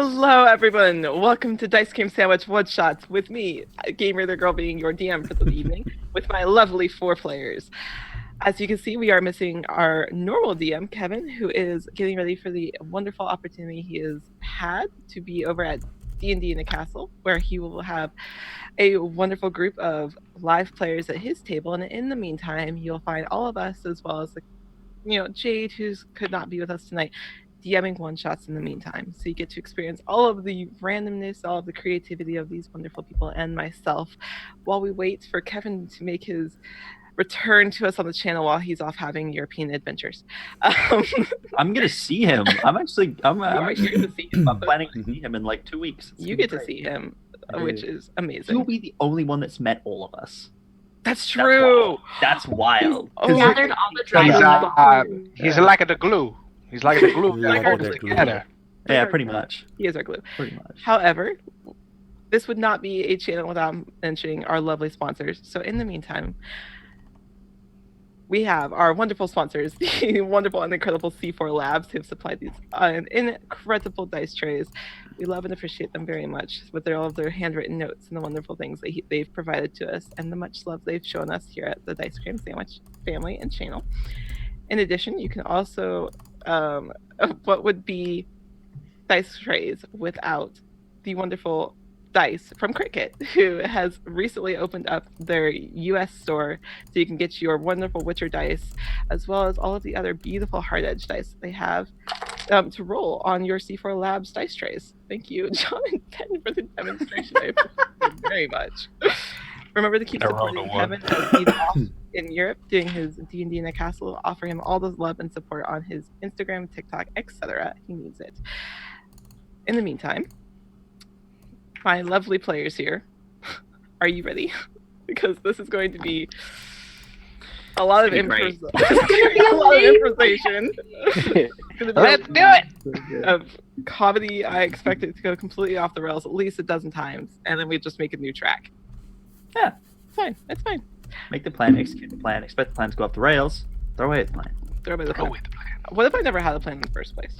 Hello, everyone. Welcome to Dicecream Sandwich One Shots with me, Gamer the Girl, being your DM for the evening, with my lovely 4 players. As you can see, we are missing our normal DM, Kevin, who is getting ready for the wonderful opportunity he has had to be over at D&D in a Castle, where he will have a wonderful group of live players at his table. And in the meantime, you'll find all of us, as well as Cheide, who could not be with us tonight, DMing one-shots in the meantime. So you get to experience all of the randomness, all of the creativity of these wonderful people and myself while we wait for Kevin to make his return to us on the channel while he's off having European adventures. I'm gonna see him. I'm actually going to see him. I'm planning to see him in like 2 weeks. You get to see him, which is amazing. You'll be the only one that's met all of us. That's true. That's wild. He gathered all the dragons. He's like the glue. He's like the glue. Like our glue. Yeah, pretty much. He is our glue. Pretty much. However, this would not be a channel without mentioning our lovely sponsors. So in the meantime, we have our wonderful sponsors, the wonderful and incredible C4 Labs, who have supplied these incredible dice trays. We love and appreciate them very much with all of their handwritten notes and the wonderful things that they've provided to us and the much love they've shown us here at the Dicecream Sandwich family and channel. In addition, you can also, what would be dice trays without the wonderful Dice from Cricket, who has recently opened up their US store so you can get your wonderful Witcher dice, as well as all of the other beautiful hard edge dice they have to roll on your C4 Labs dice trays. Thank you, John and Ben, for the demonstration. I appreciate it very much. Remember to keep supporting Kevin as he's off in Europe doing his D&D in a Castle. Offer him all the love and support on his Instagram, TikTok, etc. He needs it. In the meantime, my lovely players here, are you ready? Because this is going to be a lot of improvisation. Let's do it! Of comedy, I expect it to go completely off the rails at least a dozen times, and then we just make a new track. Yeah, it's fine. It's fine. Make the plan, execute the plan, expect the plan to go off the rails, throw away the plan. Throw away the plan. What if I never had a plan in the first place?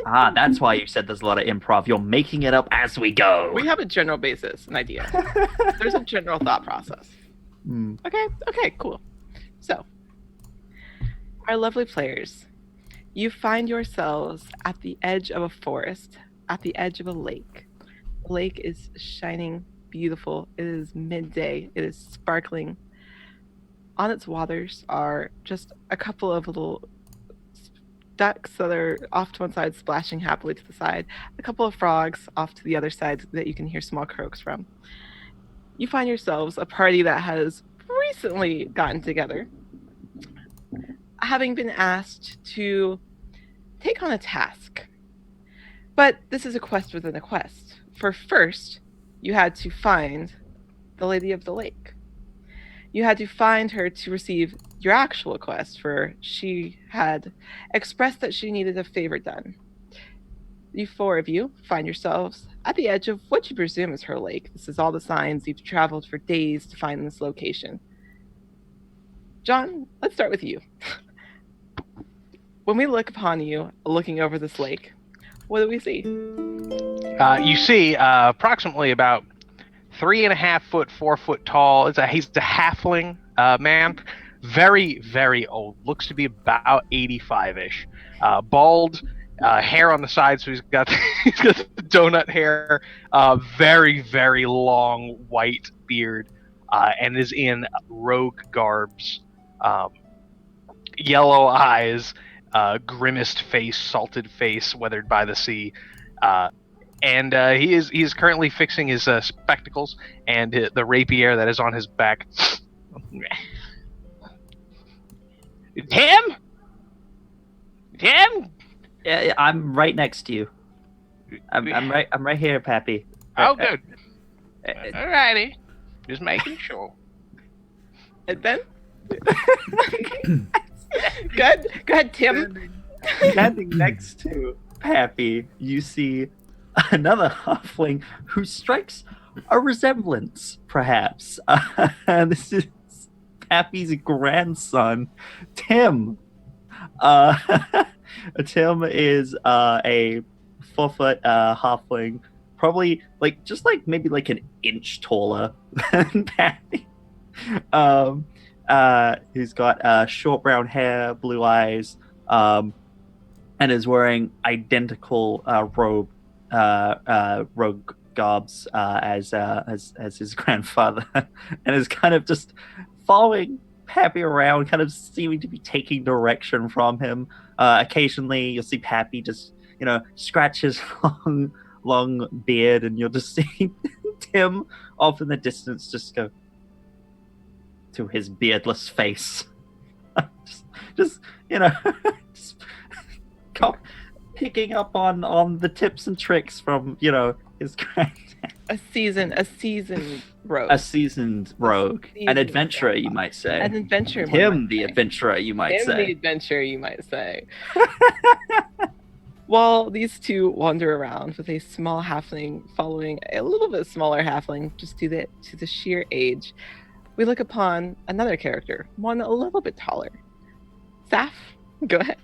That's why you said there's a lot of improv. You're making it up as we go. We have a general basis, an idea. There's a general thought process. Okay, cool. So, our lovely players, you find yourselves at the edge of a forest, at the edge of a lake. The lake is shining beautiful. It is midday. It is sparkling. On its waters are just a couple of little ducks that are off to one side, splashing happily to the side. A couple of frogs off to the other side that you can hear small croaks from. You find yourselves a party that has recently gotten together, having been asked to take on a task. But this is a quest within a quest. For first, you had to find the Lady of the Lake. You had to find her to receive your actual quest, for she had expressed that she needed a favor done. The 4 of you find yourselves at the edge of what you presume is her lake. This is all the signs you've traveled for days to find this location. John, let's start with you. When we look upon you looking over this lake, what do we see? You see approximately about 3.5 foot, 4 foot tall. He's a halfling man. Very, very old. Looks to be about 85-ish. Bald, hair on the side, so he's got the donut hair. Very, very long white beard, and is in rogue garbs. Yellow eyes, grimaced face, salted face, weathered by the sea. And he is currently fixing his spectacles and the rapier that is on his back. Tim? Yeah, I'm right next to you. I'm right here, Pappy. Oh, good. Alrighty. Just making sure. And Ben? Go ahead, Tim. Standing next to Pappy, you see another halfling who strikes a resemblance, perhaps. This is Pappy's grandson, Tim. Tim is a 4-foot halfling, probably maybe like an inch taller than Patty. Who's got short brown hair, blue eyes, and is wearing identical rogue garbs as his grandfather, and is kind of just following Pappy around, kind of seeming to be taking direction from him. Occasionally, you'll see Pappy just scratch his long beard, and you'll just see Tim off in the distance just go to his beardless face. just just picking up on the tips and tricks from his granddad. A seasoned rogue. A seasoned rogue. An adventurer, you might say. An adventurer. Him, the adventurer, you might say. The adventurer, you might say. While these two wander around with a small halfling following a little bit smaller halfling, just to the sheer age, we look upon another character, one a little bit taller. Saf, go ahead.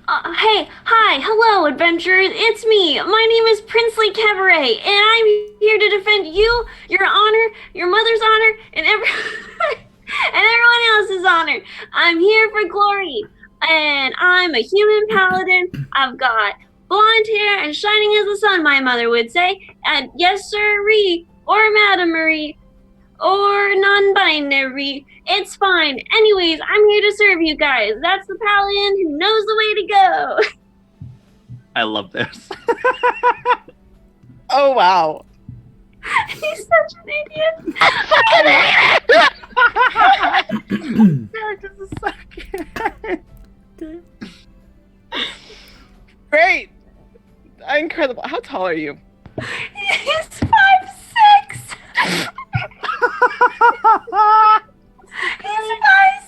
Hi, hello, adventurers. It's me. My name is Princely Cabaret, and I'm here to defend you, your honor, your mother's honor, and everyone else's honor. I'm here for glory, and I'm a human paladin. I've got blonde hair and shining as the sun, my mother would say. And yes, sirree, or Madam Marie, or non-binary. It's fine. Anyways, I'm here to serve you guys. That's the paladin who knows the way to go. I love this. Oh, wow. He's such an idiot. Characters are so good. Great. Incredible. How tall are you? He's 5'6". He's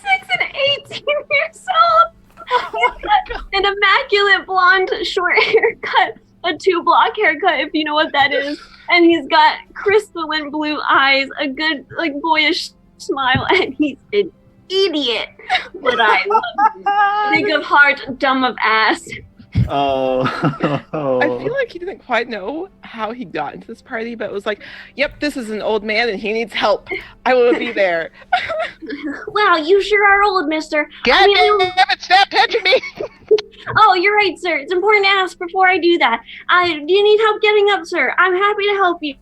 5'6" and 18 years old. He's got an immaculate blonde short haircut, a 2-block haircut, if you know what that is. And he's got crystalline blue eyes, a good, boyish smile, and he's an idiot. But I love him. Big of heart, dumb of ass. Oh. I feel like he didn't quite know how he got into this party, but it was like, yep, this is an old man and he needs help. I will be there. Wow, you sure are old, mister. God damn it, stop touching me! Oh, you're right, sir. It's important to ask before I do that. Do you need help getting up, sir? I'm happy to help you.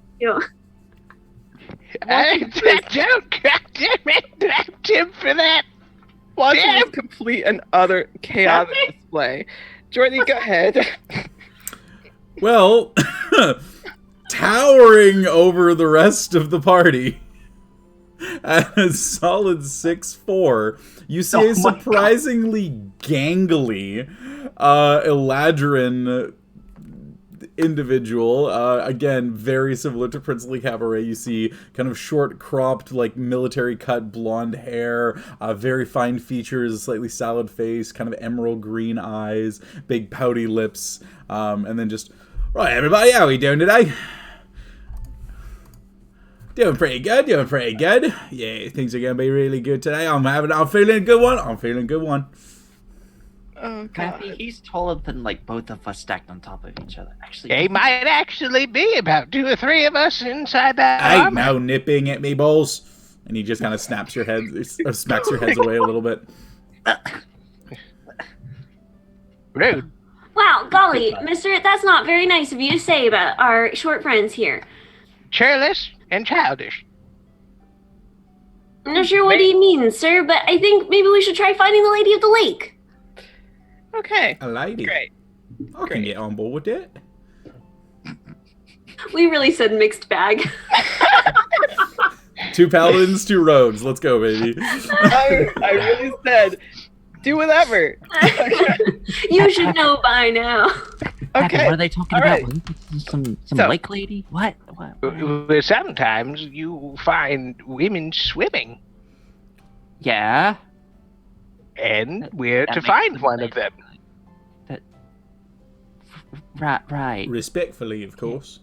Don't, God damn it, I'm Tim for that. Watching this complete and utter chaotic display. Jordy, go ahead. Well, towering over the rest of the party at a solid 6'4", you see a surprisingly gangly Eladrin individual. Again, very similar to Princely Cabaret. You see kind of short cropped, military cut blonde hair, very fine features, slightly salad face, kind of emerald green eyes, big pouty lips, and then just, right, everybody, how are we doing today? Doing pretty good. Yeah, things are gonna be really good today. I'm feeling a good one. Oh, God. Pappy, he's taller than both of us stacked on top of each other. Actually, He might actually be about 2 or 3 of us inside that Hey, armor. no nipping at me, balls. And he just kind of snaps your head, or smacks your heads away a little bit. Rude. Wow, golly, mister, that's not very nice of you to say about our short friends here. Churlish and childish. I'm not sure what he means, sir, but I think maybe we should try finding the Lady of the Lake. Okay. A lady. Great. I can get on board with that. We really said mixed bag. 2 paladins, 2 rogues. Let's go, baby. I really said, do whatever. You should know by now. Okay. What are they talking All about? right. Some So- lake lady? What? Well, sometimes you find women swimming, Yeah. and we're That to makes find sense. one of them. Right. Respectfully, of course.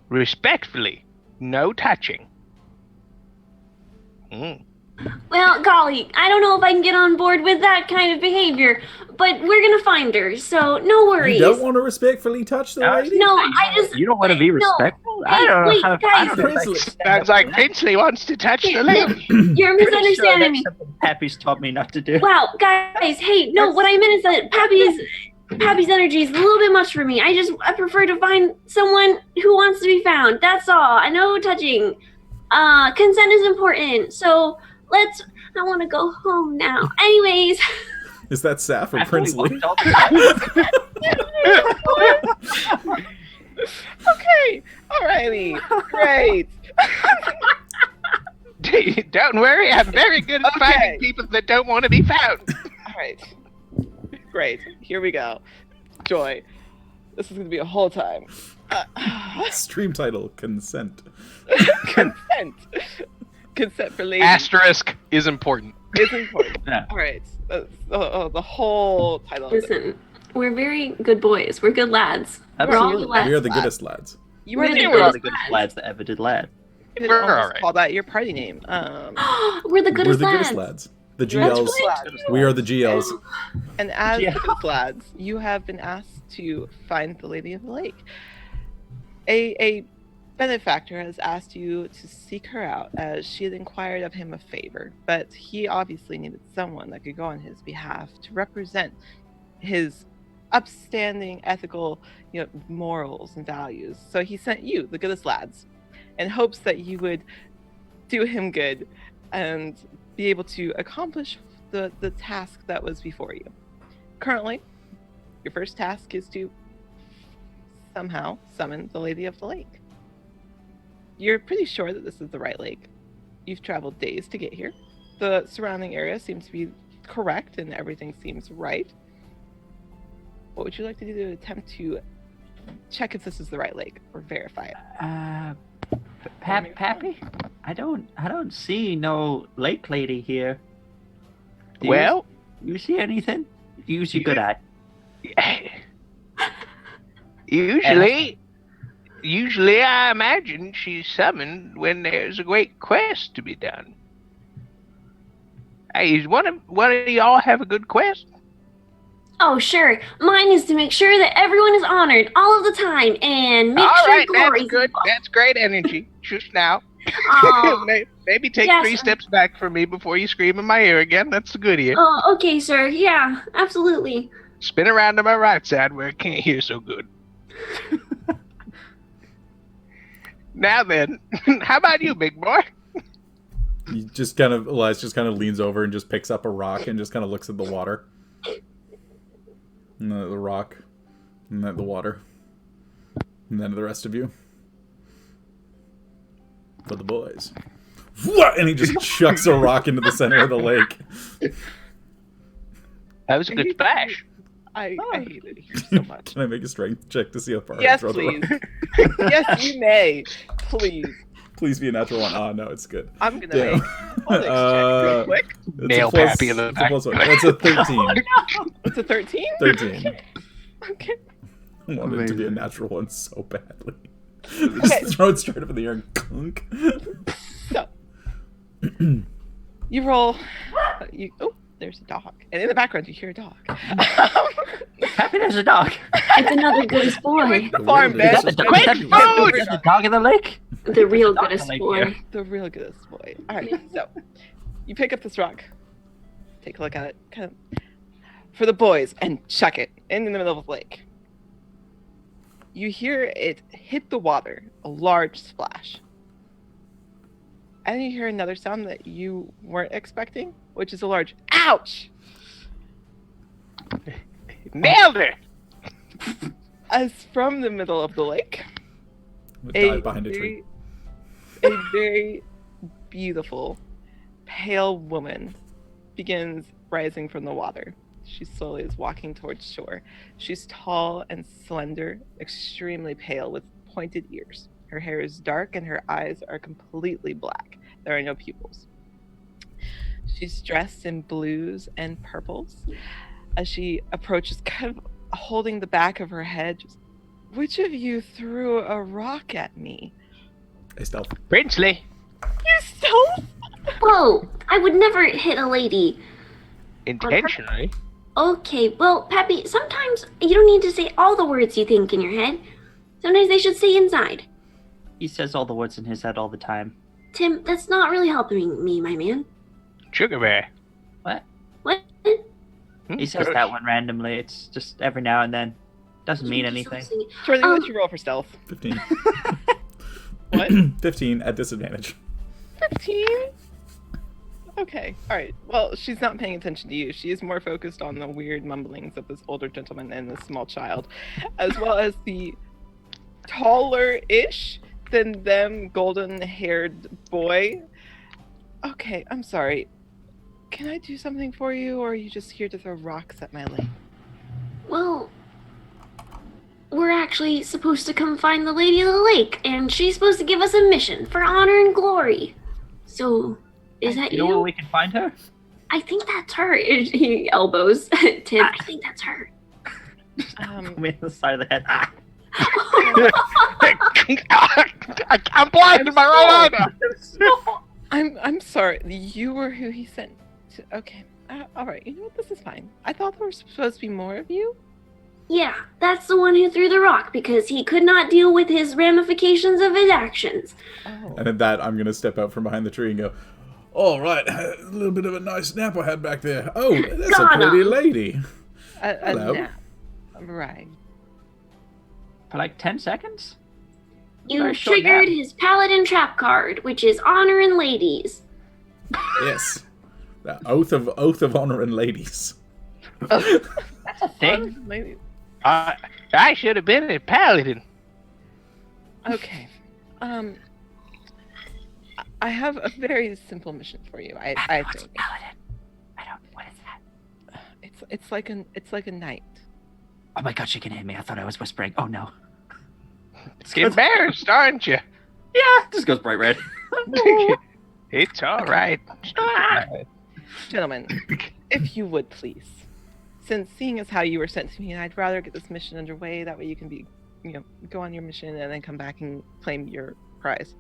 Respectfully, no touching. Well, golly, I don't know if I can get on board with that kind of behavior, but we're gonna find her, so no worries. You don't want to respectfully touch the lady? No, I just... You don't want to be no. respectful? Hey, I don't know wait, how. guys. I don't know if I Princely. can stand Sounds up like to that. Princely wants to touch the Look, lady. you're Pretty sure misunderstanding me. that's something Pappy's taught me not to do. Wow, guys, hey, no, what I meant is that Pappy's energy is a little bit much for me. I prefer to find someone who wants to be found. That's all. I know touching. Consent is important, so I want to go home now. Anyways. Is that Saf or I thought we Princely? walked all the time. Okay, alrighty, great. Don't worry, I'm very good at Okay. finding people that don't want to be found. All right, great. Here we go. Joy, this is gonna be a whole time. Stream title, Consent. Consent. Consent for ladies Asterisk is important. is important. Yeah. All right, the whole title. Of it. Listen, we're very good boys. We're good lads. We're all good Absolutely. lads. We are the goodest lads. You are the We're We're good. the goodest lads that ever did lad. You could We're almost alright. call that your party name. We're the We're goodest the lads. goodest lads. The You're the GLs. goodest lads. We are the GLs. And as Yeah. the good lads, you have been asked to find the Lady of the Lake. A benefactor has asked you to seek her out as she had inquired of him a favor, but he obviously needed someone that could go on his behalf to represent his upstanding ethical, morals and values. So he sent you, the goodest lads, in hopes that you would do him good and be able to accomplish the task that was before you. Currently, your first task is to somehow summon the Lady of the Lake. You're pretty sure that this is the right lake. You've traveled days to get here. The surrounding area seems to be correct and everything seems right. What would you like to do to attempt to check if this is the right lake or verify it? Pappy? I don't see no lake lady here. Do Well, you see anything? Use your good eye. usually I imagine she's summoned when there's a great quest to be done. Hey, does one of y'all have a good quest? Oh, sure. Mine is to make sure that everyone is honored all of the time and make All sure right, glory. that's good. That's great energy. Just now. Aw. Maybe take Yes. 3 steps back from me before you scream in my ear again. That's a good ear. Oh, okay, sir. Yeah, absolutely. Spin around to my right side where I can't hear so good. Now then, how about you, big boy? He just kind of, Elias just kind of leans over and just picks up a rock and just kind of looks at the water. And then the rock. And then the water. And then the rest of you. For the boys. And he just chucks a rock into the center of the lake. That was a good splash. I hate it here so much. Can I make a strength check to see how far I Yes, throw the please. rock? Yes, you may. Please. Please be a natural one. Ah, no, it's good. I'm gonna Damn. make athletics check real quick. It's Nail a plus, Pappy in the it's a plus one. That's a 13. It's a 13? 13. Okay. I wanted it to be a Amazing. natural one so badly. Okay. Just throw it straight up in the air and clunk. So, you roll. Oh, there's a dog. And in the background, you hear a dog. Pappy, there's a dog. It's another goodest boy. The farm, Is man. Is that the dog? Quick Is that food! the dog in the lake? The real Dog in goodest the lake boy. here. The real goodest boy. All right, so you pick up this rock, take a look at it, kind of for the boys, and chuck it in the middle of the lake. You hear it hit the water, a large splash. And you hear another sound that you weren't expecting, which is a large ouch! Nailed her. As from the middle of the lake, Dive behind a tree. a very beautiful, pale woman begins rising from the water. She slowly is walking towards shore. She's tall and slender, extremely pale with pointed ears. Her hair is dark and her eyes are completely black. There are no pupils. She's dressed in blues and purples. As she approaches, kind of holding the back of her head, just, which of you threw a rock at me? Hey, stealth. Princely. You so Whoa! I would never hit a lady. Intentionally. Okay, well, Pappy, sometimes you don't need to say all the words you think in your head. Sometimes they should stay inside. He says all the words in his head all the time. Tim, that's not really helping me, my man. Sugar bear. What? What? He says that one randomly. It's just every now and then. Doesn't mean anything. Shorty, what's your roll for stealth? 15. What? 15 at disadvantage. 15? Okay, alright. Well, she's not paying attention to you. She is more focused on the weird mumblings of this older gentleman and this small child, as well as the taller-ish than them golden-haired boy. Okay, I'm sorry. Can I do something for you, or are you just here to throw rocks at my lake? Well, we're actually supposed to come find the Lady of the Lake, and she's supposed to give us a mission for honor and glory. So, is that You know where we can find her? I think that's her. He elbows Tim. I think that's her. Come in the side of the head. Ah. I'm blind in my right eye. I'm sorry. You were who he sent to... Okay. Alright, you know what? This is fine. I thought there were supposed to be more of you. Yeah, that's the one who threw the rock because he could not deal with his ramifications of his actions. Oh. And at that, I'm going to step out from behind the tree and go, all right, a little bit of a nice nap I had back there. Oh, that's Got a pretty him. lady. A Hello. nap. Right. For like 10 seconds? You Very short triggered nap. his Paladin Trap card, which is honor and ladies. Yes. The oath of honor and ladies. That's a thing? Maybe. I should have been a paladin. Okay. I have a very simple mission for you. I think Paladin. I don't. What is that? it's like a knight. Oh my god, she can hear me. I thought I was whispering. Oh no. Embarrassed, aren't you? Yeah, just goes bright red. It's all right. Gentlemen, if you would please, since seeing as how you were sent to me, I'd rather get this mission underway. That way you can go on your mission and then come back and claim your prize.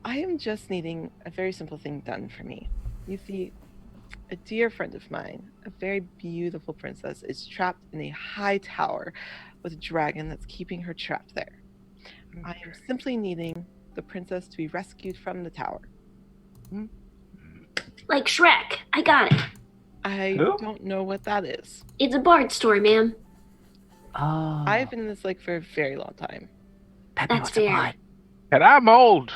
I am just needing a very simple thing done for me. You see, a dear friend of mine, a very beautiful princess, is trapped in a high tower with a dragon that's keeping her trapped there. I am simply needing the princess to be rescued from the tower. Like Shrek. I got it. I Who? don't know what that is. It's a bard story, ma'am. Oh. I've been in this lake for a very long time. Peppy That's wants to fair. buy. And I'm old.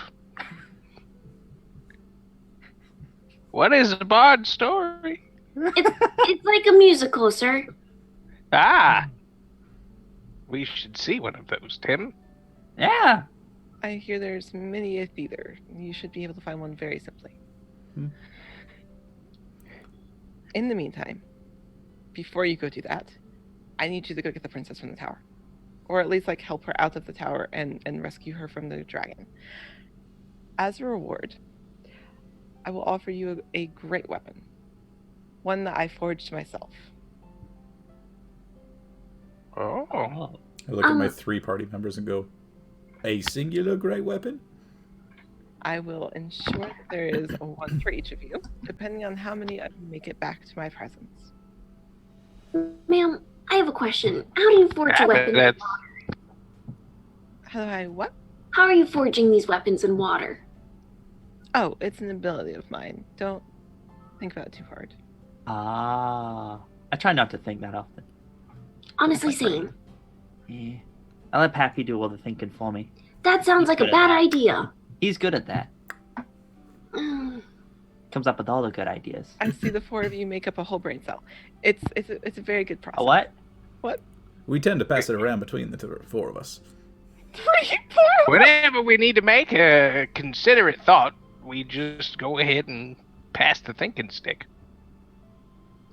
What is a bard story? It's like a musical, sir. Ah. We should see one of those, Tim. Yeah. I hear there's many a theater. You should be able to find one very simply. In the meantime, before you go do that, I need you to go get the princess from the tower. Or at least help her out of the tower and rescue her from the dragon. As a reward, I will offer you a great weapon. One that I forged myself. Oh. I look at my 3 party members and go, a singular great weapon? I will ensure that there is a one for each of you, depending on how many of you make it back to my presence. Ma'am, I have a question. How do you forge a weapon? That's How do I what? How are you forging these weapons in water? Oh, it's an ability of mine. Don't think about it too hard. Ah. I try not to think that often. Honestly, same. Yeah. I let Pappy do all the thinking for me. That sounds like a bad idea. He's good at that. Mm, Comes up with all the good ideas. I see the 4 of you make up a whole brain cell. It's a very good process. A what? What? We tend to pass it around between the 4 of us. 3, 4. whenever we need to make a considerate thought, we just go ahead and pass the thinking stick.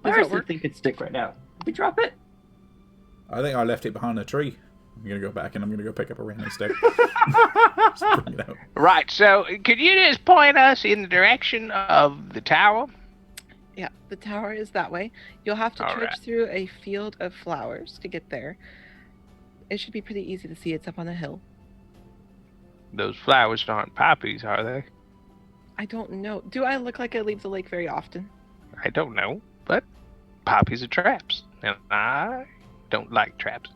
Where's the thinking stick right now? Did we drop it? I think I left it behind a tree. I'm going to go back and I'm going to go pick up a random stick. Just bring it out. Right, so could you just point us in the direction of the tower? Yeah, the tower is that way. You'll have to All trudge right. through a field of flowers to get there. It should be pretty easy to see. It's up on a hill. Those flowers aren't poppies, are they? I don't know. Do I look like I leave the lake very often? I don't know, but poppies are traps, and I don't like traps.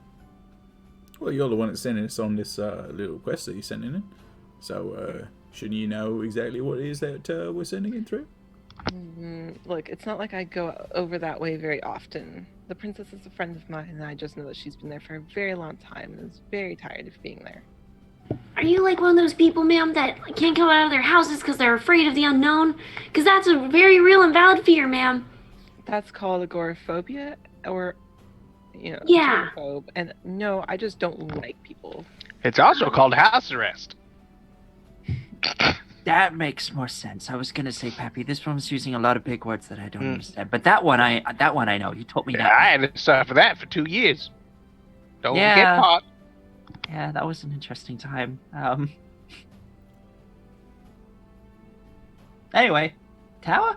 Well, you're the one that's sending us on this little quest that you're sending in. So, shouldn't you know exactly what it is that we're sending it through? Look, it's not like I go over that way very often. The princess is a friend of mine, and I just know that she's been there for a very long time and is very tired of being there. Are you like one of those people, ma'am, that can't come out of their houses because they're afraid of the unknown? Because that's a very real and valid fear, ma'am. That's called agoraphobia, or, Yeah. germaphobe. And no, I just don't like people. It's also called house arrest. That makes more sense. I was gonna say, Pappy, this one's using a lot of big words that I don't understand. But that one I know. You told me that. I had to suffer that for 2 years. Don't get Yeah. caught. Yeah, that was an interesting time. Anyway, tower?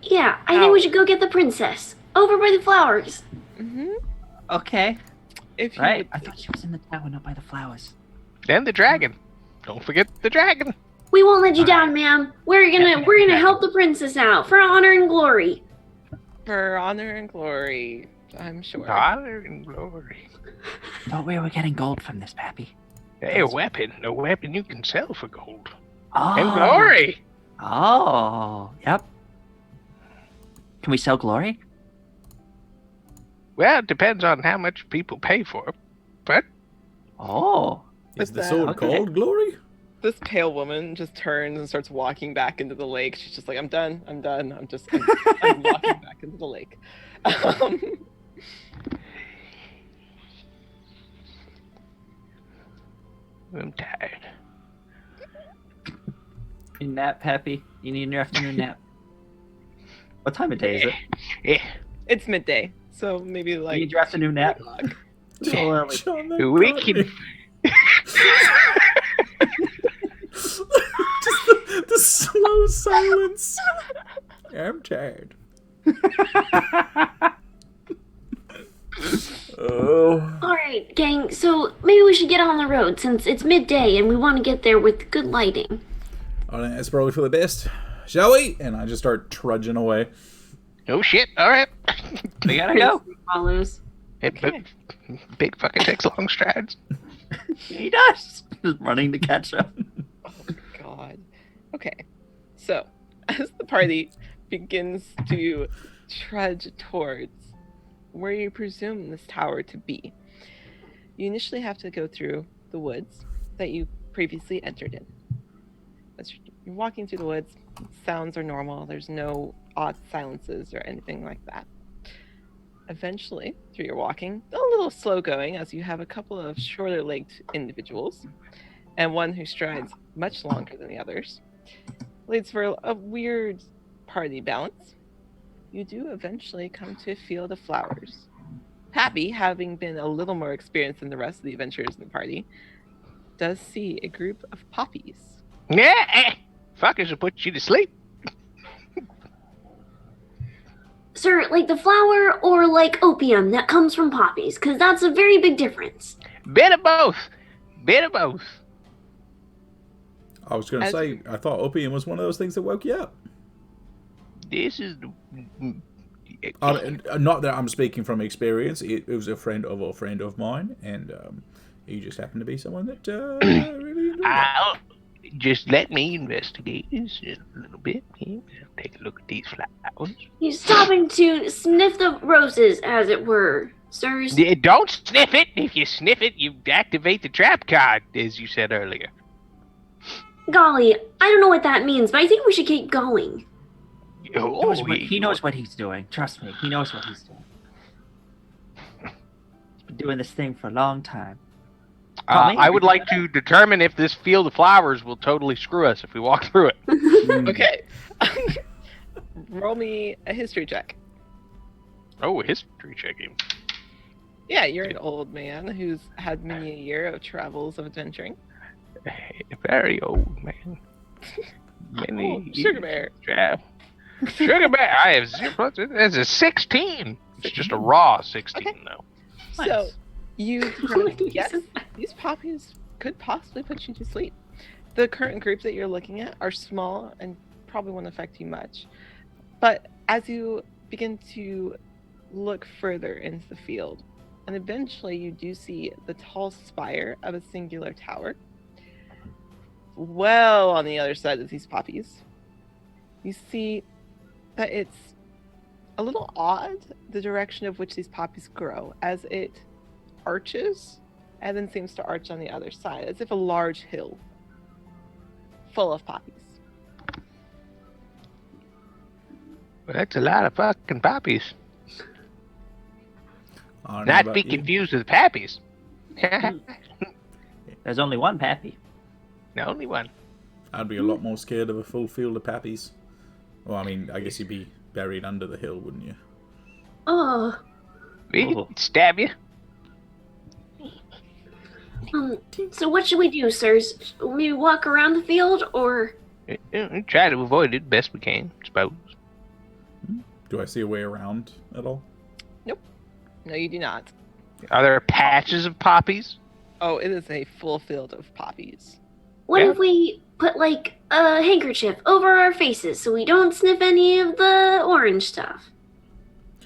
Yeah, I think we should go get the princess. Over by the flowers. Okay. If you Right. would- I thought she was in the tower, not by the flowers. Then the dragon. Don't forget the dragon. We won't let you down, ma'am. We're gonna help the princess out for honor and glory. For honor and glory, I'm sure. Honor and glory. Thought we were getting gold from this, Pappy. Hey, a weapon you can sell for gold. Oh. And glory. Oh. Yep. Can we sell glory? Well, it depends on how much people pay for it. But Oh. Is the that- sword okay. called Glory? This pale woman just turns and starts walking back into the lake. She's just like, I'm done. I'm walking back into the lake. I'm tired. You nap, Pappy. You need your afternoon nap. What time of day is it? Yeah. It's midday, so maybe like You need your afternoon nap. So early. John, that We got can. me. Just the slow silence. I'm tired. Oh. Alright, gang, so maybe we should get on the road since it's midday and we want to get there with good lighting. All right, that's probably for the best. Shall we? And I just start trudging away. Oh shit! All right. We gotta go. Follows. Big fucking takes long strides. He does. Just running to catch up. Oh God. Okay. So, as the party begins to trudge towards where you presume this tower to be, you initially have to go through the woods that you previously entered in. As you're walking through the woods, sounds are normal. There's no odd silences or anything like that. Eventually, through your walking, a little slow going as you have a couple of shorter legged individuals and one who strides much longer than the others, leads for a weird party balance. You do eventually come to a field of flowers. Pappy, having been a little more experienced than the rest of the adventurers in the party, does see a group of poppies. Yeah. Fuckers will put you to sleep. Sir, like the flower or like opium that comes from poppies? Because that's a very big difference. Bit of both. Bit of both. I was going to As- say, I thought opium was one of those things that woke you up. This is. Not that I'm speaking from experience. It was a friend of mine, and he just happened to be someone that really enjoyed it. I'll just let me investigate this a little bit. I'll take a look at these flowers. He's stopping to sniff the roses, as it were. Sir, Don't sniff it. If you sniff it, you activate the trap card, as you said earlier. golly, I don't know what that means, but I think we should keep going. Oh, He knows what he's doing. Trust me, he knows what he's doing. He's been doing this thing for a long time. I would like to determine if this field of flowers will totally screw us if we walk through it. Okay. Roll me a history check. Oh, history checking. Yeah, you're an old man who's had many a year of travels of adventuring. Very old man. Many Sugar bear. Sugar bear. I have 0. That's a 16. It's just a raw 16, Okay. though. So, you yes, these poppies could possibly put you to sleep. The current group that you're looking at are small and probably won't affect you much. But as you begin to look further into the field, and eventually you do see the tall spire of a singular tower. Well on the other side of these poppies, you see that it's a little odd, the direction of which these poppies grow, as it arches and then seems to arch on the other side, as if a large hill full of poppies. Well, that's a lot of fucking poppies. I don't know Not about be you. confused with pappies. There's only one Pappy. The only one. I'd be a lot more scared of a full field of pappies. Well, I mean, I guess you'd be buried under the hill, wouldn't you? Oh, We Oh. could stab you. so what should we do, sirs? Maybe walk around the field, or We try to avoid it best we can, suppose. Do I see a way around at all? No, you do not. Are there patches of poppies? Oh, it is a full field of poppies. what Yeah. if we put like a handkerchief over our faces so we don't sniff any of the orange stuff?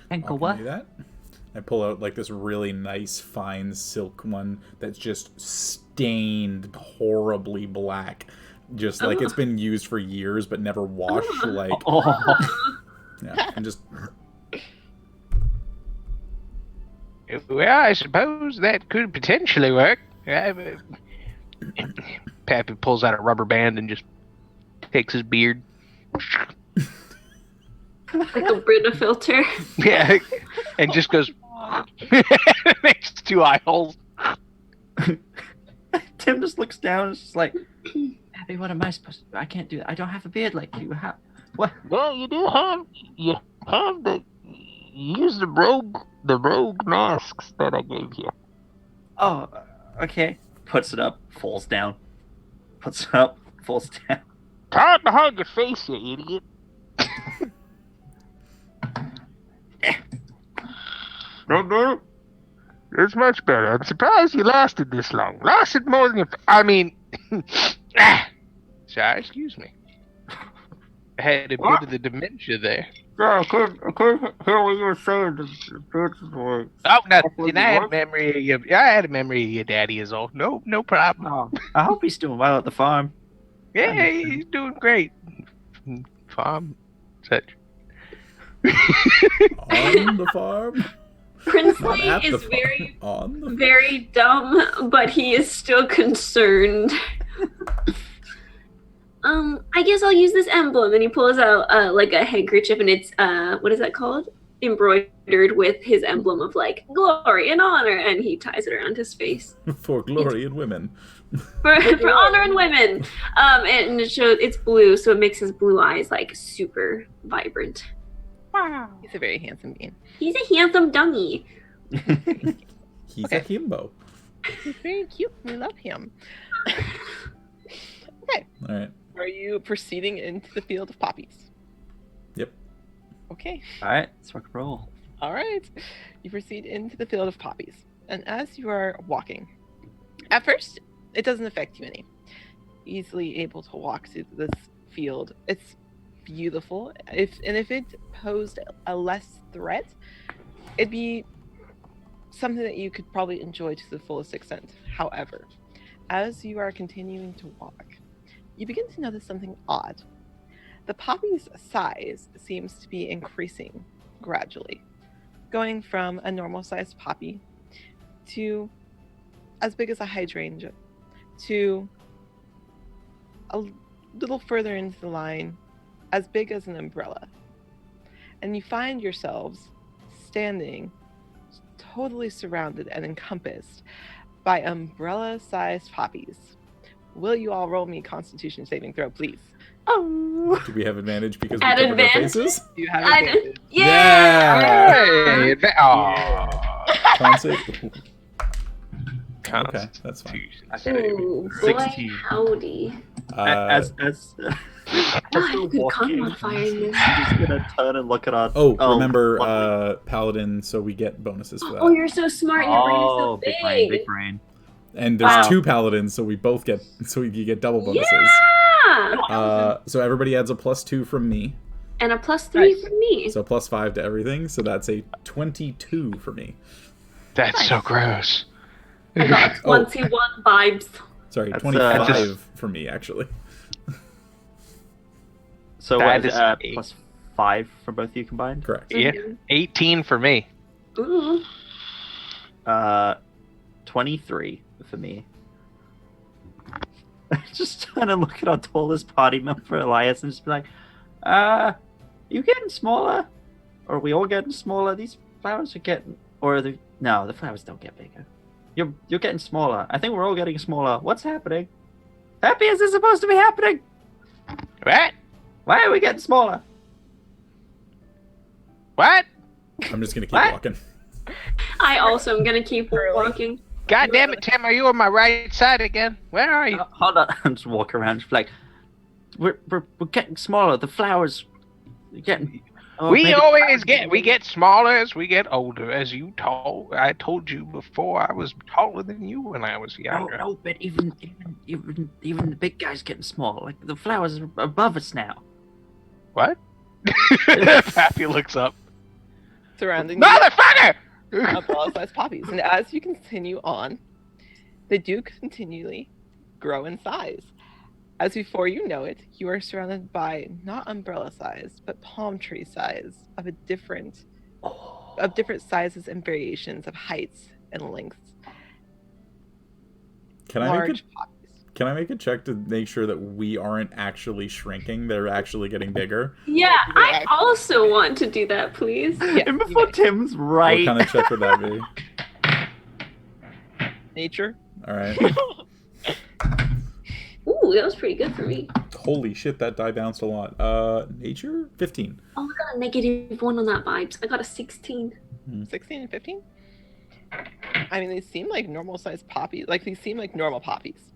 And I go can what? do that. I pull out like this really nice fine silk one that's just stained horribly black. Just like it's been used for years but never washed. Like, Oh, yeah, and just Well, I suppose that could potentially work. Pappy pulls out a rubber band and just takes his beard. Like a Brita filter. Yeah, and just goes. Makes 2 eye holes. Tim just looks down and is just like, Pappy, what am I supposed to do? I can't do that. I don't have a beard like you. How? What? Well, you have the use the rogue masks that I gave you. Oh, okay. Puts it up, falls down. Puts it up, falls down. Tie it behind your face, you idiot. No, it's much better. I'm surprised you lasted this long. Lasted more than I mean. Sorry, excuse me. I had a bit of the dementia there. Yeah, I couldn't hear what you were saying. Oh, nothing. I had a memory of your. I had a memory of your daddy is all. No problem. Oh, I hope he's doing well at the farm. Yeah, he's doing great. Farm, such. on the farm. Princely Not at the is farm. very, On the very dumb, but he is still concerned. I guess I'll use this emblem. And he pulls out like a handkerchief, and it's what is that called? Embroidered with his emblem of like glory and honor, and he ties it around his face for glory and women. for honor and women. And it shows it's blue, so it makes his blue eyes like super vibrant. Wow. He's a very handsome being. He's a handsome dummy. He's a himbo. He's very cute. We love him. Okay. All right. Are you proceeding into the field of poppies? Yep. Okay. All right, let's rock and roll. All right. You proceed into the field of poppies. And as you are walking, at first, it doesn't affect you any. Easily able to walk through this field. It's beautiful. If it posed a less threat, it'd be something that you could probably enjoy to the fullest extent. However, as you are continuing to walk, you begin to notice something odd. The poppy's size seems to be increasing gradually, going from a normal-sized poppy to as big as a hydrangea, to a little further into the line, as big as an umbrella. And you find yourselves standing totally surrounded and encompassed by umbrella-sized poppies. Will you all roll me Constitution saving throw, please? Oh, Do we have advantage because we At covered our advantage? faces? Do you have I advantage? did. Yeah. Hey, aw. Con save? Okay, that's fine. Ooh, boy, 16. howdy. As I have a good con modifier in this. I'm just gonna turn and look at our. remember lovely- Paladin, so we get bonuses for that. Oh, you're so smart. Your brain is so Oh, big brain, big. big brain. And there's Wow. 2 paladins, so you get double bonuses. Yeah! So everybody adds a +2 from me. And a +3 Nice. from me. So +5 to everything. So that's a 22 for me. That's so gross. I got 21 vibes. Sorry, That's, 25 just- for me, actually. So That what is is it, +5 for both of you combined? Correct. Yeah, 18 for me. Ooh. 23 for me. Just trying to look at our tallest party member, Elias, and just be like, you getting smaller? Or are we all getting smaller? These flowers are getting... No, the flowers don't get bigger. You're getting smaller. I think we're all getting smaller. What's happening? Happy is this supposed to be happening? What? Why are we getting smaller? What? I'm just going to keep What? walking. I also am gonna keep walking. God damn it, Tim, are you on my right side again? Where are you? Hold on. I'm just walking around just like, we're getting smaller. The flowers are getting... Oh, We maybe- always get smaller as we get older. As I told you before, I was taller than you when I was younger. No, but even the big guy's getting small. Like the flowers are above us now. What? Pappy looks up. Surrounding Motherfucker! umbrella-sized poppies. And as you continue on, they do continually grow in size. As before you know it, you are surrounded by not umbrella size, but palm tree size of different sizes and variations of heights and lengths. Can I Large poppies. Can I make a check to make sure that we aren't actually shrinking? They're actually getting bigger. Yeah, I also want to do that, please. Yeah, And you before may. Tim's right. What kind of check would that be? Nature. All right. Ooh, that was pretty good for me. Holy shit, that die bounced a lot. Nature? 15. Oh, I got a -1 on that vibes. I got a 16. 16 and 15? I mean, they seem like normal sized poppies. Like, these seem like normal poppies.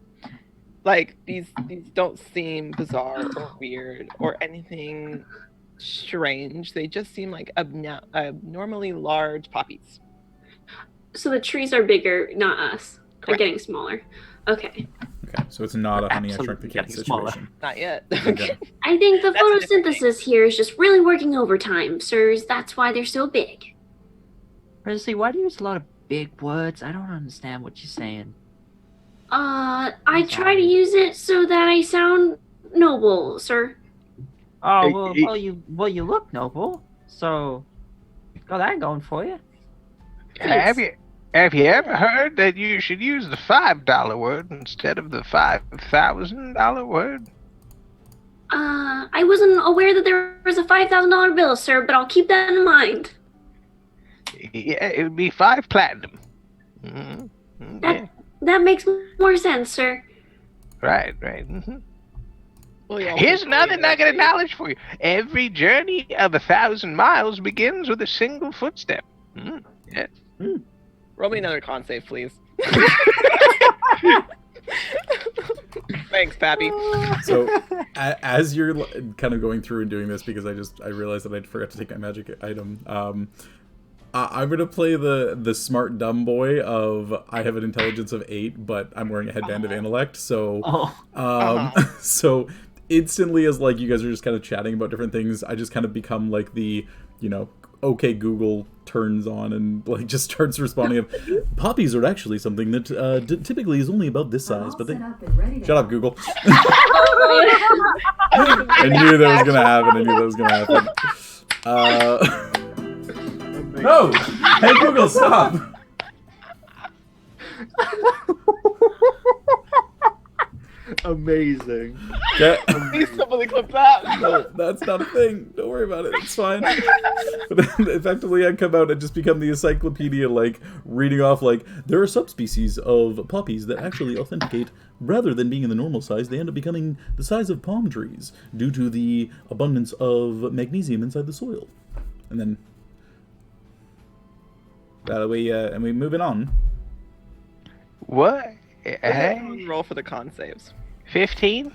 Like, these don't seem bizarre or weird or anything strange. They just seem like abnormally large poppies. So the trees are bigger, not us. They're Correct. getting smaller. Okay. Okay, so it's not a honey I shrunk the Absolutely kid getting smaller. situation. Not yet. Okay. I think the That's a different photosynthesis here is just really working overtime, sirs. That's why they're so big. Presley, why do you use a lot of big words? I don't understand what you're saying. I try to use it so that I sound noble, sir. Oh well, you look noble, so got that going for you. Have you ever heard that you should use the $5 word instead of the $5,000 word? I wasn't aware that there was a $5,000 bill, sir, but I'll keep that in mind. Yeah, it would be 5 platinum. Mm-hmm. Yeah. That makes more sense, sir. Right. Mm-hmm. Well, yeah, Here's hopefully another nugget of eventually- knowledge for you. Every journey of 1,000 miles begins with a single footstep. Yeah. Roll me another con save, please. Thanks, Pappy. So, as you're kind of going through and doing this, because I realized that I forgot to take my magic item. I'm gonna play the smart dumb boy of I have an intelligence of 8, but I'm wearing a headband of intellect. So, so instantly, as like you guys are just kind of chatting about different things, I just kind of become like the okay Google turns on and like just starts responding of poppies are actually something that typically is only about this size, but they shut up Google. I knew that was gonna happen. No! Hey Google, stop! Amazing. Okay. Please somebody clip that. No, that's not a thing. Don't worry about it. It's fine. But then effectively, I come out and just become the encyclopedia, like reading off, like there are subspecies of poppies that actually authenticate. Rather than being in the normal size, they end up becoming the size of palm trees due to the abundance of magnesium inside the soil. And then, and we moving on. What? Roll for the con saves. 15?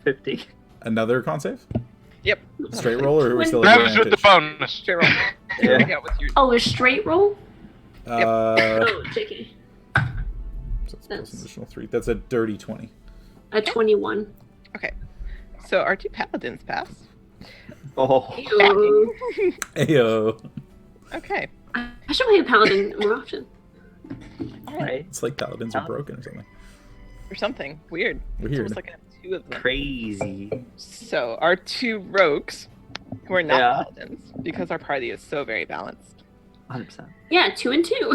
50. Another con save? Yep. Straight roll, or are we still That at was with the advantage? bonus. Straight roll. Yeah. Yeah, with your Oh, a straight roll? Uh, Oh, JK. So it's plus an additional 3. That's a dirty 20. A 21. Okay. So our 2 paladins pass. Oh. Ew. Ayo. Okay. I should play a paladin more often. All right. It's like paladins are broken or something. Or something. Weird. It's Weird. almost like I have 2 of them. Crazy. So our 2 rogues, who are not Yeah. paladins, because our party is so very balanced. 100%. Yeah, 2 and 2.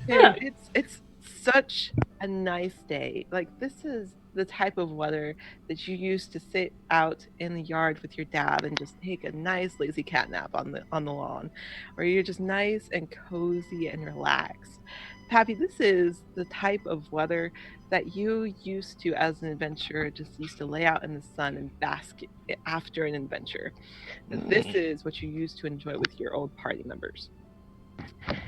Yeah. It's such a nice day. Like, this is the type of weather that you used to sit out in the yard with your dad and just take a nice lazy cat nap on the lawn, or you're just nice and cozy and relaxed. Pappy, this is the type of weather that you used to, as an adventurer, just used to lay out in the sun and bask after an adventure. This is what you used to enjoy with your old party members.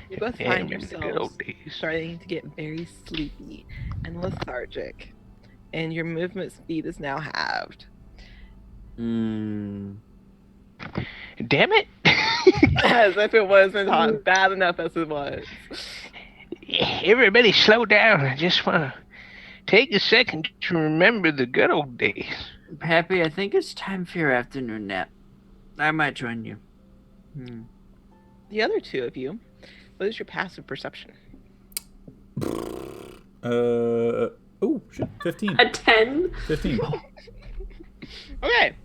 You both find yourselves starting to get very sleepy and lethargic, and your movement speed is now halved. Mm. Damn it! As if it wasn't bad enough as it was. Everybody slow down. I just want to take a second to remember the good old days. Pappy, I think it's time for your afternoon nap. I might join you. The other 2 of you, what is your passive perception? Oh, shit. 15. A 10. 15. Okay.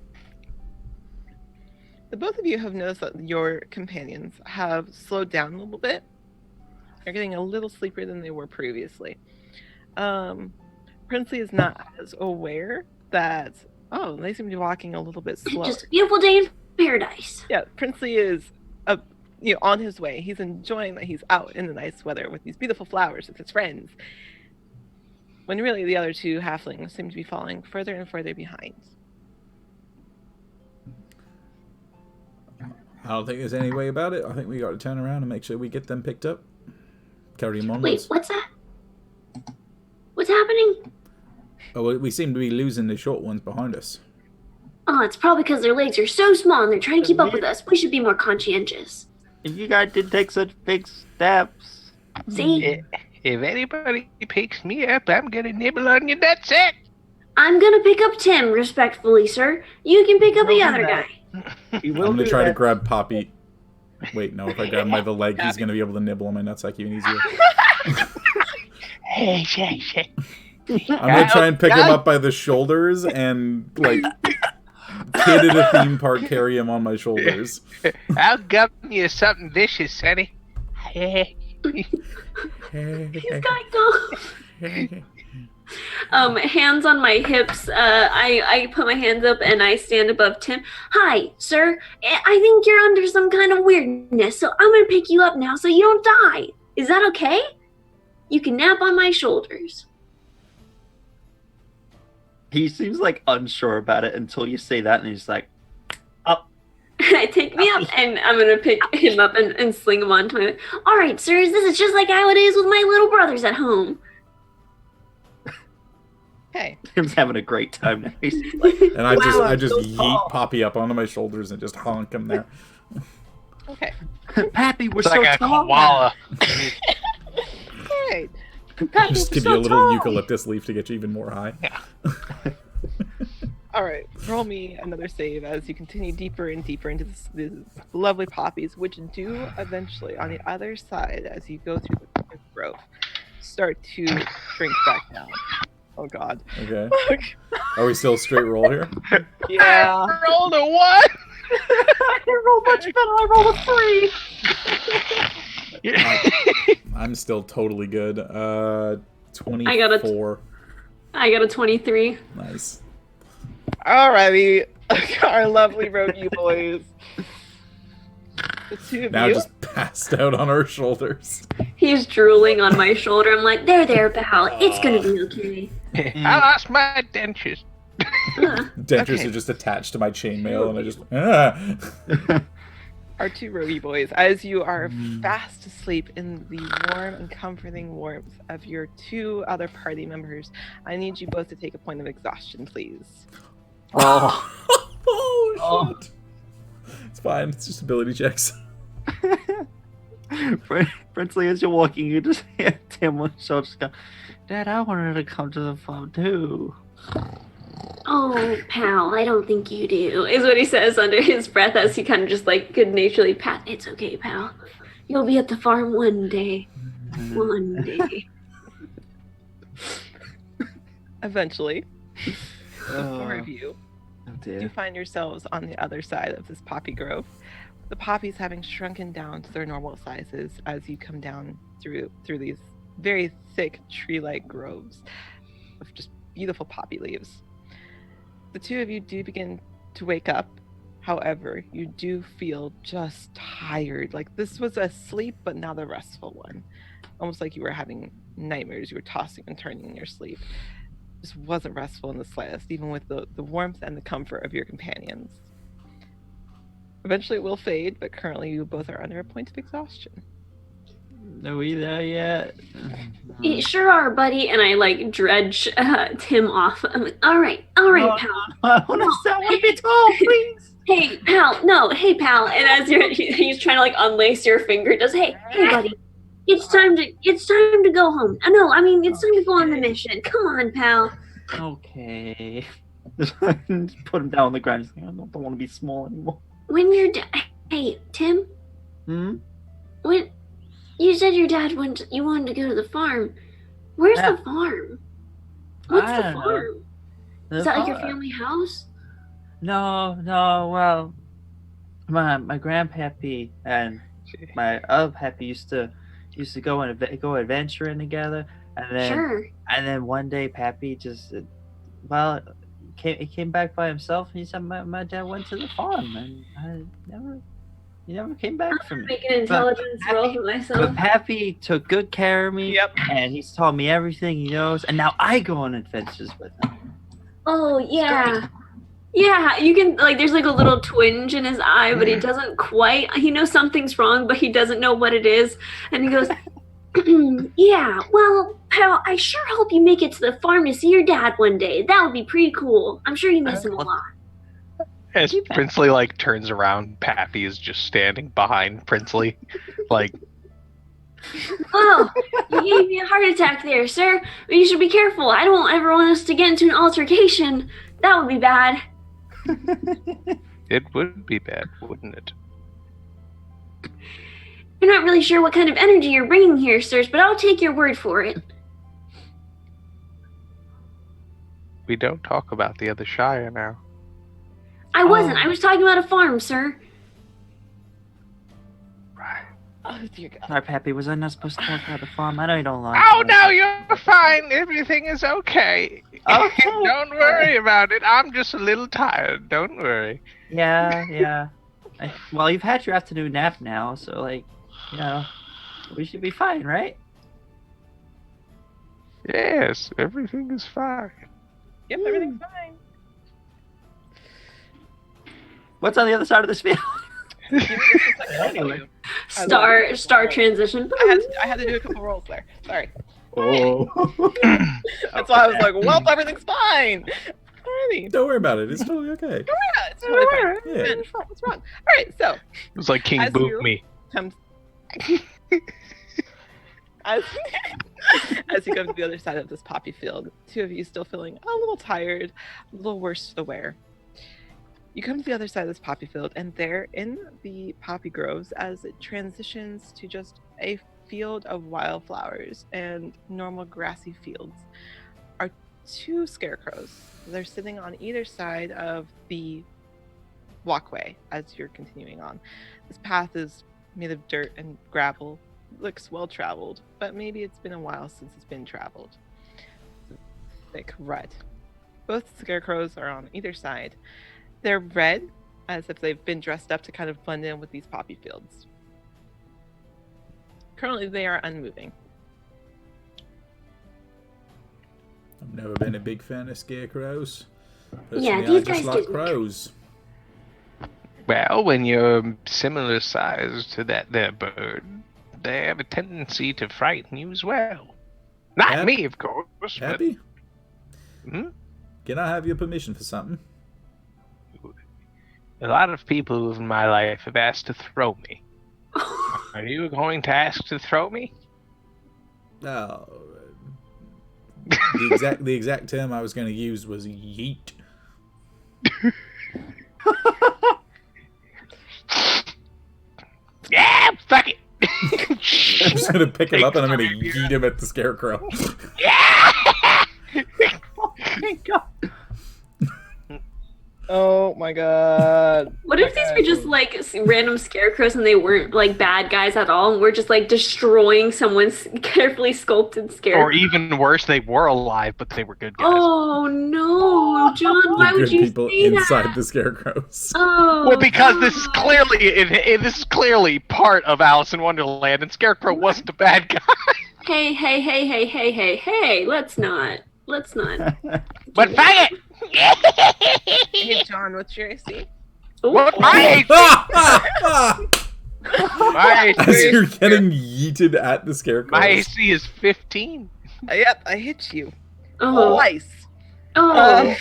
The both of you have noticed that your companions have slowed down a little bit. They're getting a little sleepier than they were previously. Princely is not as aware that, they seem to be walking a little bit slower. Just a beautiful day in paradise. Yeah, Princely is on his way. He's enjoying that he's out in the nice weather with these beautiful flowers with his friends. When really the other 2 halflings seem to be falling further and further behind. I don't think there's any way about it. I think we got to turn around and make sure we get them picked up. Carry them Wait, onwards. what's that? What's happening? Oh, well, we seem to be losing the short ones behind us. Oh, it's probably because their legs are so small and they're trying to keep up with us. We should be more conscientious. You guys did take such big steps. See? If anybody picks me up, I'm gonna nibble on your nutsack. I'm gonna pick up Tim, respectfully, sir. You can pick up the other guy. You I'm will going to do try to that. grab Poppy. Wait, no. If I grab him by the leg, he's going to be able to nibble on my nutsack even easier. Hey. I'm going to try and pick him up by the shoulders and, like, kid at a theme park carry him on my shoulders. I'll gum you something vicious, Sonny. He's got go. Hands on my hips. I put my hands up and I stand above Tim. Hi, sir. I think you're under some kind of weirdness, so I'm gonna pick you up now so you don't die. Is that okay? You can nap on my shoulders. He seems like unsure about it until you say that, and he's like, Take me up, and I'm gonna pick him up and sling him onto my. All right, sirs. This is just like how it is with my little brothers at home. Hey. Tim's having a great time now. He's like, And I just I'm so yeet tall. Poppy up onto my shoulders and just honk him there. Okay. Pappy, we're It's so like a tall. koala. Alright. Just give you a little eucalyptus leaf to get you even more high. Alright. Roll me another save as you continue deeper and deeper into these lovely poppies, which do eventually, on the other side, as you go through the growth, start to shrink back down. Oh god. Okay. Are we still straight roll here? Yeah. I rolled a 1. I didn't roll much better. I rolled a 3. I'm still totally good. 24. I got a 23. Nice. Alrighty. Our lovely roguey boys. The 2 of Now you. just passed out on our shoulders. He's drooling on my shoulder. I'm like, there, pal. It's gonna be okay. I lost my dentures. Dentures Okay. are just attached to my chainmail, and I just. Our 2 roguey boys, as you are fast asleep in the warm and comforting warmth of your 2 other party members, I need you both to take a point of exhaustion, please. Oh. Oh, shit. It's fine. It's just ability checks. Princely, as you're walking, you just hear Tim on his shoulder just go, Dad, I wanted to come to the farm too. Oh, pal, I don't think you do, is what he says under his breath as he kind of just like good-naturedly pat. It's okay, pal. You'll be at the farm one day. One day. Eventually, the four of you Oh do dear. find yourselves on the other side of this poppy grove. The poppies having shrunken down to their normal sizes as you come down through these very thick tree-like groves of just beautiful poppy leaves. The two of you do begin to wake up. However, you do feel just tired. Like this was a sleep, but not a restful one. Almost like you were having nightmares. You were tossing and turning in your sleep. This wasn't restful in the slightest, even with the warmth and the comfort of your companions. Eventually it will fade, but currently you both are under a point of exhaustion. Are we there yet? You sure are, buddy. And I like dredge Tim off. I'm like, all right, pal. I want to be tall, please. Hey, pal. No, hey, pal. And as he's trying to like unlace your finger, does hey, buddy. It's time to go home. No, I mean it's time to go on the mission. Come on, pal. Okay. Just put him down on the ground. Just like, I don't want to be small anymore. When your hey, Tim. When you said your dad you wanted to go to the farm. Where's the farm? What's the farm? Is that like your family house? No. Well, my grandpappy and my other pappy used to go adventuring together, and then one day pappy just he came back by himself, and he said my dad went to the farm, and he never came back from me. Make an intelligence roll for myself. But Pappy took good care of me. Yep. And he's taught me everything he knows, and now I go on adventures with him. Oh yeah. Yeah, you can like there's like a little twinge in his eye, but he doesn't quite he knows something's wrong, but he doesn't know what it is. And he goes, yeah, well, pal, I sure hope you make it to the farm to see your dad one day. That would be pretty cool. I'm sure you miss him a lot. As Princely like turns around, Pappy is just standing behind Princely, like. Oh, you gave me a heart attack there, sir. But you should be careful. I don't ever want us to get into an altercation. That would be bad. It would be bad, wouldn't it? You're not really sure what kind of energy you're bringing here, sirs, but I'll take your word for it. We don't talk about the other Shire now. I wasn't. I was talking about a farm, sir. Right. Oh dear God. Sorry, Pappy, was I not supposed to talk about the farm? I know you don't like Oh it. no, you're fine. Everything is okay. Okay. Don't worry about it. I'm just a little tired. Don't worry. Yeah. Well, you've had your afternoon nap now, so we should be fine, right? Yes, everything is fine. Yep, everything's fine. What's on the other side of this field? Anyway. Star transition. I had to do a couple rolls there. Sorry. Oh. That's why I was like, well, everything's fine. Alrighty. Don't worry about it. It's totally okay. Yeah, it's totally fine. Yeah. Man, what's wrong? Alright, so It was like King As Boop you- me. comes as you come to the other side of this poppy field, two of you still feeling a little tired, a little worse for the wear. You come to the other side of this poppy field, and there in the poppy groves, as it transitions to just a field of wildflowers and normal grassy fields, are two scarecrows. They're sitting on either side of the walkway as you're continuing on. This path is made of dirt and gravel. Looks well traveled, but maybe it's been a while since it's been traveled. Thick rut. Both scarecrows are on either side. They're red, as if they've been dressed up to kind of blend in with these poppy fields. Currently, they are unmoving. I've never been a big fan of scarecrows. Yeah, Personally, these I just guys like do. crows. Well, when you're similar size to that there bird, they have a tendency to frighten you as well. Not Pap- me, of course. But, Happy? Hmm? Can I have your permission for something? a lot of people in my life have asked to throw me. Are you going to ask to throw me? Oh, the exact term I was going to use was yeet. Yeah, fuck it. I'm just going to pick him up and I'm going to yeet him at the scarecrow. Oh my god. Oh my god. What if these were just like random scarecrows and they weren't like bad guys at all, and we're just like destroying someone's carefully sculpted scarecrow? Or even worse, they were alive, but they were good guys. Oh no, John! Why The would good you people say inside that? the scarecrows. Oh, Well, because no. this is clearly part of Alice in Wonderland, and Scarecrow wasn't a bad guy. Hey! Let's not. But fuck it! Hey, John, what's your AC? What my my As AC, you're getting yeeted at the scarecrows. my AC is 15. Yep, I hit you. Oh, Twice. oh.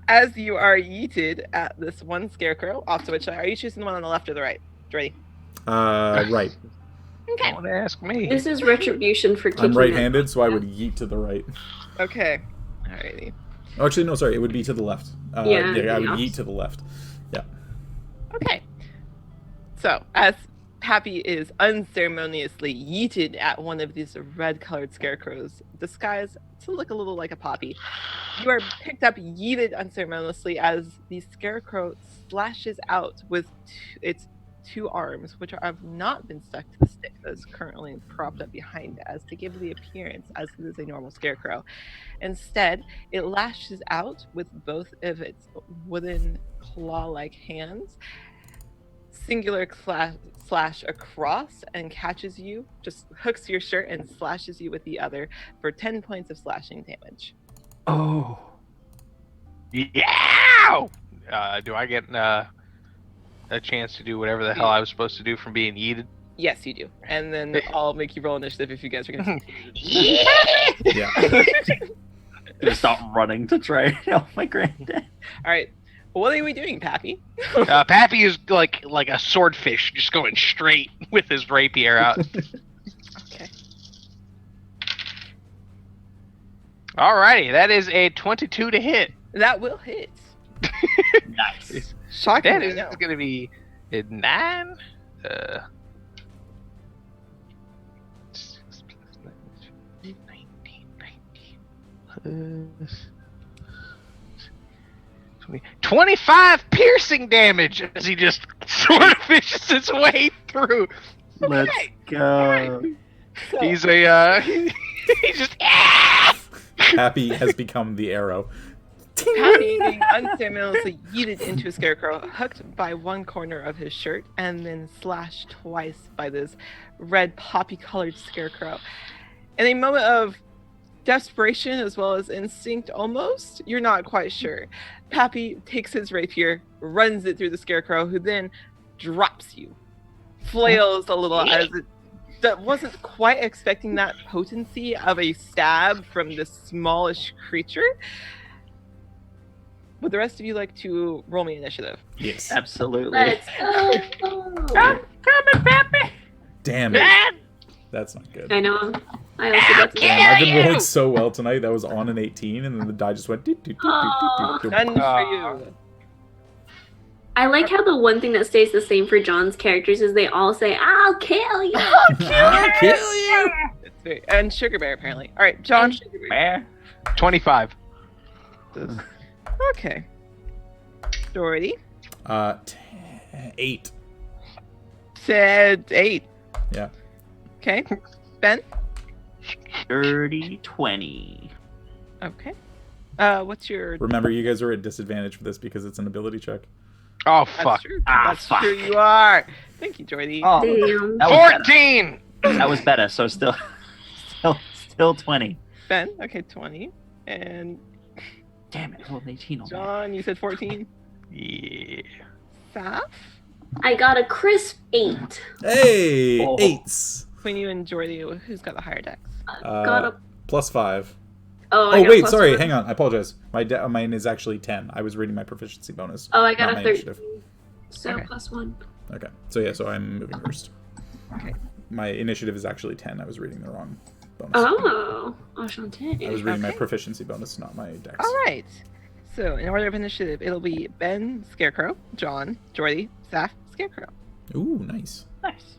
As you are yeeted at this one scarecrow, off to which side? Are you choosing the one on the left or the right? Ready? Right. Okay. Don't ask me. This is retribution for kicking I'm them. right-handed, so I would yeet to the right. Okay. Alrighty. Oh, actually, no, sorry. It would be to the left. I would yeet to the left. Yeah. Okay. So, as Pappy is unceremoniously yeeted at one of these red-colored scarecrows, disguised to look a little like a poppy, you are picked up, yeeted unceremoniously as the scarecrow slashes out with its two arms, which have not been stuck to the stick that is currently propped up behind it, as to give the appearance as it is a normal scarecrow. Instead, it lashes out with both of its wooden claw-like hands, singular slash across, and catches you, just hooks your shirt and slashes you with the other for 10 points of slashing damage. Oh. Yeah! Do I get a chance to do whatever the hell I was supposed to do from being yeeted? Yes, you do. And then I'll make you roll initiative if you guys are going to. Yeah. Just start running to try and help my granddad. All right. What are we doing, Pappy? Pappy is like a swordfish, just going straight with his rapier out. Okay. Alrighty, that is a 22 to hit. That will hit. Nice. Shockingly, That is going to be a 9. 25 piercing damage as he just swordfishes his way through. Let's go. So, He's he's just Happy has become the arrow. Pappy being unceremoniously yeeted into a scarecrow, hooked by one corner of his shirt, and then slashed twice by this red poppy-colored scarecrow. In a moment of desperation as well as instinct, almost, you're not quite sure, Pappy takes his rapier, runs it through the scarecrow, who then drops you, flails a little as it wasn't quite expecting that potency of a stab from this smallish creature. Would the rest of you like to roll me initiative? Yes. Absolutely. Let's go. coming, Pappy. Damn it. Dad. That's not good. I know. I also got to Damn, I've been you. rolling so well tonight. That was on an 18, and then the die just went. None for you. I like how the one thing that stays the same for John's characters is they all say, "I'll kill you." I'll kill you. It's very, and Sugar Bear, apparently. All right, John. Bear. 25. Okay. Dorothy 8. said 8. Yeah. Okay. Ben? Dirty 20. Okay. What's your... Remember, you guys are at disadvantage for this because it's an ability check. Oh That's fuck. true. Ah, That's fuck. true, you are. Thank you, Dorothy. Oh, Damn. that was better. 14. That was better. So still 20. Ben? Okay, 20. And Damn it! I rolled 18 on that. John, you said 14. Yeah. Saf? I got a crisp 8. Hey, Oh. 8s. Between you and Jordy, who's got the higher dex? Got a. +5. Oh, I Oh got wait, plus sorry. 1. Hang on. I apologize. Mine is actually 10. I was reading my proficiency bonus. Oh, I got not a my 13. initiative. So Okay. +1. Okay. So yeah. So I'm moving first. Okay. My initiative is actually 10. I was reading the wrong bonus. Oh, enchanté. I was reading my Okay. proficiency bonus, not my dex. All right. So, in order of initiative, it'll be Ben, Scarecrow, John, Jordy, Saf, Scarecrow. Ooh, nice. Nice.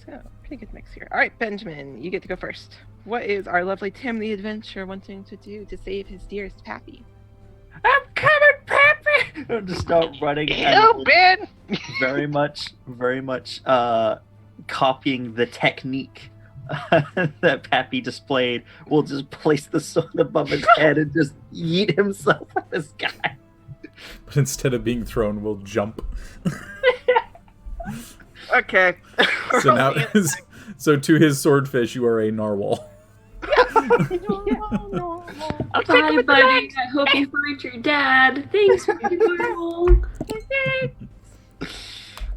So, pretty good mix here. All right, Benjamin, you get to go first. What is our lovely Tim the Adventurer wanting to do to save his dearest Pappy? I'm coming, Pappy! I'll just start running. Ew, Ben! very much copying the technique that Pappy displayed. Will just place the sword above his head and just yeet himself at this guy. But instead of being thrown, we'll jump. Okay. So now, so to his swordfish, you are a narwhal. I'll take him Bye, with the buddy. legs. I hope you find your dad. Thanks, Marvel.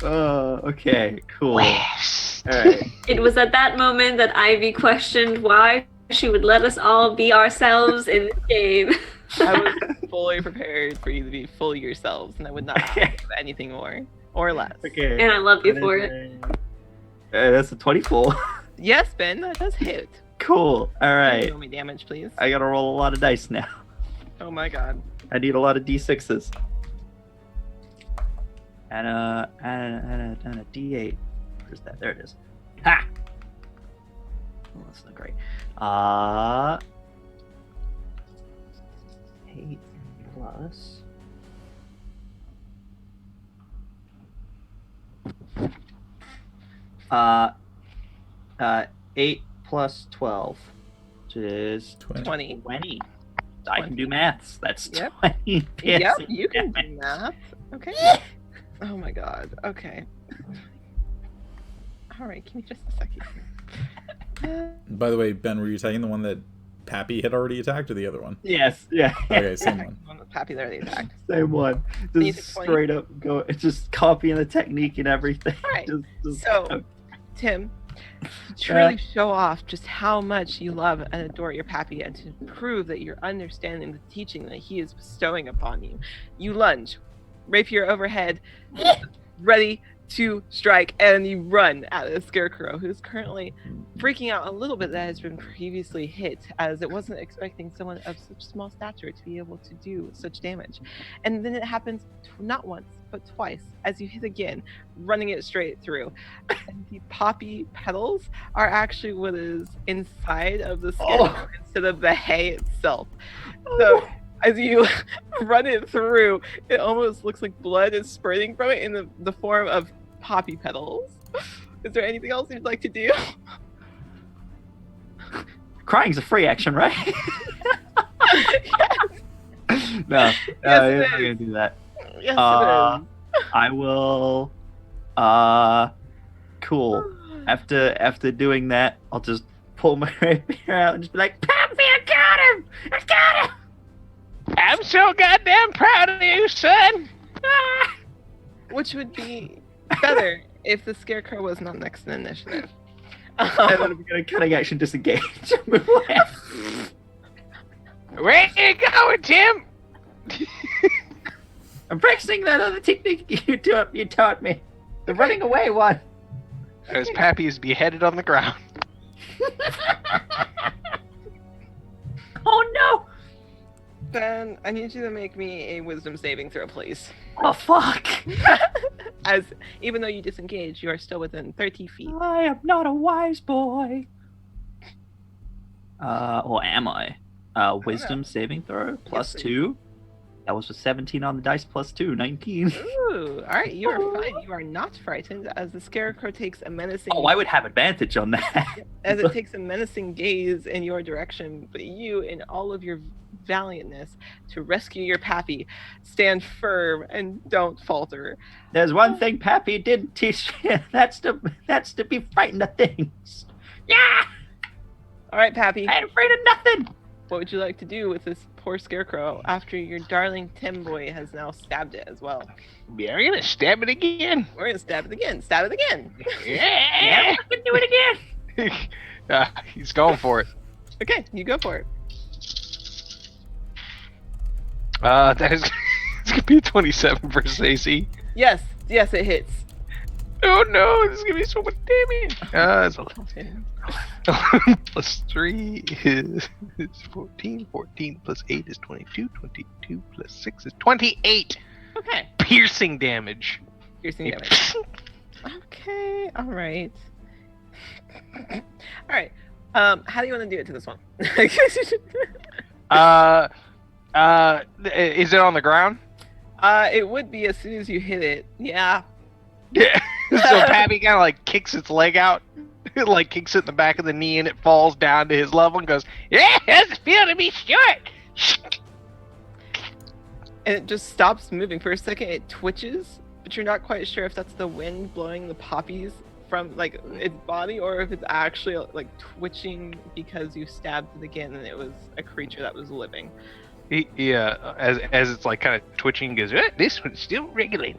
Okay, cool. Alright. It was at that moment that Ivy questioned why she would let us all be ourselves in this game. I was fully prepared for you to be fully yourselves, and I would not think of anything more or less. Okay. And I love you for it. That's a 24. Yes, Ben, that does hit. Cool. Alright. Roll me damage, please. I gotta roll a lot of dice now. Oh my god. I need a lot of d6s. And a d8. Where's that? There it is. Ha! Oh, that's not great. 8 plus. Uh, 8 plus 12, which is 20. 20. I can do maths. That's Yep. 20. Yep, piercing you can do damage. math. Okay. Oh my god. Okay. Alright, give me just a second here. By the way, Ben, were you attacking the one that Pappy had already attacked, or the other one? Yes, yeah. Okay, same one. One with Pappy there, they attacked. Same one. Need Just to point. straight up go, just copying the technique and everything. Alright, Just so, Tim, to truly show off just how much you love and adore your Pappy and to prove that you're understanding the teaching that he is bestowing upon you, you lunge, rapier overhead, ready to strike, and you run at the Scarecrow, who's currently freaking out a little bit that has been previously hit, as it wasn't expecting someone of such small stature to be able to do such damage. And then it happens not once, but twice, as you hit again, running it straight through. And the poppy petals are actually what is inside of the Scarecrow instead of the hay itself. So as you run it through, it almost looks like blood is spurting from it in the form of poppy petals. Is there anything else you'd like to do? Crying's a free action, right? No, Yes, it you're not is. gonna do that. Yes, I will. Cool. After doing that, I'll just pull my rapier out and just be like, "Pappy, I got him! I got him!" I'm so goddamn proud of you, son! it is. Which would be better if the Scarecrow was not next in initiative. And then I'm gonna cutting action disengage. Move away. Where you going, Tim? I'm practicing that other technique you taught me. The running away one. As Pappy is beheaded on the ground. Oh no! Ben, I need you to make me a wisdom saving throw, please. Oh fuck! As even though you disengage, you are still within 30 feet. I am not a wise boy. Or am I? Wisdom saving throw plus Yes, 2. That was a 17 on the dice plus 2, 19. Ooh, all right, you are fine. You are not frightened as the Scarecrow takes a menacing. Oh, I would have advantage on that. As it takes a menacing gaze in your direction, but you, in all of your valiantness to rescue your Pappy, stand firm and don't falter. There's one thing Pappy didn't teach me. That's to be frightened of things. Yeah! All right, Pappy, I ain't afraid of nothing. what would you like to do with this poor Scarecrow after your darling Tim boy has now stabbed it as well? We're gonna stab it again. We're gonna stab it again. Stab it again. Yeah! I can do it again. He's going for it. Okay, you go for it. That is it's gonna be a 27 versus AC. Yes, it hits. Oh no, this is gonna be so much damage. It's 11. 11 plus 3 is 14. 14 plus 8 is 22. 22 plus 6 is 28. Okay. Piercing damage. Piercing damage. Okay. All right. All right. How do you want to do it to this one? Is it on the ground? It would be as soon as you hit it. Yeah. Yeah. So Pappy kind of like kicks its leg out, like kicks it in the back of the knee, and it falls down to his level and goes, "Yeah, how's it feel to be short?" And it just stops moving for a second. It twitches, but you're not quite sure if that's the wind blowing the poppies from like its body, or if it's actually like twitching because you stabbed it again and it was a creature that was living. Yeah, as it's like kind of twitching, goes, "This one's still regulating."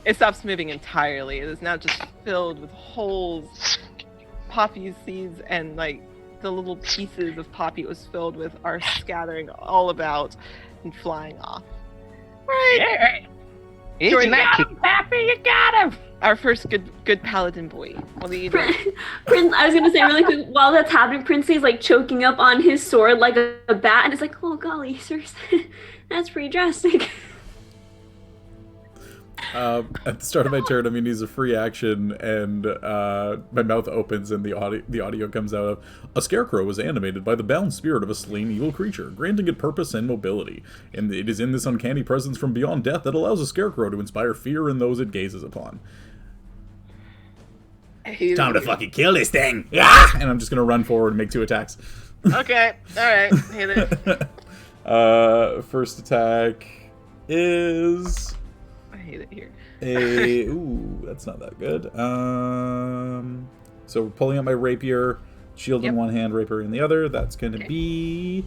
It stops moving entirely. It is now just filled with holes, poppy seeds, and like the little pieces of poppy it was filled with are scattering all about and flying off. Right. Yeah. Jordan, Pappy, you got him! our first good paladin boy. What do you do? Prince, I was gonna say really quick, while that's happening, Princey's like choking up on his sword like a bat, and it's like, oh golly, seriously, that's pretty drastic. At the start of my turn, I'm going to use a free action, and my mouth opens, and the audio comes out of, a scarecrow is animated by the bound spirit of a slain evil creature, granting it purpose and mobility. And it is in this uncanny presence from beyond death that allows a scarecrow to inspire fear in those it gazes upon. Time to fucking kill this thing! Yeah! And I'm just going to run forward and make 2 attacks. Okay, alright, hit it. First attack is... I hate it here. Ooh, that's not that good. So pulling out my rapier, shield in one hand, rapier in the other. That's going to be...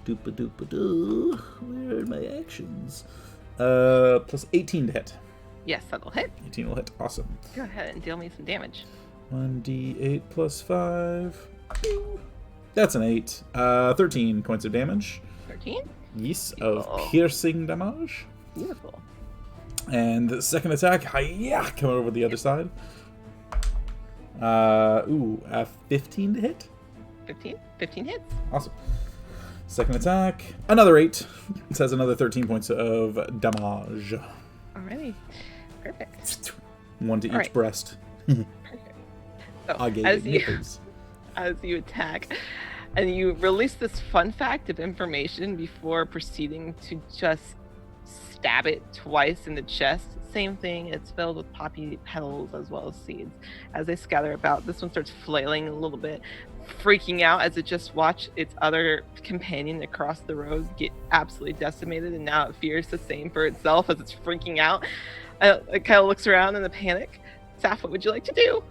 Doopa-doopa-doo. Where are my actions? Plus 18 to hit. Yes, that'll hit. 18 will hit. Awesome. Go ahead and deal me some damage. 1d8 plus 5. That's an 8. 13 points of damage. 13? Yes, of piercing damage. Beautiful. And the second attack, hi-ya, coming over the other side. 15 to hit. 15? 15 hits. Awesome. Second attack, another 8. It has another 13 points of damage. Alrighty. Perfect. 1 to each right. breast. Perfect. So, nipples. as you attack, and you release this fun fact of information before proceeding to just stab it twice in the chest. Same thing, it's filled with poppy petals as well as seeds. As they scatter about, this one starts flailing a little bit, freaking out as it just watched its other companion across the road get absolutely decimated, and now it fears the same for itself as it's freaking out. It kind of looks around in a panic. Saf, what would you like to do?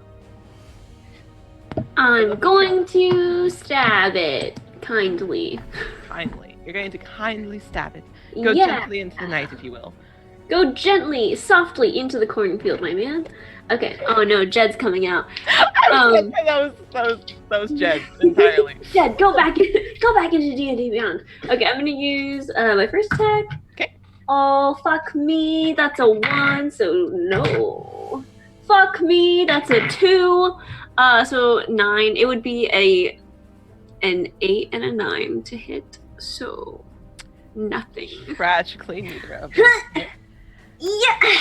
I'm going to stab it kindly. Kindly. You're going to kindly stab it. Go Yeah. gently into the night, if you will. Go gently, softly into the cornfield, my man. Okay. Oh no, Jed's coming out. that was Jed entirely. Jed, go back into D&D Beyond. Okay, I'm gonna use my first attack. Okay. Oh fuck me, that's a 1, so no. Fuck me, that's a 2. So 9. It would be an 8 and a 9 to hit. So nothing. Tragically, neither of them. Yeah.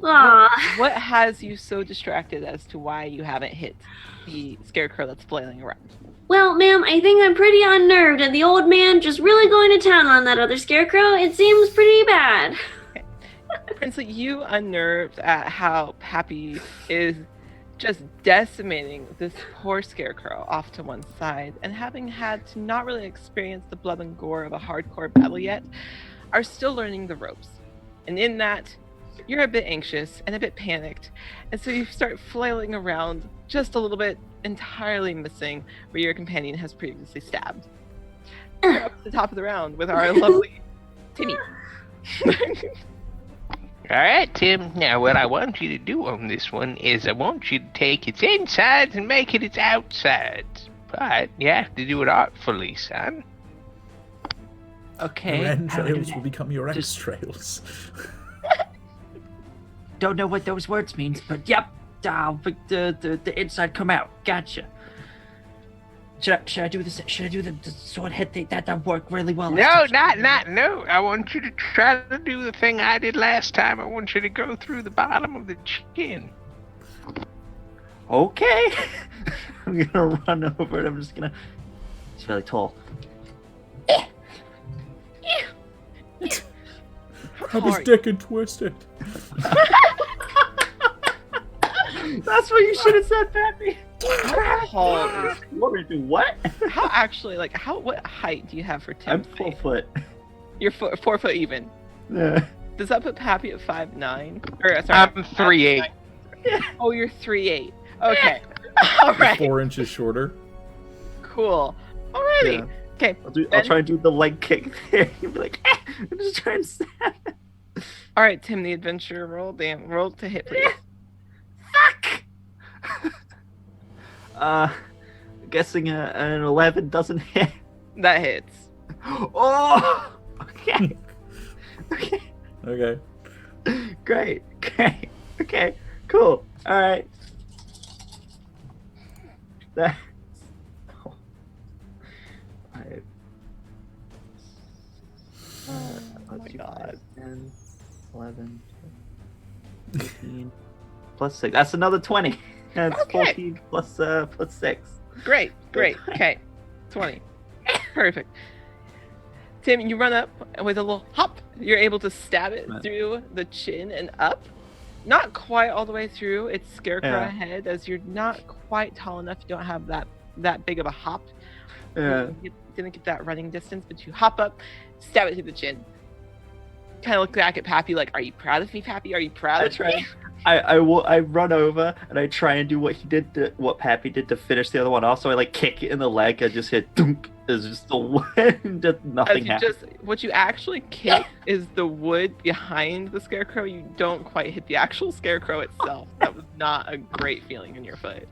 Aw. What has you so distracted as to why you haven't hit the scarecrow that's flailing around? Well, ma'am, I think I'm pretty unnerved, and the old man just really going to town on that other scarecrow. It seems pretty bad. Princely, you unnerved at how Pappy is just decimating this poor scarecrow off to one side, and having had to not really experience the blood and gore of a hardcore battle yet, are still learning the ropes. And in that, you're a bit anxious and a bit panicked, and so you start flailing around just a little bit, entirely missing where your companion has previously stabbed. We're up to the top of the round with our lovely Timmy. Alright, Tim, now what I want you to do on this one is I want you to take its insides and make it its outsides. But you have to do it artfully, son. Okay. Your entrails will become your extrails. don't know what those words means, but yep, the inside come out. Gotcha. Should I do this? Should I do the sword hit thing? That worked really well. No. I want you to try to do the thing I did last time. I want you to go through the bottom of the chin. Okay. I'm gonna run over and I'm just gonna. He's really tall. Have his dick and twist it. That's what you should have said, Pappy. Tall. What would do? What? How actually, like, what height do you have for Tim? I'm 4 foot. You're 4 foot even. Yeah. Does that put Pappy at 5'9"? Or sorry, I'm 3'8". Oh, you're 3'8". Okay. All right. 4 inches shorter. Cool. Alrighty. Yeah. Okay. I'll try and do the leg kick there. You'll be like, I'm just trying to stab it. All right, Tim, the adventure roll. Roll to hit, please. Fuck. Guessing an 11 doesn't hit. That hits. Oh. Okay. Okay. Okay. Great. Okay. Cool. All right. That's. Oh my god. 10, 11, 15, plus 6. That's another 20. That's Okay. 14 plus 6. Great. Okay. 20. Perfect. Tim, you run up with a little hop. You're able to stab it Right. through the chin and up. Not quite all the way through. It's scarecrow Yeah. ahead, as you're not quite tall enough. You don't have that big of a hop. Yeah. You didn't get that running distance, but you hop up, stab it through the chin. Kind of look back at Pappy like, "Are you proud of me, Pappy? Are you proud I of try. me?" I run over and I try and do what he did, what Pappy did to finish the other one off. So I like kick it in the leg. I just hit dunk. It's just the wind. Just As nothing you happened. what you actually kick is the wood behind the scarecrow. You don't quite hit the actual scarecrow itself. That was not a great feeling in your foot.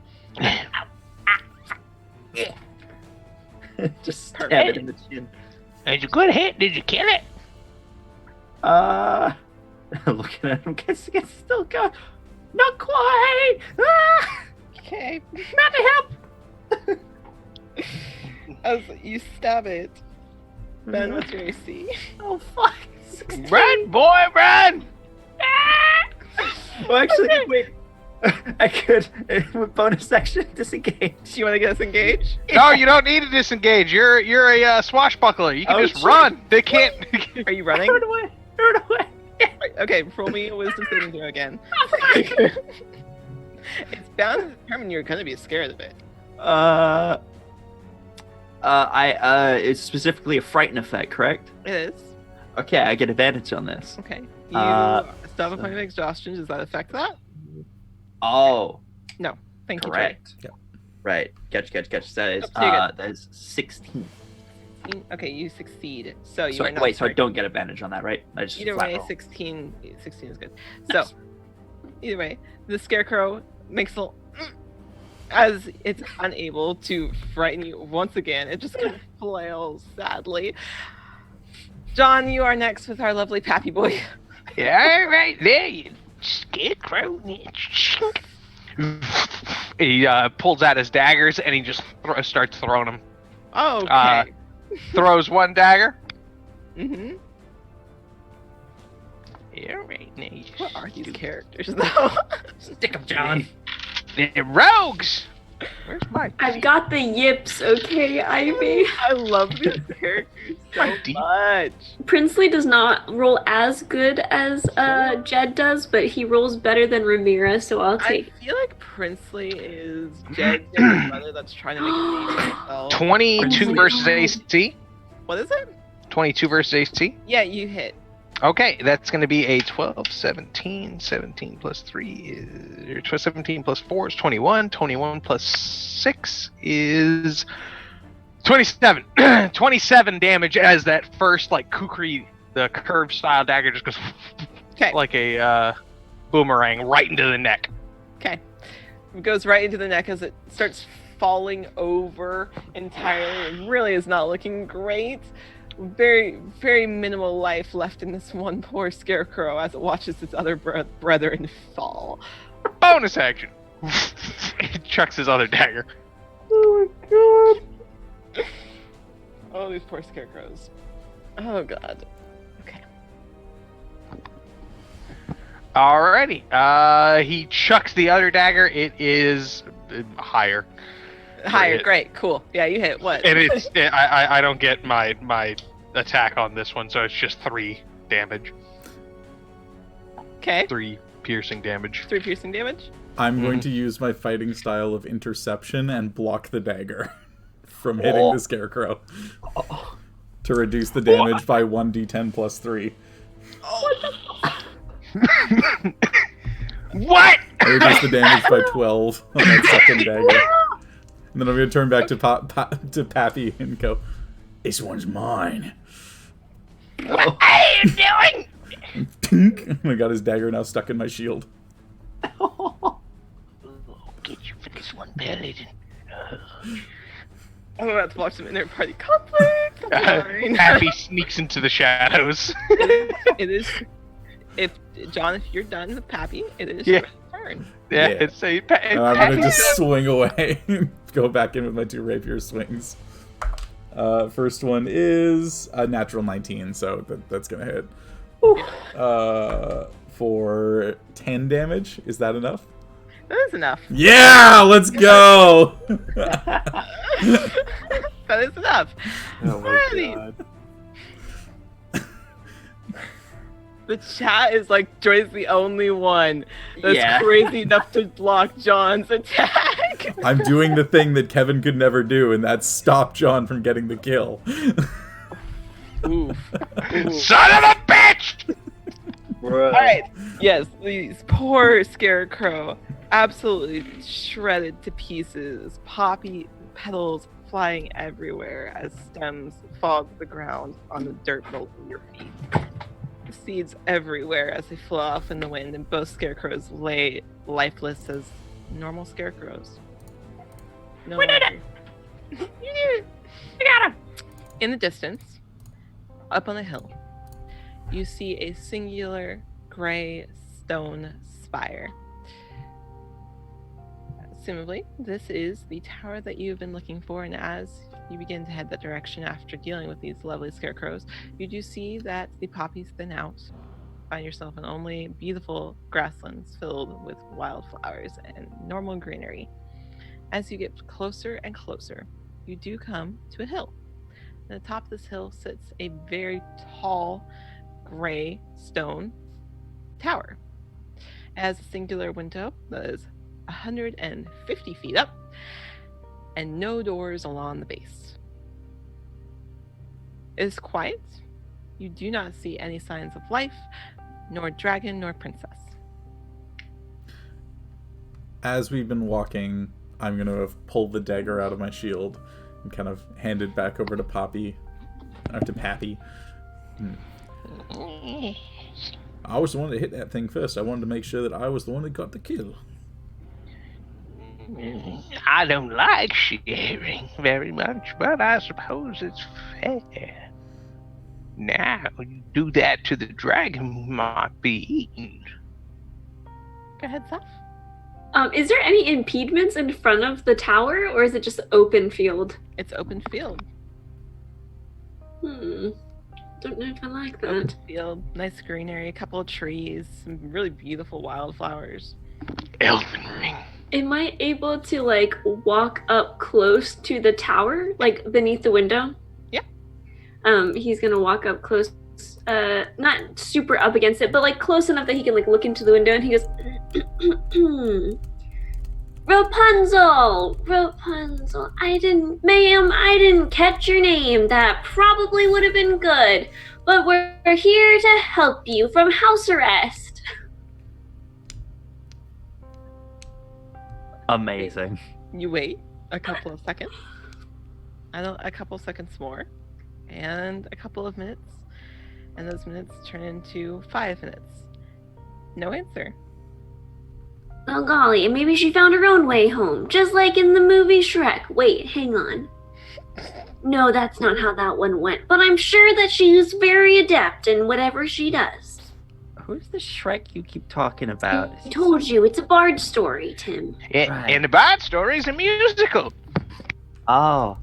Just stab Perfect. it in the chin. It's a good hit. Did you kill it? Looking at him, guessing it's still going. Not quite. Ah! Okay. Not to help. As you stab it, Ben, what's your AC? Oh fuck! 16. Run, boy, run! Well, actually, wait. I could with bonus action disengage. Do you want to get us engaged? No, you don't need to disengage. You're a swashbuckler. You can Oh, just shit. run. They can't. Are you running? Run away! Run away! Okay, roll me a wisdom saving throw again. It's bound to determine you're going to be scared of it. It's specifically a frighten effect, correct? It is. Okay, I get advantage on this. Okay. You stop a point of exhaustion. Does that affect that? Oh, Thank you. correct. Yeah. Right. Catch. That is Oh, so you're good. that is 16. Trey. Okay, you succeed. So you So are not. wait, so I frightened. don't get advantage on that, right? I just Either flat way, roll. 16 is good. Nice. So, either way, the scarecrow makes a as it's unable to frighten you once again. It just kind of flails sadly. John, you are next with our lovely Pappy boy. Yeah, right there, you scarecrow. He pulls out his daggers and he just starts throwing them. Oh, okay. Throws one dagger. Mm-hmm. Yeah, right. Now you just What are these characters, though? Stick 'em, John. The rogues. Where's my? I've got the yips, okay, Ivy? I love these characters so much. Princely does not roll as good as Jed does, but he rolls better than Ramira, so I'll I take. feel like Princely is Jed's younger brother that's trying to make a name for himself. 22 versus AC. What is it? 22 versus AC. Yeah, you hit. Okay, that's going to be a 12, 17, 17 plus 3 is 17 plus 4 is 21, 21 plus 6 is 27. 27 damage as that first like kukri, the curved style dagger just goes Okay. like a boomerang right into the neck. Okay. It goes right into the neck as it starts falling over entirely. It really is not looking great. very, very minimal life left in this one poor scarecrow as it watches its other brethren fall. Bonus action. He chucks his other dagger. Oh my god. Oh, these poor scarecrows. Oh god. Okay. Alrighty. He chucks the other dagger. It is higher. Higher, Hit. Great, cool. Yeah, you hit what? And it's I don't get my attack on this one, so it's just 3 damage. Okay. 3 piercing damage. 3 piercing damage. I'm going to use my fighting style of interception and block the dagger from hitting the scarecrow to reduce the damage by 1d10 plus 3. What? I reduce the damage by 12 on that second dagger. And then I'm going to turn back to Pappy and go, "This one's mine." What are you doing? Tink! I got his dagger now stuck in my shield. I'll get you for this one, Paladin. I'm about to watch some inner party conflict. Fine. Happy sneaks into the shadows. It is. If John, if you're done with Pappy, it is your turn. Yeah, Yeah. it's a. I'm going to just swing away and go back in with my 2 rapier swings. First one is a natural 19, so that's going to hit. For 10 damage. Is that enough? That is enough. Yeah, let's go! That is enough. Oh my Alrighty. god. The chat is like, Joy's the only one that's Yeah. crazy enough to block John's attack. I'm doing the thing that Kevin could never do, and that's stop John from getting the kill. Oof. Son of a bitch! Alright. Yes, these poor scarecrow. Absolutely shredded to pieces. Poppy petals flying everywhere as stems fall to the ground on the dirt below your feet. Seeds everywhere as they fly off in the wind, and both scarecrows lay lifeless as normal scarecrows. No We did longer. You did it! We got him. In the distance, up on the hill, you see a singular gray stone spire. Assumably, this is the tower that you've been looking for, and as you begin to head that direction after dealing with these lovely scarecrows, you do see that the poppies thin out. Find yourself in only beautiful grasslands filled with wildflowers and normal greenery. As you get closer and closer, you do come to a hill. At the top of this hill sits a very tall, gray stone tower. It has a singular window that is 150 feet up, and no doors along the base. It is quiet. You do not see any signs of life, nor dragon, nor princess. As we've been walking, I'm going to have pulled the dagger out of my shield and kind of hand it back over to Pappy. To Pappy. I was the one that hit that thing first. I wanted to make sure that I was the one that got the kill. I don't like sharing very much, but I suppose it's fair. Now, you do that to the dragon, he might be eaten. Go ahead, Seth. Is there any impediments in front of the tower, or is it just open field? It's open field. Don't know if I like Open that. field, nice greenery, a couple of trees, some really beautiful wildflowers. Elven ring. Am I able to, like, walk up close to the tower, like, beneath the window? Yeah. He's gonna walk up close, not super up against it, but, like, close enough that he can, like, look into the window, and he goes, Rapunzel! Rapunzel, ma'am, I didn't catch your name. That probably would have been good, but we're here to help you from house arrest. Amazing. You wait a couple of seconds, and a couple seconds more, and a couple of minutes, and those minutes turn into 5 minutes. No answer. Oh golly, maybe she found her own way home, just like in the movie Shrek. Wait, hang on. No, that's not how that one went. But I'm sure that she's very adept in whatever she does. Who's the Shrek you keep talking about? I told you, it's a bard story, Tim. Right. And the bard story is a musical. Oh,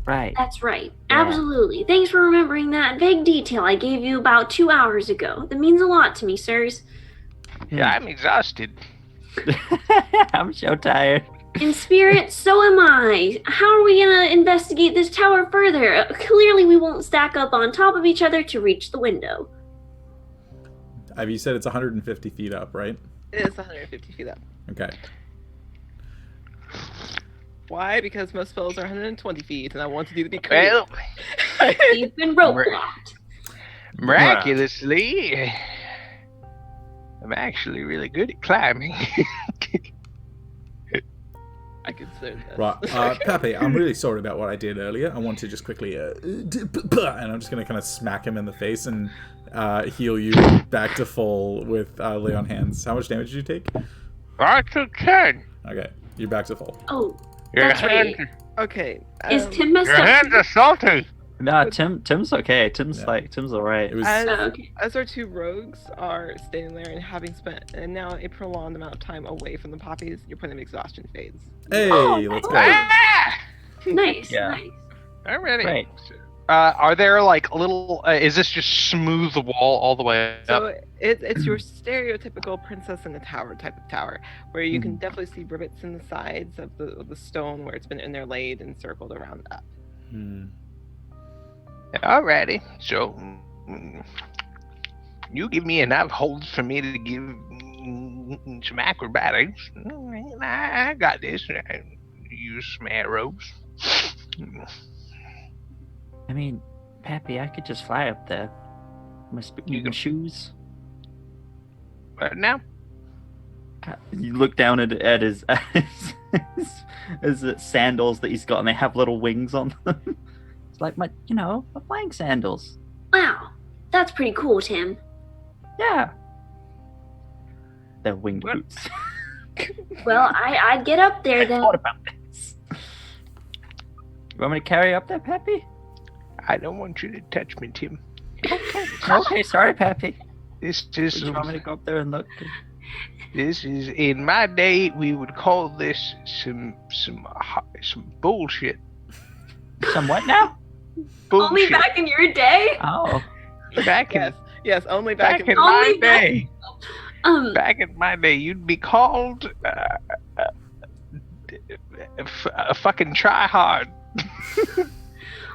right. That's right. Yeah. Absolutely. Thanks for remembering that vague detail I gave you about 2 hours ago. That means a lot to me, sirs. Yeah, I'm exhausted. I'm so tired. In spirit, so am I. How are we gonna investigate this tower further? Clearly we won't stack up on top of each other to reach the window. You said it's 150 feet up, right? It is 150 feet up. Okay. Why? Because most spells are 120 feet, and I want to do the big Well, You've been rope blocked. miraculously, I'm actually really good at climbing. I consider that. Right. Pappy, I'm really sorry about what I did earlier. I want to just quickly, and I'm just going to kind of smack him in the face and heal you back to full with lay on hands. How much damage did you take? I took 10. Okay, you're back to full. Oh, Your that's right. hands, Okay. Is Tim messed your up? hands are salty. No, Tim's okay. Tim's all right. It was As, Oh, okay. as our two rogues are standing there and having spent now a prolonged amount of time away from the poppies, your point of exhaustion fades. hey, Oh, let's go. Ah! Nice, Yeah. nice. I'm ready. Great. Are there like little? Is this just smooth wall all the way up? So it's your stereotypical princess in a tower type of tower, where you can definitely see rivets in the sides of the stone where it's been in there laid and circled around up. Alrighty. So you give me enough holes for me to give some acrobatics. I got this. I use some arrows. I mean, Pappy, I could just fly up there. My shoes. Right now. You look down at his sandals that he's got, and they have little wings on them. It's like my flying sandals. Wow, that's pretty cool, Tim. Yeah. They're winged What? boots. Well, I'd get up there then. What about this? You want me to carry you up there, Pappy? I don't want you to touch me, Tim. Okay, sorry, Pappy. This Would is you want me to go up there and look? This is in my day we would call this some bullshit. Some what now? Bullshit. Only back in your day? Oh. Back in Yes, only back in Only my back- day. Back in my day, you'd be called a fucking tryhard.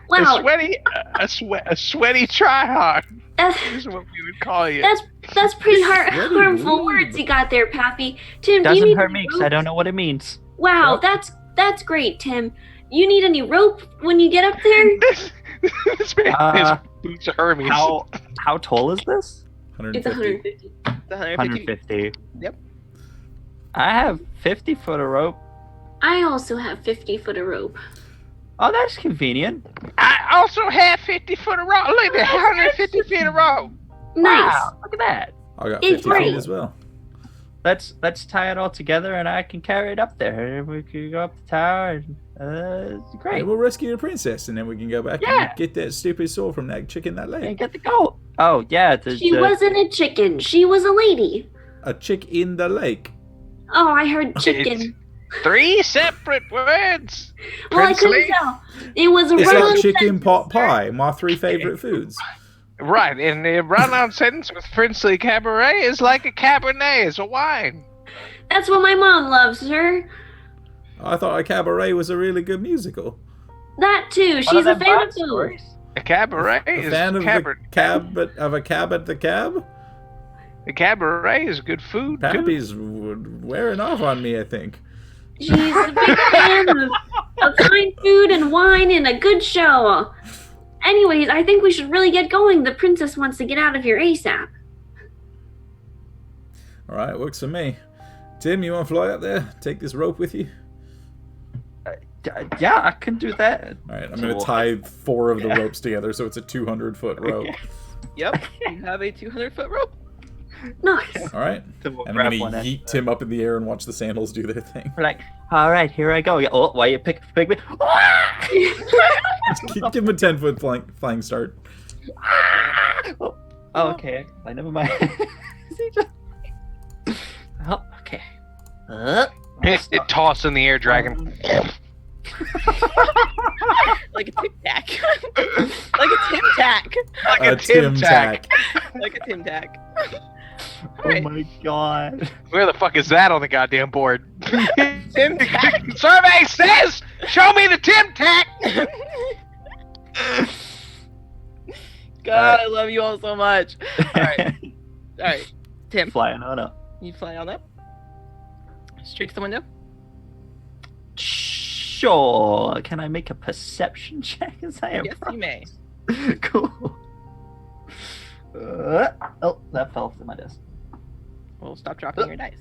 Wow, A sweaty tryhard that's is what we would call you. that's pretty Sweaty harmful lube. words you got there, Pappy. Tim, do you Doesn't need hurt any me because rope? I don't know what it means. Wow, that's great, Tim. You need any rope when you get up there? This man Uh, is boots of Hermes. How tall is this? It's 150. 150. 150. Yep. I have 50 foot of rope. I also have 50 foot of rope. Oh, that's convenient. I also have 50 foot of rope. Look at that, 150 feet of rope. Nice. Wow, look at that. I got It's 50 great. feet as well. Let's tie it all together, and I can carry it up there. We could go up the tower. And, it's great. And we'll rescue the princess, and then we can go back Yeah. and get that stupid sword from that chick in that And lake. get the gold. Oh yeah, She wasn't a chicken. She was a lady. A chick in the lake. Oh, I heard chicken. 3 separate words. Well, I couldn't Princely. tell. It was a It's run-on like chicken sentence, pot sir. pie, my 3 favorite foods. Right, and the run-on sentence with Princely Cabaret is like a Cabernet is a wine. That's what my mom loves, sir. I thought a cabaret was a really good musical. That too. One of She's a them fan bird of food. stories. A cabaret A is fan of caber- the cab at the cab? A cabaret is good food too. Pappy's wearing off on me, I think. She's a big fan of fine food and wine and a good show. Anyways, I think we should really get going. The princess wants to get out of here ASAP. Alright, works for me. Tim, you want to fly up there? Take this rope with you? Yeah, I can do that. Alright, I'm going to tie 4 of the ropes together so it's a 200-foot rope. Yep, you have a 200-foot rope. Nice. All right. Tim will And I'm grab going to one. yeet Tim up in the air and watch the sandals do their thing. We're like, all right, here I go. Oh, why you pick me? Give him a 10-foot flying start. Oh, okay. I never mind. Oh, okay. It tossed in the air, dragon. Like a tic tac. Like a Tim Tac. Like a Tim Tac. Like a Tim Tac. Oh my god. Where the fuck is that on the goddamn board? Tim Tac. Survey says, show me the Tim Tac. God, I love you all so much. Alright. Alright. Tim, Flying on up. you fly on up. Straight to the window. Sure. Can I make a perception check as I am? Yes, you may. Cool. Oh, that fell to my desk. We'll stop dropping your dice.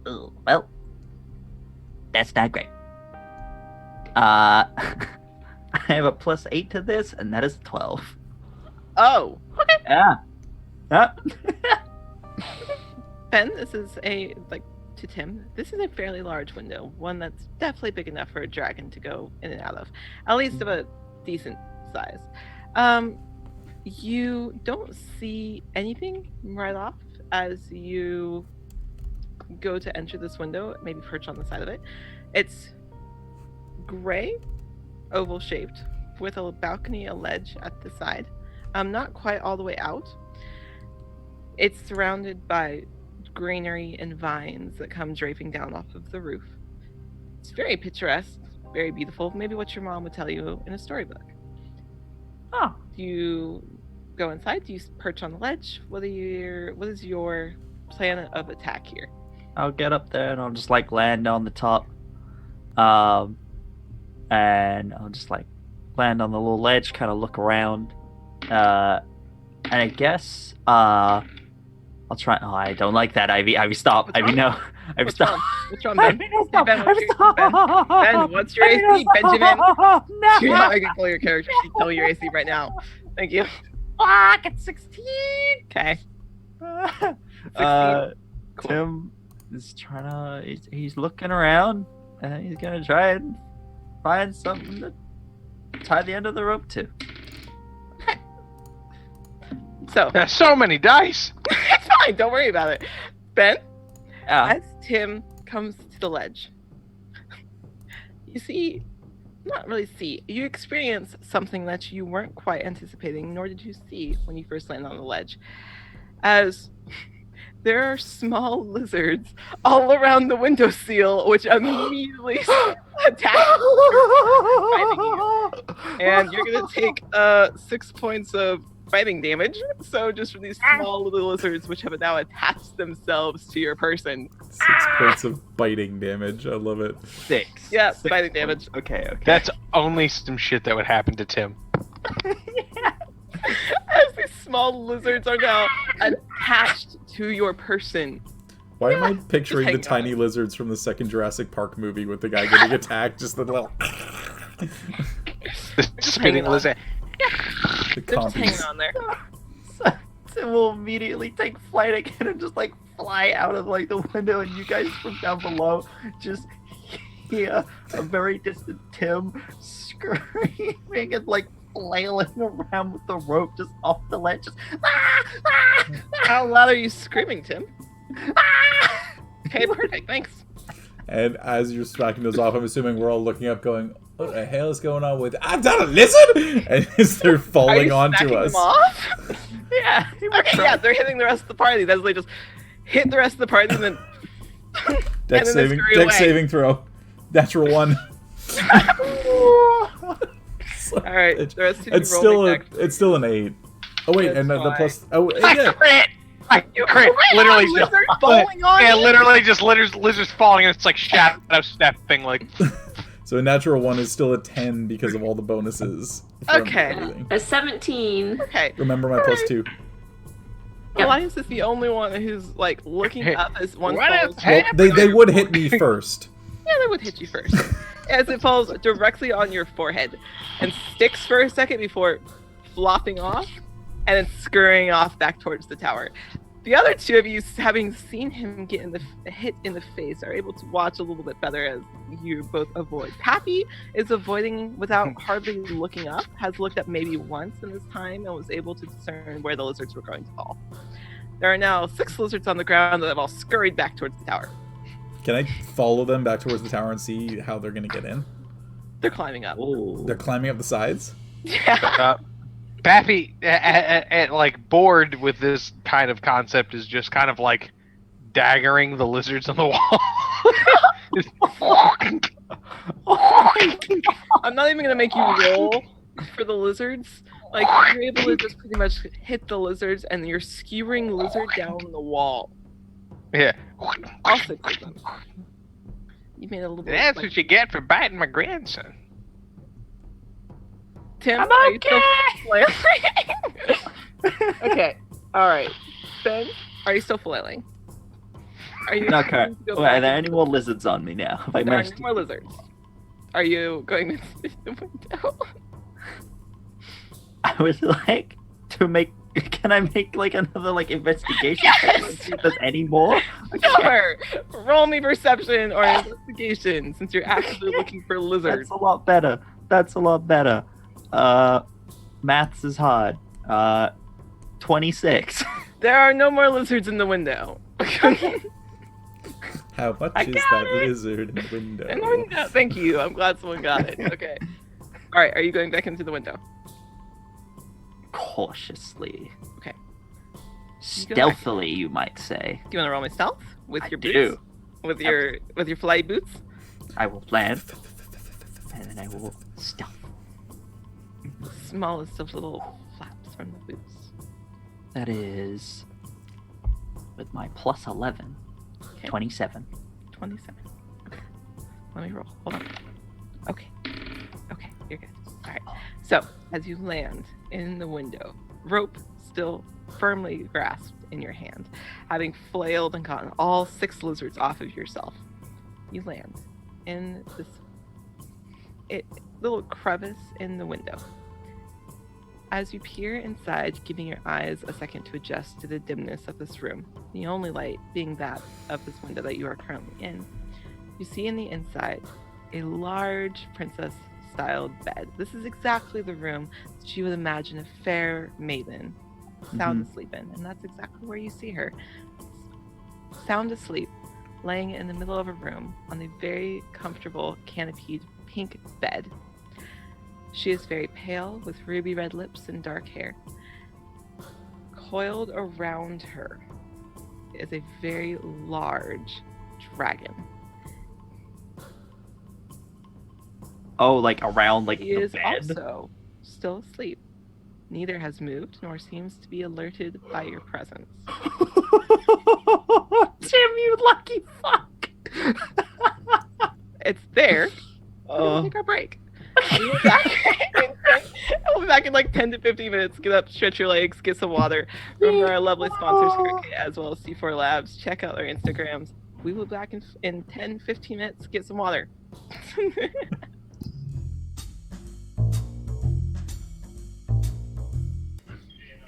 Oh, well, that's not great. I have a +8 to this, and that is 12. Oh, okay. Yeah. Yeah. Ben, this is to Tim, this is a fairly large window, one that's definitely big enough for a dragon to go in and out of, at least of a decent size. You don't see anything right off as you go to enter this window, maybe perch on the side of it. It's gray, oval shaped, with a balcony, a ledge at the side. Not quite all the way out. It's surrounded by greenery and vines that come draping down off of the roof. It's very picturesque, very beautiful, maybe what your mom would tell you in a storybook. Oh. Do you go inside? Do you perch on the ledge? What is your plan of attack here? I'll get up there and I'll just like land on the top. And I'll just like land on the little ledge, kind of look around. And I guess I'll try. Oh, I don't like that, Ivy. Ivy, stop. What's Ivy, wrong? no. Ivy, What's stop. wrong? What's wrong, Ben? Ivy, no, stop. Ben, what's Ivy, your stop. Ben, what's your Ivy, no, AC, stop. Benjamin? No. You're not making call your character sheet. Tell me your AC right now. Thank you. Fuck, it's 16. Okay. Uh, Cool. Tim is trying to. He's looking around, and he's gonna try and find something to tie the end of the rope to. So, There's so many dice. it's fine. Don't worry about it. Ben, Yeah. as Tim comes to the ledge, you experience something that you weren't quite anticipating, nor did you see when you first landed on the ledge. As there are small lizards all around the windowsill, which immediately attack you. And you're going to take 6 points of fighting damage. So just from these small little lizards, which have now attached themselves to your person. 6 points of biting damage. I love it. 6. Yeah, 6 biting points. damage. Okay. That's only some shit that would happen to Tim. As these small lizards are now attached to your person. Why am I picturing the hang tiny lizards from the second Jurassic Park movie with the guy getting attacked? Just the little. The spinning on. lizard. The They're just hanging compies. on there. So Tim will immediately take flight again and just like fly out of like the window, and you guys from down below just hear a very distant Tim screaming and like flailing around with the rope just off the ledge. Just, How loud are you screaming, Tim? Okay, perfect. Thanks. And as you're smacking those off, I'm assuming we're all looking up, going, "What the hell is going on with? I've done a lizard!" And as they're Are falling you onto smacking us. them off? yeah. Okay, yeah, they're hitting the rest of the party. As they just hit the rest of the party and then. Dex and then they saving, scurry Dex away. saving throw, natural 1. All right, the rest of you It's roll still deck. it's still an 8. Oh wait, That's and the fine. plus. Oh I yeah. crit! I crit! Literally just Lizard falling on yeah, you? literally just lizards falling, and it's like shadow stepping. Like So a natural 1 is still a 10 because of all the bonuses. from Okay. everything. A 17. Okay. Remember my plus 2. Elias is the only one who's like looking up as one What falls. is Well, they would hit me first. Yeah, they would hit you first. As it falls directly on your forehead and sticks for a second before flopping off and then scurrying off back towards the tower. The other two of you, having seen him get hit in the face, are able to watch a little bit better as you both avoid. Pappy is avoiding without hardly looking up, has looked up maybe once in this time, and was able to discern where the lizards were going to fall. There are now 6 lizards on the ground that have all scurried back towards the tower. Can I follow them back towards the tower and see how they're going to get in? They're climbing up. Ooh. They're climbing up the sides? Yeah. Pappy, like bored with this kind of concept, is just kind of like daggering the lizards on the wall. I'm not even going to make you roll for the lizards. Like, you're able to just pretty much hit the lizards, and you're skewering lizard down the wall. Yeah. All 6 of them. You made a little bit. That's what you get for biting my grandson. Tim, I'm are you okay. still flailing? Okay. All right. Ben, are you still flailing? Are you? Okay. going to go Wait, back are there into- any more lizards on me now? Have I There are managed no to- more lizards. Are you going to the window? I was like, to make. Can I make like another like investigation check and see if there's any more? Sure. Roll me perception or investigation, since you're actively looking for lizards. That's a lot better. That's a lot better. Maths is hard. 26. There are no more lizards in the window. How much I is got that it. lizard in the window? In the window. Thank you. I'm glad someone got it. Okay. All right. Are you going back into the window? Cautiously. Okay. Stealthily, you might say. Do you want to roll my stealth with I your do. boots? With your flight boots? I will land, and then I will stealth. Smallest of little flaps from the boots. That is with my plus 11, Okay. 27. 27. Okay. Let me roll. Hold on. Okay. Okay, you're good. All right. So, as you land in the window, rope still firmly grasped in your hand, having flailed and gotten all 6 lizards off of yourself, you land in this little crevice in the window. As you peer inside, giving your eyes a second to adjust to the dimness of this room, the only light being that of this window that you are currently in, you see in the inside a large princess-styled bed. This is exactly the room that you would imagine a fair maiden sound asleep in, and that's exactly where you see her. Sound asleep, laying in the middle of a room on a very comfortable canopied pink bed. She is very pale, with ruby red lips and dark hair. Coiled around her is a very large dragon. Oh, like around like He the is bed? also still asleep. Neither has moved nor seems to be alerted by your presence. Tim, you lucky fuck! It's there. We're gonna Oh, take our break. We'll be back in like 10 to 15 minutes. Get up, stretch your legs, get some water. Remember our lovely sponsors, Cricket, as well as C4 Labs. Check out their Instagrams. We will be back in 10, 15 minutes. Get some water.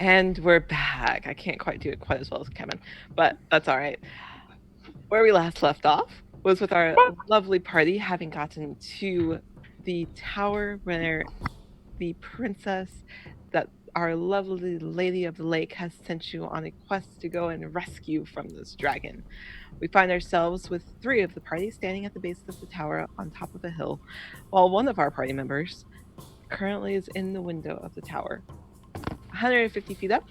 And we're back. I can't quite do it quite as well as Kevin, but that's all right. Where we last left off was with our lovely party having gotten to the tower where the princess that our lovely lady of the lake has sent you on a quest to go and rescue from this dragon. We find ourselves with 3 of the party standing at the base of the tower on top of a hill, while one of our party members currently is in the window of the tower. 150 feet up,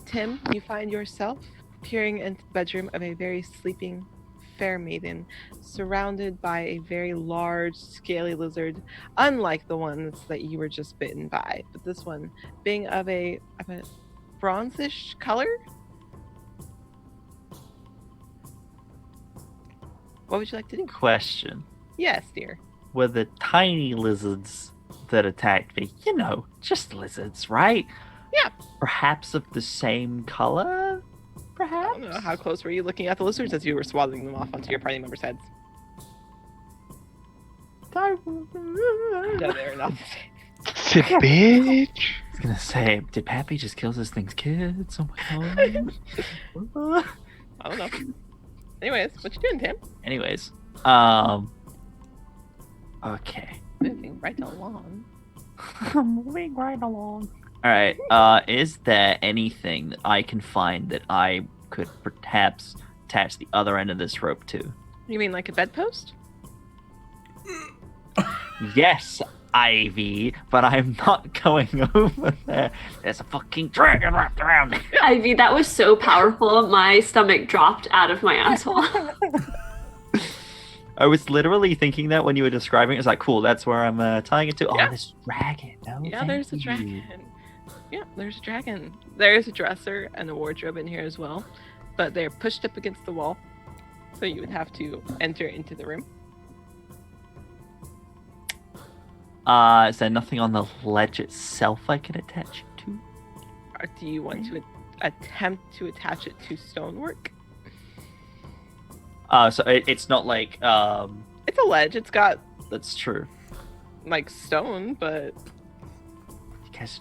Tim, you find yourself peering into the bedroom of a very sleeping fair maiden, surrounded by a very large, scaly lizard, unlike the ones that you were just bitten by, but this one being of a bronzish color. What would you like to do? question. Yes, dear. Were the tiny lizards that attacked me, just lizards, right? Yeah. Perhaps of the same color? I Perhaps? don't know, how close were you looking at the lizards as you were swathing them off onto your party members' heads? No, they're not. bitch. was gonna say, did Pappy just kill this thing's kids? Oh my god. I don't know. Anyways, what you doing, Tim? Anyways, okay. Moving right along. Moving right along. All right. Is there anything that I can find that I could perhaps attach the other end of this rope to? You mean like a bedpost? Yes, Ivy, but I'm not going over there. There's a fucking dragon wrapped around me. Ivy, that was so powerful. My stomach dropped out of my asshole. I was literally thinking that when you were describing it. It's like, cool, that's where I'm tying it to. Yeah. Oh, this dragon. No, Yeah, thank there's a you. dragon. Yeah, there's a dragon. There's a dresser and a wardrobe in here as well, but they're pushed up against the wall, so you would have to enter into the room. Is there nothing on the ledge itself I can attach it to? Or do you want to attempt to attach it to stonework? So it's not like It's a ledge. It's got that's true. like stone, but You guys.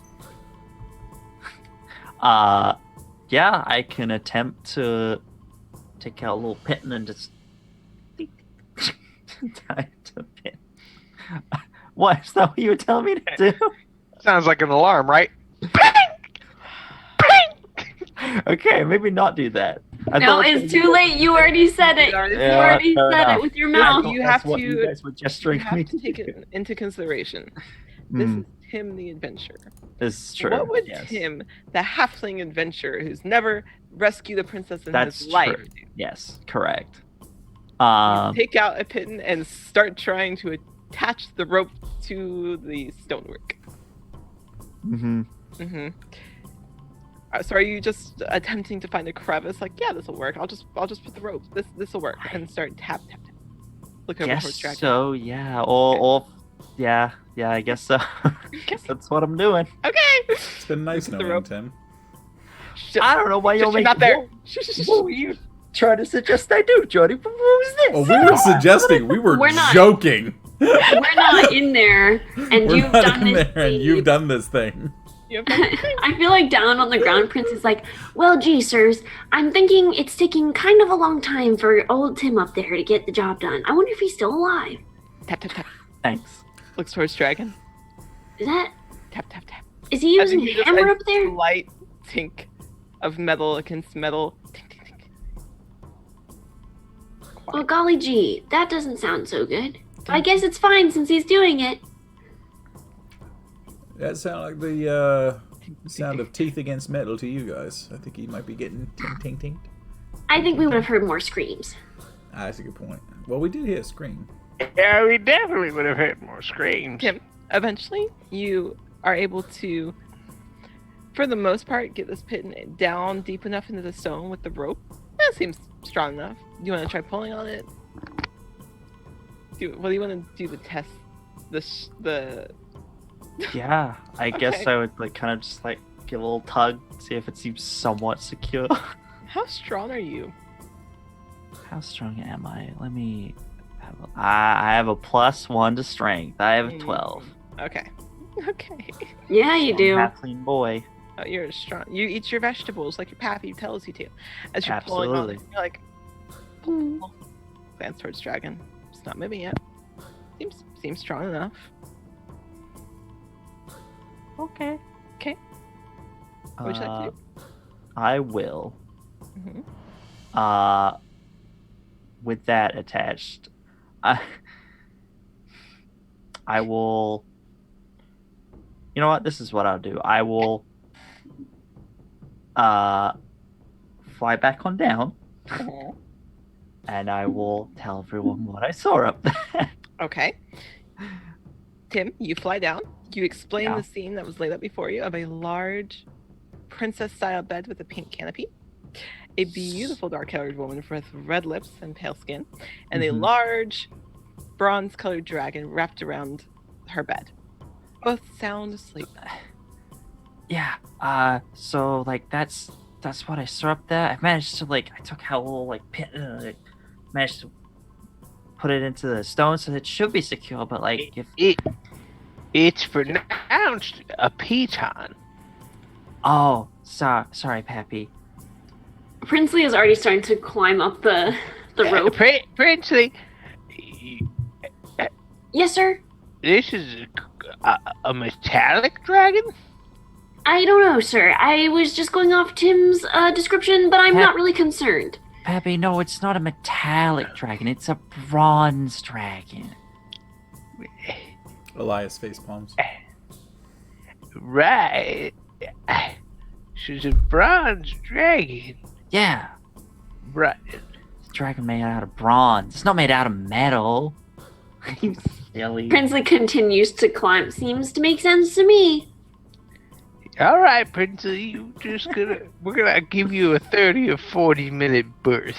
Yeah, I can attempt to take out a little pin and just tie it to a pin. What? Is that what you were telling me to do? Sounds like an alarm, right? Okay, maybe not do that. I No, thought it was it's gonna too late. You already said it. Yeah, You already fair said enough. it with your Yeah, mouth. You that's have what to- you guys were you gesturing have me to take do. it into consideration. This is Tim the adventurer. This is true. What would yes. Tim, the halfling adventurer who's never rescued a princess in That's his life, true. Yes, correct. take out a pin and start trying to attach the rope to the stonework? Mm-hmm. Mm-hmm. So are you just attempting to find a crevice? Like, yeah, this will work. I'll just put the rope. This will work, and start tap tap tap. Look over towards Guess dragon. so, yeah. Or yeah, I guess so. Guess that's what I'm doing. Okay. It's been nice Look at the knowing rope. Tim. I don't know why you're making not there. What were you trying to suggest I do, Jody? What was this? Oh, we were suggesting. We were We're not- joking. We're not in there, and We're you've not done in this there, and thing. you've done this thing. You have that- I feel like down on the ground, Prince is like, well, gee, sirs, I'm thinking it's taking kind of a long time for old Tim up there to get the job done. I wonder if he's still alive. Tap tap tap. Thanks. Looks towards dragon. Is that? Tap tap tap. Is he I using think a you just hammer a up there? Slight tink of metal against metal. Tink, tink, tink. Well, golly gee, that doesn't sound so good. But I guess it's fine since he's doing it. That sounded like the sound of teeth against metal to you guys. I think he might be getting ting. I think we would have heard more screams. Ah, that's a good point. Well, we did hear a scream. Yeah, we definitely would have heard more screams. Tim, eventually you are able to, for the most part, get this pin down deep enough into the stone with the rope. That seems strong enough. Do you want to try pulling on it? What do you want to do to test the Yeah, I guess Okay. I would like kind of just like give a little tug, see if it seems somewhat secure. How strong are you? How strong am I? Let me have I have a +1 to strength. I have 12. Okay. Okay. Yeah, you do. Halfling boy. Oh, you're strong. You eat your vegetables like your pappy tells you to. As you're pulling on it, Absolutely. you're like, pull. Glance towards dragon. It's not moving yet. Seems strong enough. Okay. Okay. What would you like to do? I will. Mm-hmm. With that attached, I will. You know what? This is what I'll do. I will fly back on down, and I will tell everyone what I saw up there. Okay. Tim, you fly down. You explain Yeah. the scene that was laid out before you of a large princess-style bed with a pink canopy, a beautiful dark-colored woman with red lips and pale skin, and a Mhm. large bronze-colored dragon wrapped around her bed. Both sound asleep. Yeah. So like that's what I saw up there. I managed to I took out a little pin, managed to put it into the stone, so it should be secure. But if It's pronounced a piton. Oh, sorry, Pappy. Princely is already starting to climb up the rope. Princely, Yes, sir? this is a metallic dragon? I don't know, sir. I was just going off Tim's description, but I'm not really concerned. Pappy, no, it's not a metallic dragon. It's a bronze dragon. Elias face palms. Right. She's a bronze dragon. Yeah, Right. it's a dragon made out of bronze. It's not made out of metal. You silly. Princely continues to climb. Seems to make sense to me. All right, Princely, we're gonna give you a 30 or 40-minute berth.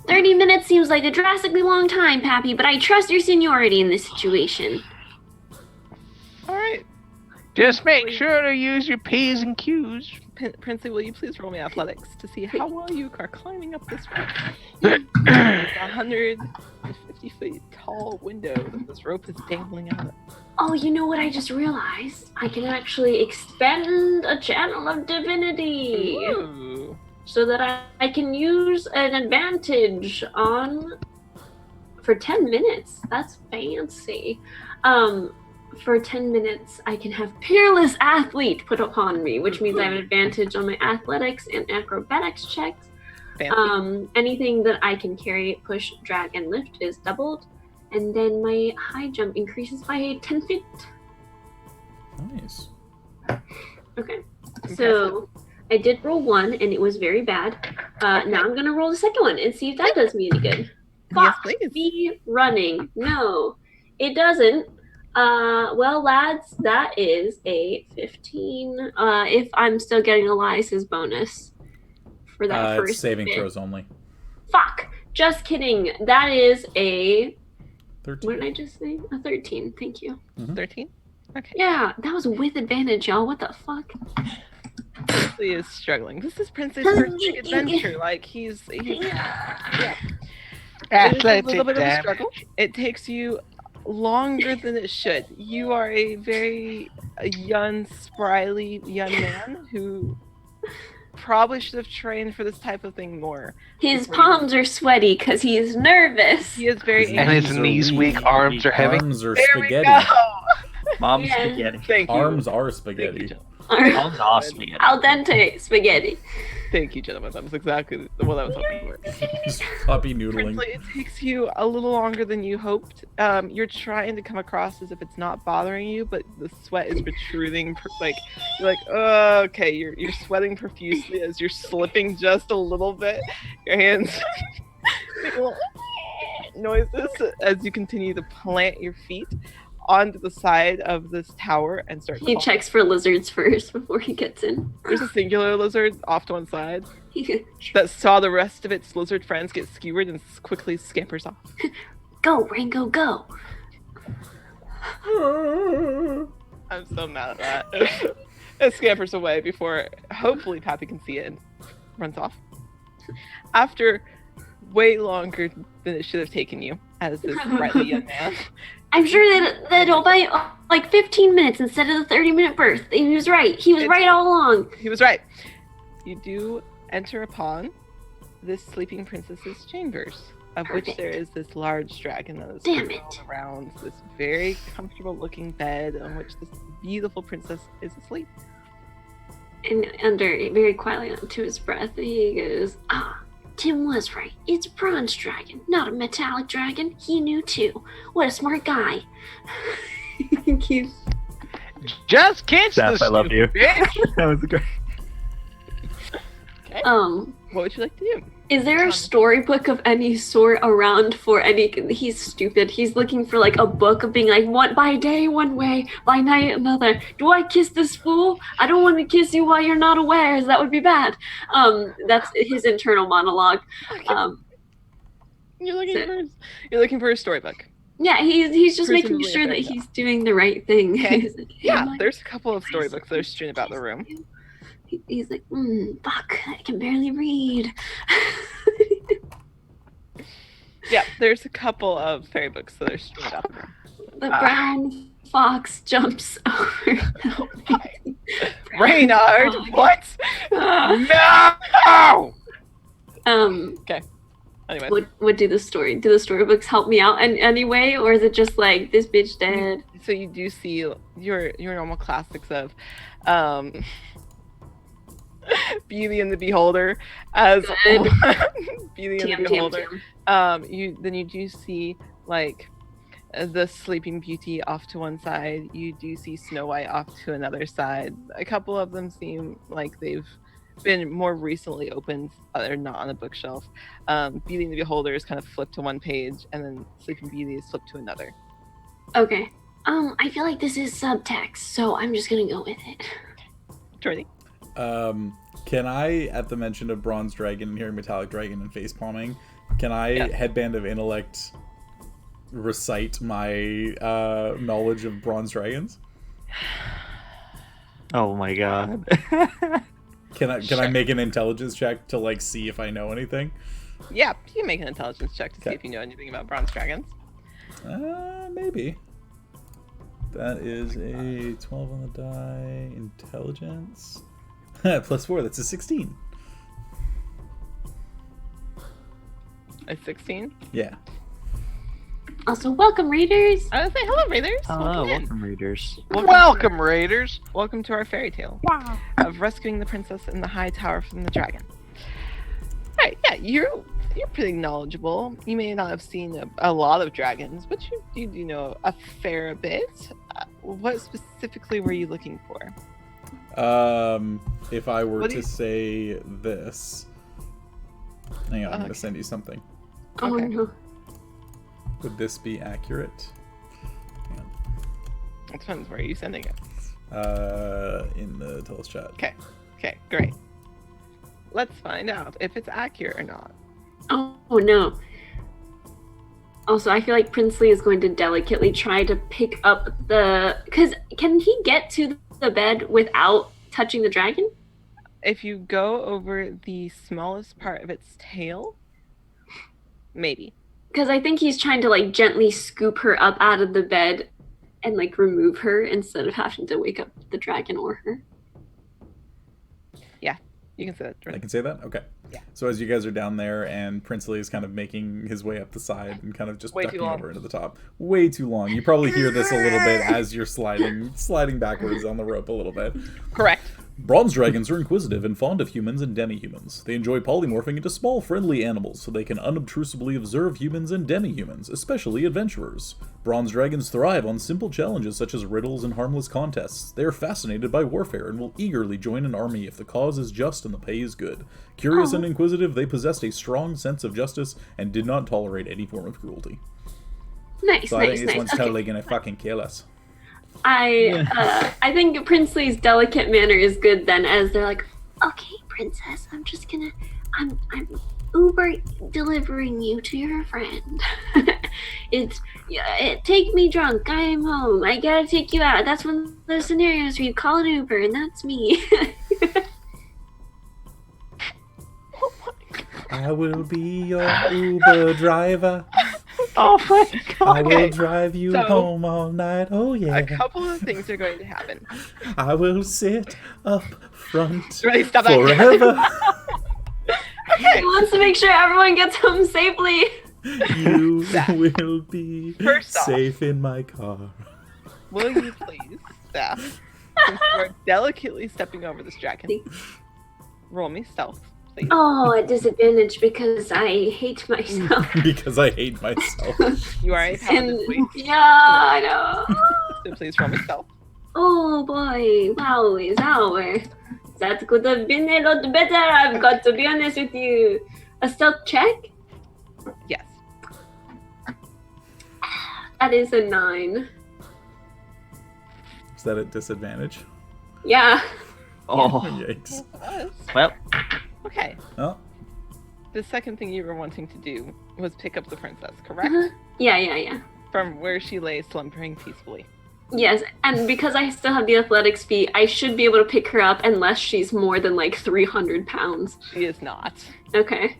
30 minutes seems like a drastically long time, Pappy, but I trust your seniority in this situation. All right. Just make sure to use your P's and Q's. Princely, will you please roll me athletics to see how well you are climbing up this rope? It's a 150 feet tall window that this rope is dangling out of. Oh, you know what I just realized? I can actually expend a channel of divinity Ooh. so that I can use an advantage for 10 minutes. That's fancy. For 10 minutes, I can have Peerless Athlete put upon me, which means I have an advantage on my athletics and acrobatics checks. Fancy. Anything that I can carry, push, drag, and lift is doubled. And then my high jump increases by 10 feet. Nice. Okay. So I did roll 1, and it was very bad. Now I'm going to roll the second one and see if that does me any good. Yes, Fox, please. be running. No, it doesn't. Well, lads, that is a 15. If I'm still getting Elias's bonus for that first It's saving bit. throws only. Fuck! Just kidding. That is a... 13. What did I just say? A 13. Thank you. 13? Okay. Yeah, that was with advantage, y'all. What the fuck? Princely is struggling. This is Princely's first big adventure. Like, he's yeah. It is a little bit of a struggle. It takes you longer than it should. You are a very young, spry young man who probably should have trained for this type of thing more. His palms are sweaty because he is nervous. He is very And his knees weak, arms are heavy. Arms are There we spaghetti. go. Mom's Yeah. spaghetti. Thank you. Arms are Thank you, spaghetti. gentlemen. Mom's are spaghetti. Al dente spaghetti. Thank you, gentlemen. That was exactly what I was hoping for. Just puppy noodling. Princely, it takes you a little longer than you hoped. You're trying to come across as if it's not bothering you, but the sweat is protruding. You're like, oh, okay. You're sweating profusely as you're slipping just a little bit. Your hands make little noises as you continue to plant your feet onto the side of this tower and start. He checks for lizards first before he gets in. There's a singular lizard off to one side that saw the rest of its lizard friends get skewered and quickly scampers off. Go, Rango, go. I'm so mad at that. It scampers away before hopefully Pappy can see it and runs off. After way longer than it should have taken you as this brightly young man. I'm sure that it'll buy like 15 minutes instead of the 30-minute birth. He was right. He was right all along. He was right. You do enter upon this sleeping princess's chambers, of which Perfect. there is this large dragon that is Damn curled it. around this very comfortable looking bed on which this beautiful princess is asleep. And very quietly to his breath, he goes, Tim was right. It's a bronze dragon, not a metallic dragon. He knew too. What a smart guy. He keeps... Just catch Steph, the I love you. bitch. That was great. Okay. What would you like to do? Is there a storybook of any sort around for any... He's stupid. He's looking for like a book of being like, what, by day one way, by night another. Do I kiss this fool? I don't want to kiss you while you're not aware, as that would be bad. That's his internal monologue. You're looking for a storybook. Yeah, he's just making Presumably a sure that fairy tale. he's doing the right thing. Okay. He's like, Yeah, "Am I-" there's a couple of storybooks that are strewn about the room. He's like, fuck, I can barely read. Yeah, there's a couple of fairy books that are strewn about the room. The brown fox jumps over the Reynard, what? No! Anyway, What do the storybooks help me out in any way, or is it just like this bitch dead? so you do see your normal classics of Beauty and the Beholder as Good. Beauty and the Beholder. You do see like the Sleeping Beauty off to one side. You do see Snow White off to another side. A couple of them seem like they've been more recently opened. They're not on a bookshelf. Beauty and the Beholder is kind of flipped to one page, and then Sleeping Beauty is flipped to another. Okay. I feel like this is subtext, so I'm just gonna go with it. Jordy. Can I, at the mention of Bronze Dragon and hearing Metallic Dragon and face palming, can I Headband of Intellect recite my knowledge of Bronze Dragons? Oh my god. Can I make an intelligence check to like see if I know anything? Yeah, you can make an intelligence check to see if you know anything about bronze dragons. Maybe. That is a 12 on the die. Intelligence. +4, that's a 16. A 16? Yeah. Also, welcome, readers. I would say hello, raiders. Hello, in. welcome readers. Welcome, Raiders. Welcome to our fairy tale of rescuing the princess in the high tower from the dragon. Right, yeah, you're pretty knowledgeable. You may not have seen a lot of dragons, but you do know a fair bit. What specifically were you looking for? If I were to say this, hang on, I'm gonna send you something. Oh Okay. no. Would this be accurate? Hang on. It depends where are you sending it. In the Telus chat. Okay, great. Let's find out if it's accurate or not. Oh no. Also, I feel like Princely is going to delicately try to pick up because can he get to the bed without touching the dragon? If you go over the smallest part of its tail, maybe. Because I think he's trying to like gently scoop her up out of the bed and like remove her instead of having to wake up the dragon or her. You can say that. I can say that? Okay. Yeah. So as you guys are down there and Princely is kind of making his way up the side and kind of just Way too ducking long. over into the top. Way too long. You probably hear this a little bit as you're sliding backwards on the rope a little bit. Correct. Bronze dragons are inquisitive and fond of humans and demi-humans. They enjoy polymorphing into small, friendly animals so they can unobtrusively observe humans and demi-humans, especially adventurers. Bronze dragons thrive on simple challenges such as riddles and harmless contests. They are fascinated by warfare and will eagerly join an army if the cause is just and the pay is good. Curious and inquisitive, they possessed a strong sense of justice and did not tolerate any form of cruelty. Nice, So I nice, think this nice. one's Okay. totally gonna fucking kill us. I think Princely's delicate manner is good then, as they're like, okay, princess, I'm Uber delivering you to your friend. Take me drunk, I'm home, I gotta take you out. That's one of those scenarios where you call an Uber, and that's me. I will be your Uber driver. Oh my I god. will drive you So- home all night. Oh yeah. A couple of things are going to happen. I will sit up front Ready, stop that. forever. Okay. He wants to make sure everyone gets home safely. You will be First off. safe in my car. Will you please, Steph, since we're delicately stepping over this dragon, roll me stealth, please. Oh, at disadvantage because I hate myself. Because I hate myself. You are a paladin, And please. yeah, I know. So please roll me stealth. Oh boy, wow. That could have been a lot better, I've got to be honest with you. A stealth check? Yes. That is a 9. Is that at disadvantage? Yeah. Oh, Yikes. well, Okay. Oh, The second thing you were wanting to do was pick up the princess, correct? Uh-huh. Yeah. From where she lay slumbering peacefully. Yes, and because I still have the athletics feat, I should be able to pick her up unless she's more than like 300 pounds. She is not. Okay.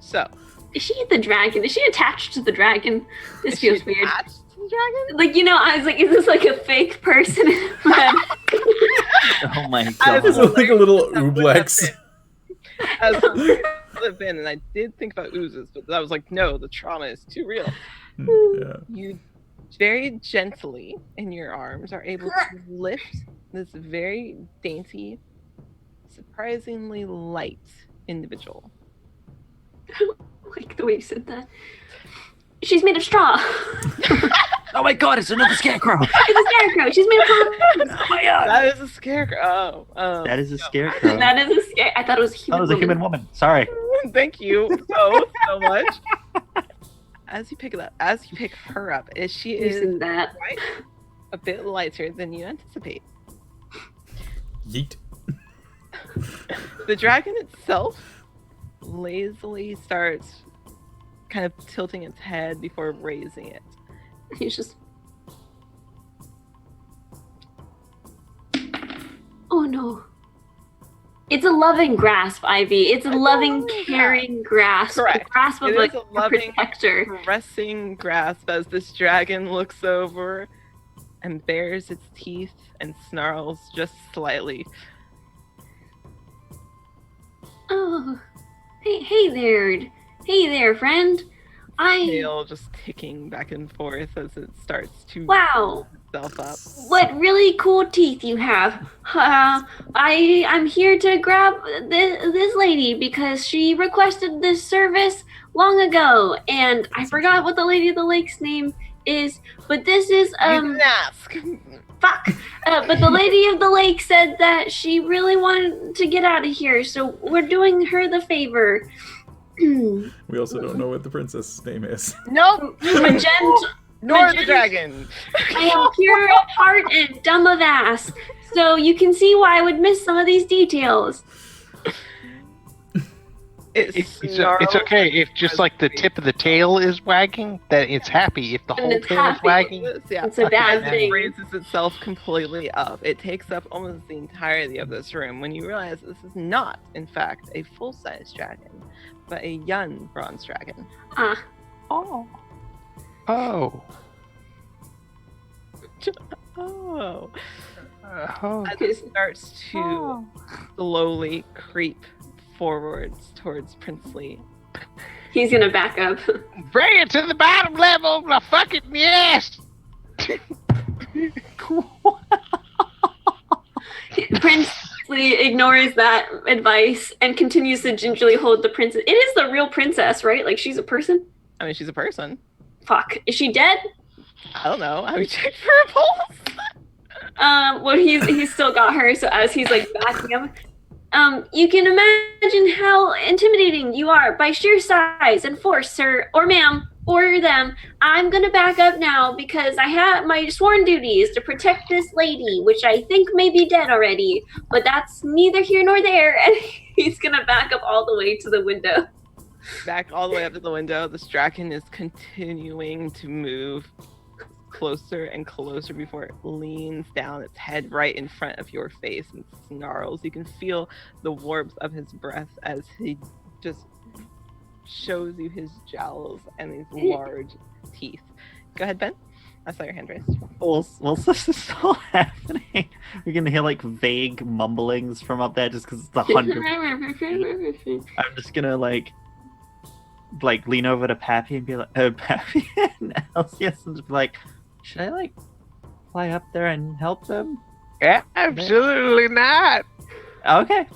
So, Is she the dragon? Is she attached to the dragon? This is she feels weird. attached to the dragon? Like, I was like, is this like a fake person in bed? Oh my As god. It's like a little hilarious as that would ooblex. have been- As hilarious as it would have been, and I did think about oozes, but I was like, no, the trauma is too real. Yeah. You very gently in your arms are able to lift this very dainty, surprisingly light individual. Like the way you said that. She's made of straw. Oh my god, it's another scarecrow! It's a scarecrow. She's made of plastic. Oh my god! That is a scarecrow. That is a scarecrow. That is a scare. I thought it was a human. That was a human woman. Sorry. Thank you so much. As you pick her up, she is Using that. quite a bit lighter than you anticipate. Yeet. The dragon itself lazily starts kind of tilting its head before raising it. He's just. Oh no. It's a loving grasp, Ivy. It's a loving, caring grasp. Correct. A grasp of It like is a a loving, protector. caressing grasp as this dragon looks over and bares its teeth and snarls just slightly. Oh. Hey there, friend. Tail just ticking back and forth as it starts to Wow. itself up. What really cool teeth you have. I'm here to grab this lady because she requested this service long ago, and I forgot what the Lady of the Lake's name is, but this is You didn't ask. fuck. But the Lady of the Lake said that she really wanted to get out of here, so we're doing her the favor. We also don't know what the princess's name is. Nope. Magenta. Nor the dragon. I am pure of heart and dumb of ass, so you can see why I would miss some of these details. It's okay if just like the tip of the tail is wagging, that it's happy. If the And whole it's tail is happy. wagging, Yeah. It's a bad And then thing. raises itself completely up. It takes up almost the entirety of this room when you realize this is not, in fact, a full-size dragon, but a young bronze dragon. Ah, oh, Oh. oh. As it starts to slowly creep forwards towards Princely. he's gonna back up. Bring it to the bottom level, my fucking yes. Princely ignores that advice and continues to gingerly hold the princess. It is the real princess, right? Like she's a person? I mean, she's a person. Fuck. Is she dead? I don't know. Have you checked for a pulse? Well, he's still got her, so as he's like backing up, you can imagine how intimidating you are by sheer size and force, sir, or ma'am, or them. I'm gonna back up now because I have my sworn duty is to protect this lady, which I think may be dead already, but that's neither here nor there, and he's gonna back up all the way to the window. Back all the way up to the window. This dragon is continuing to move closer and closer before it leans down its head right in front of your face and snarls. You can feel the warmth of his breath as he just shows you his jowls and these large teeth. Go ahead, Ben. I saw your hand raised. While this is all happening, you're gonna hear like vague mumblings from up there just because it's the 100. I'm just gonna like lean over to Pappy and be like, "Oh, Pappy," and Elsias, and just be like, "Should I like fly up there and help them?" Absolutely not. Okay,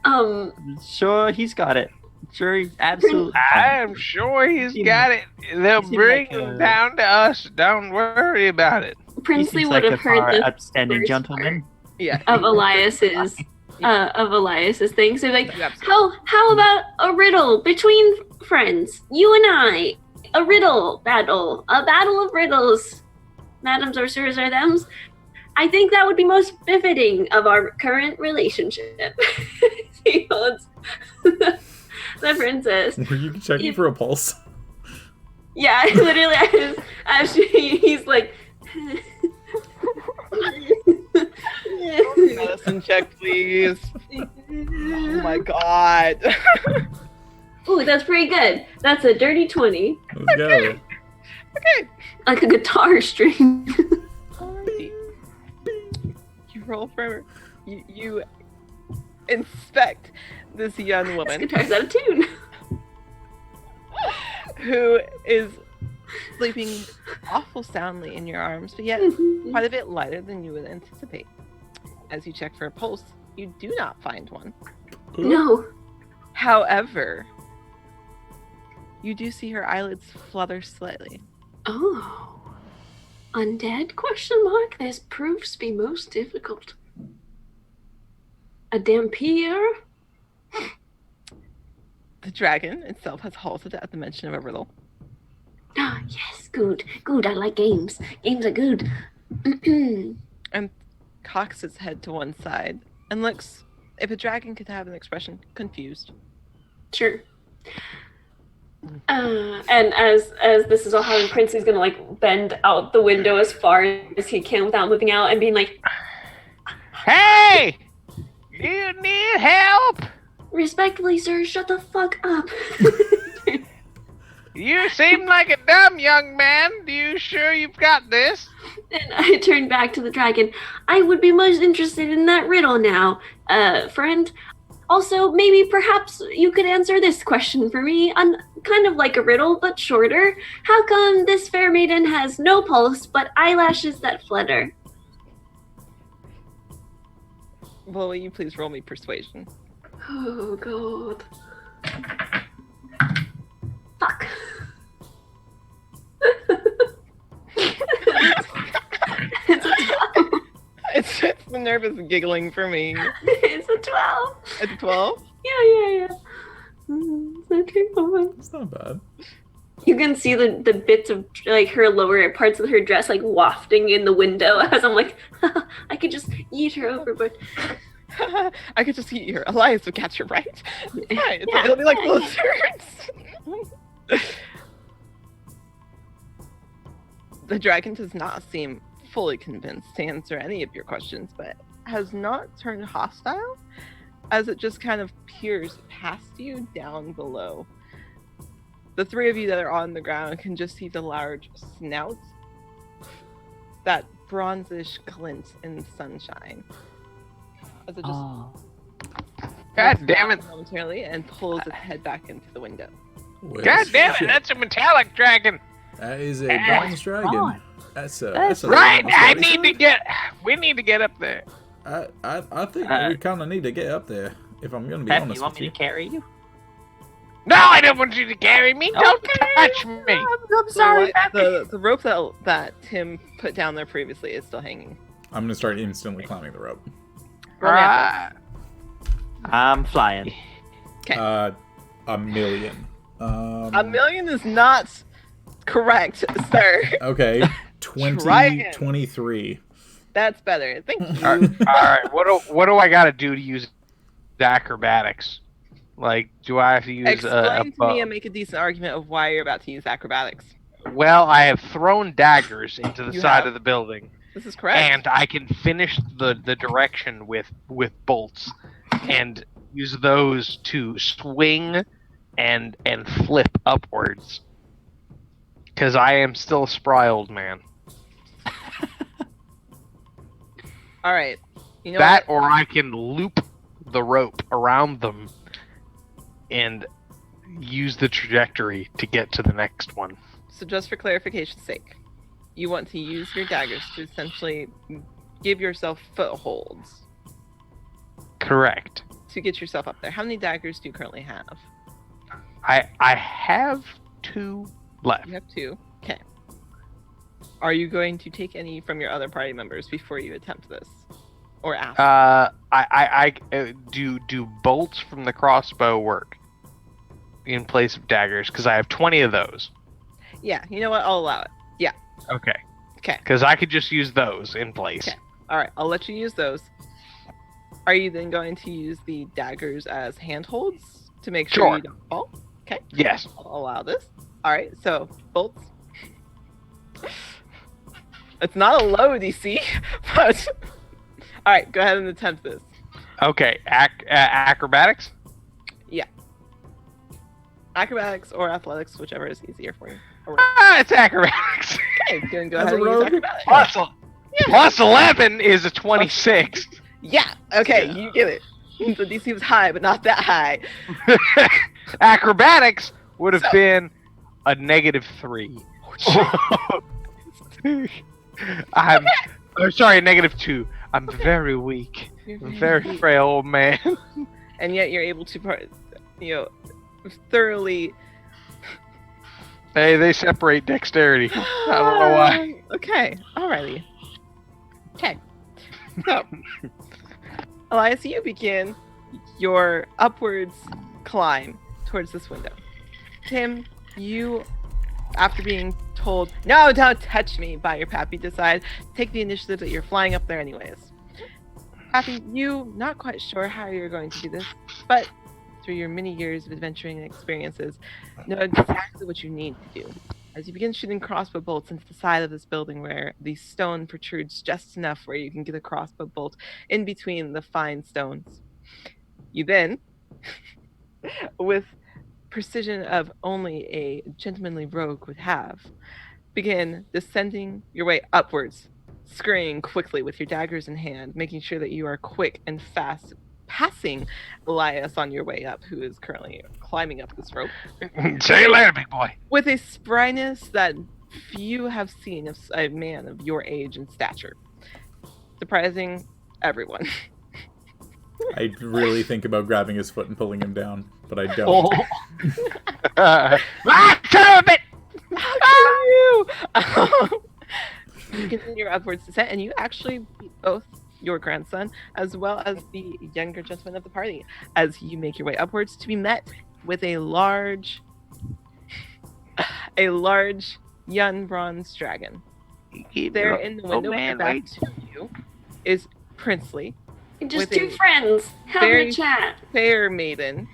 Um, sure, he's got it. Sure, he's absolutely. I'm sure he's got it. They'll seem bring like him a- down to us. Don't worry about it. He Princely seems would like have a heard far the upstanding first gentleman. Yeah. of Elias's thing. So like, You absolutely- how about a riddle between friends? You and I, a riddle battle, a battle of riddles. Madams or sirs or thems. I think that would be most befitting of our current relationship. He holds the princess. Were you checking for a pulse? Yeah, literally, he's like. Medicine check, please. Oh my god. Ooh, that's pretty good. That's a dirty 20. Let's go. Okay. Like a guitar string. Alrighty. You roll for you inspect this young This woman guitar's out of tune. who is sleeping awful soundly in your arms, but yet quite a bit lighter than you would anticipate. As you check for a pulse, you do not find one. No. However, you do see her eyelids flutter slightly. Oh. Undead? Question mark. This proves to be most difficult. A dampier? The dragon itself has halted at the mention of a riddle. Ah, yes, good. Good, I like games. Games are good. And cocks its head to one side and looks, if a dragon could have an expression, confused. Sure. And as this is all happening, Prince is gonna like bend out the window as far as he can without moving out and being like, Hey! You need help? respectfully, sir, shut the fuck up. You seem like a dumb young man. Do you sure you've got this? And I turn back to the dragon. I would be most interested in that riddle now, friend. Also, maybe perhaps you could answer this question for me, kind of like a riddle, but shorter. How come this fair maiden has no pulse, but eyelashes that flutter? Well, will you please roll me persuasion? Oh, God. Fuck. It's a 12. It's the nervous giggling for me. It's a 12. It's a 12? Yeah. Okay, fine. It's not bad. You can see the bits of like her lower parts of her dress like wafting in the window as I'm like, I could just eat her overboard. I could just eat your Elias would catch her, right? Right. Yeah. It'll be like blizzards. The dragon does not seem fully convinced to answer any of your questions, but has not turned hostile as it just kind of peers past you down below. The three of you that are on the ground can just see the large snout, that bronzish glint in the sunshine. As it just God damn it. momentarily and pulls its head back into the window. Well, God damn it, shit. that's a metallic dragon. That is a bronze dragon. on. That's a Right, bronze we need to get up there. I think we kind of need to get up there. If I'm gonna be Pep, honest you want with me you. to carry you? No, I don't want you to carry me. Don't touch me. I'm sorry, Pep. The rope that Tim put down there previously is still hanging. I'm gonna start instantly climbing the rope. Roll me athletics. I'm flying. Okay. A million. A million is not correct, sir. Okay. Dragon. 23. That's better. Thank you. All right. What do I got to do to use acrobatics? Like, do I have to use Explain to bow? me and make a decent argument of why you're about to use acrobatics. Well, I have thrown daggers into the You side have. of the building, This is correct. and I can finish the direction with bolts, and use those to swing and flip upwards. Because I am still a spry old man. All right. You know That, what? or I can loop the rope around them and use the trajectory to get to the next one. So just for clarification's sake, you want to use your daggers to essentially give yourself footholds Correct. to get yourself up there. How many daggers do you currently have? I have 2 left. You have 2. Okay. Are you going to take any from your other party members before you attempt this? Or ask? I do bolts from the crossbow work in place of daggers? Because I have 20 of those. Yeah, you know what? I'll allow it. Yeah. Okay. Okay. Because I could just use those in place. Okay. All right, I'll let you use those. Are you then going to use the daggers as handholds to make sure Sure. you don't fall? Okay. Yes. I'll allow this. All right, so bolts. It's not a low DC, but all right, go ahead and attempt this. Okay. Acrobatics? Acrobatics or athletics, whichever is easier for you. Or It's acrobatics. okay, go As ahead a and use rogue? acrobatics. Plus 11 is a 26. Yeah. Okay, you get it. The DC was high, but not that high. Acrobatics would have So- been a -3. I'm sorry, a -2. I'm very weak. You're Very frail old man. And yet you're able to, thoroughly. Hey, they separate dexterity. I don't know why. Okay. Alrighty. Okay. So, Elias, you begin your upwards climb towards this window. Tim, you, after being told, "No, don't touch me," by your pappy, decide to take the initiative that you're flying up there anyways. Pappy, you not quite sure how you're going to do this, but through your many years of adventuring and experiences, know exactly what you need to do. As you begin shooting crossbow bolts into the side of this building where the stone protrudes just enough where you can get a crossbow bolt in between the fine stones. You then, with precision of only a gentlemanly rogue would have, begin descending your way upwards, scurrying quickly with your daggers in hand, making sure that you are quick and fast, passing Elias on your way up, who is currently climbing up this rope, See you later, big boy. with a spryness that few have seen of a man of your age and stature. Surprising everyone. I really think about grabbing his foot and pulling him down, but I don't. Son of a bit! How can you? You continue your upwards descent, and you actually beat both your grandson as well as the younger gentleman of the party as you make your way upwards to be met with a large young bronze dragon. There in the window back to you is Princely, Just with two a friends having very- a chat. fair maiden,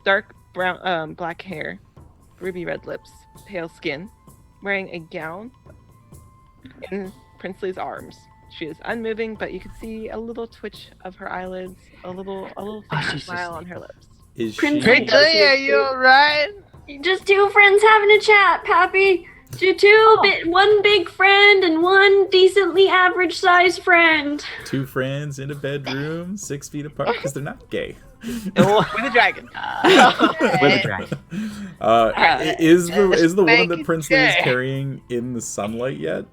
dark brown, black hair, ruby red lips, pale skin, wearing a gown in Princely's arms. She is unmoving, but you can see a little twitch of her eyelids, a little faint she's smile just- on her lips. Is Prince she? Pig. Princely, are you alright? Just two friends having a chat, Pappy. One big friend and one decently average sized friend. Two friends in a bedroom, 6 feet apart, because they're not gay. With a dragon. With a dragon. Is the woman that Spanky Princely is gay. carrying in the sunlight yet?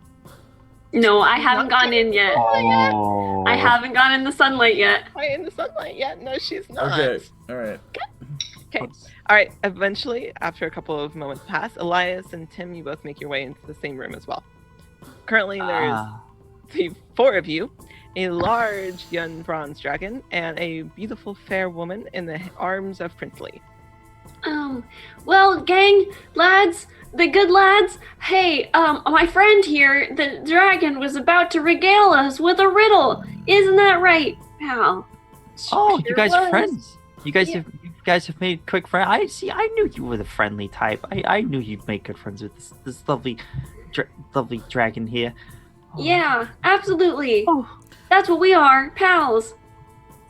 No, I haven't gone in yet. Oh. I haven't gone in the sunlight yet. Quite in the sunlight yet? No, she's not. Okay, all right. Okay. All right. Eventually, after a couple of moments pass, Elias and Tim, you both make your way into the same room as well. Currently, there is the four of you, a large young bronze dragon, and a beautiful fair woman in the arms of Princely. Well, gang, lads, the good lads, hey, my friend here, the dragon, was about to regale us with a riddle. Isn't that right, pal? Oh, you Sure guys are was. friends. You guys Yeah. have made quick friends. I knew you were the friendly type. I knew you'd make good friends with this lovely dragon here. Oh. Yeah, absolutely. Oh. That's what we are, pals.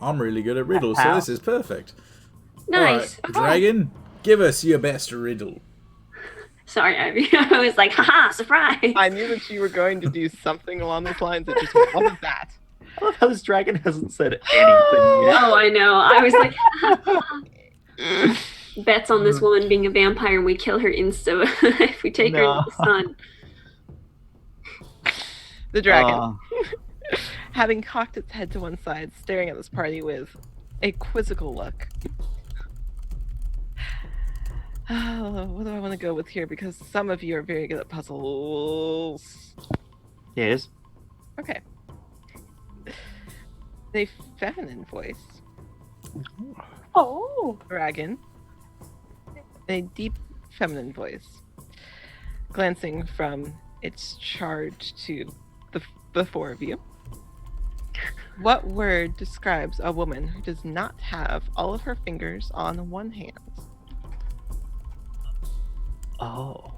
I'm really good at riddles, so Ow. this is perfect. Nice. All right, dragon, give us your best riddle. Sorry, Ivy. I was like, haha, surprise. I knew that you were going to do something along those lines. It just wasn't that. I love how this dragon hasn't said anything yet. Oh, I know. I was like, bets on this woman being a vampire and we kill her insta if we take her No. into the sun. The dragon, having cocked its head to one side, staring at this party with a quizzical look. Oh, what do I want to go with here? Because some of you are very good at puzzles. Yes. Okay. A feminine voice. Oh. Dragon. A deep feminine voice. Glancing from its charge to the four of you. What word describes a woman who does not have all of her fingers on one hand? Oh.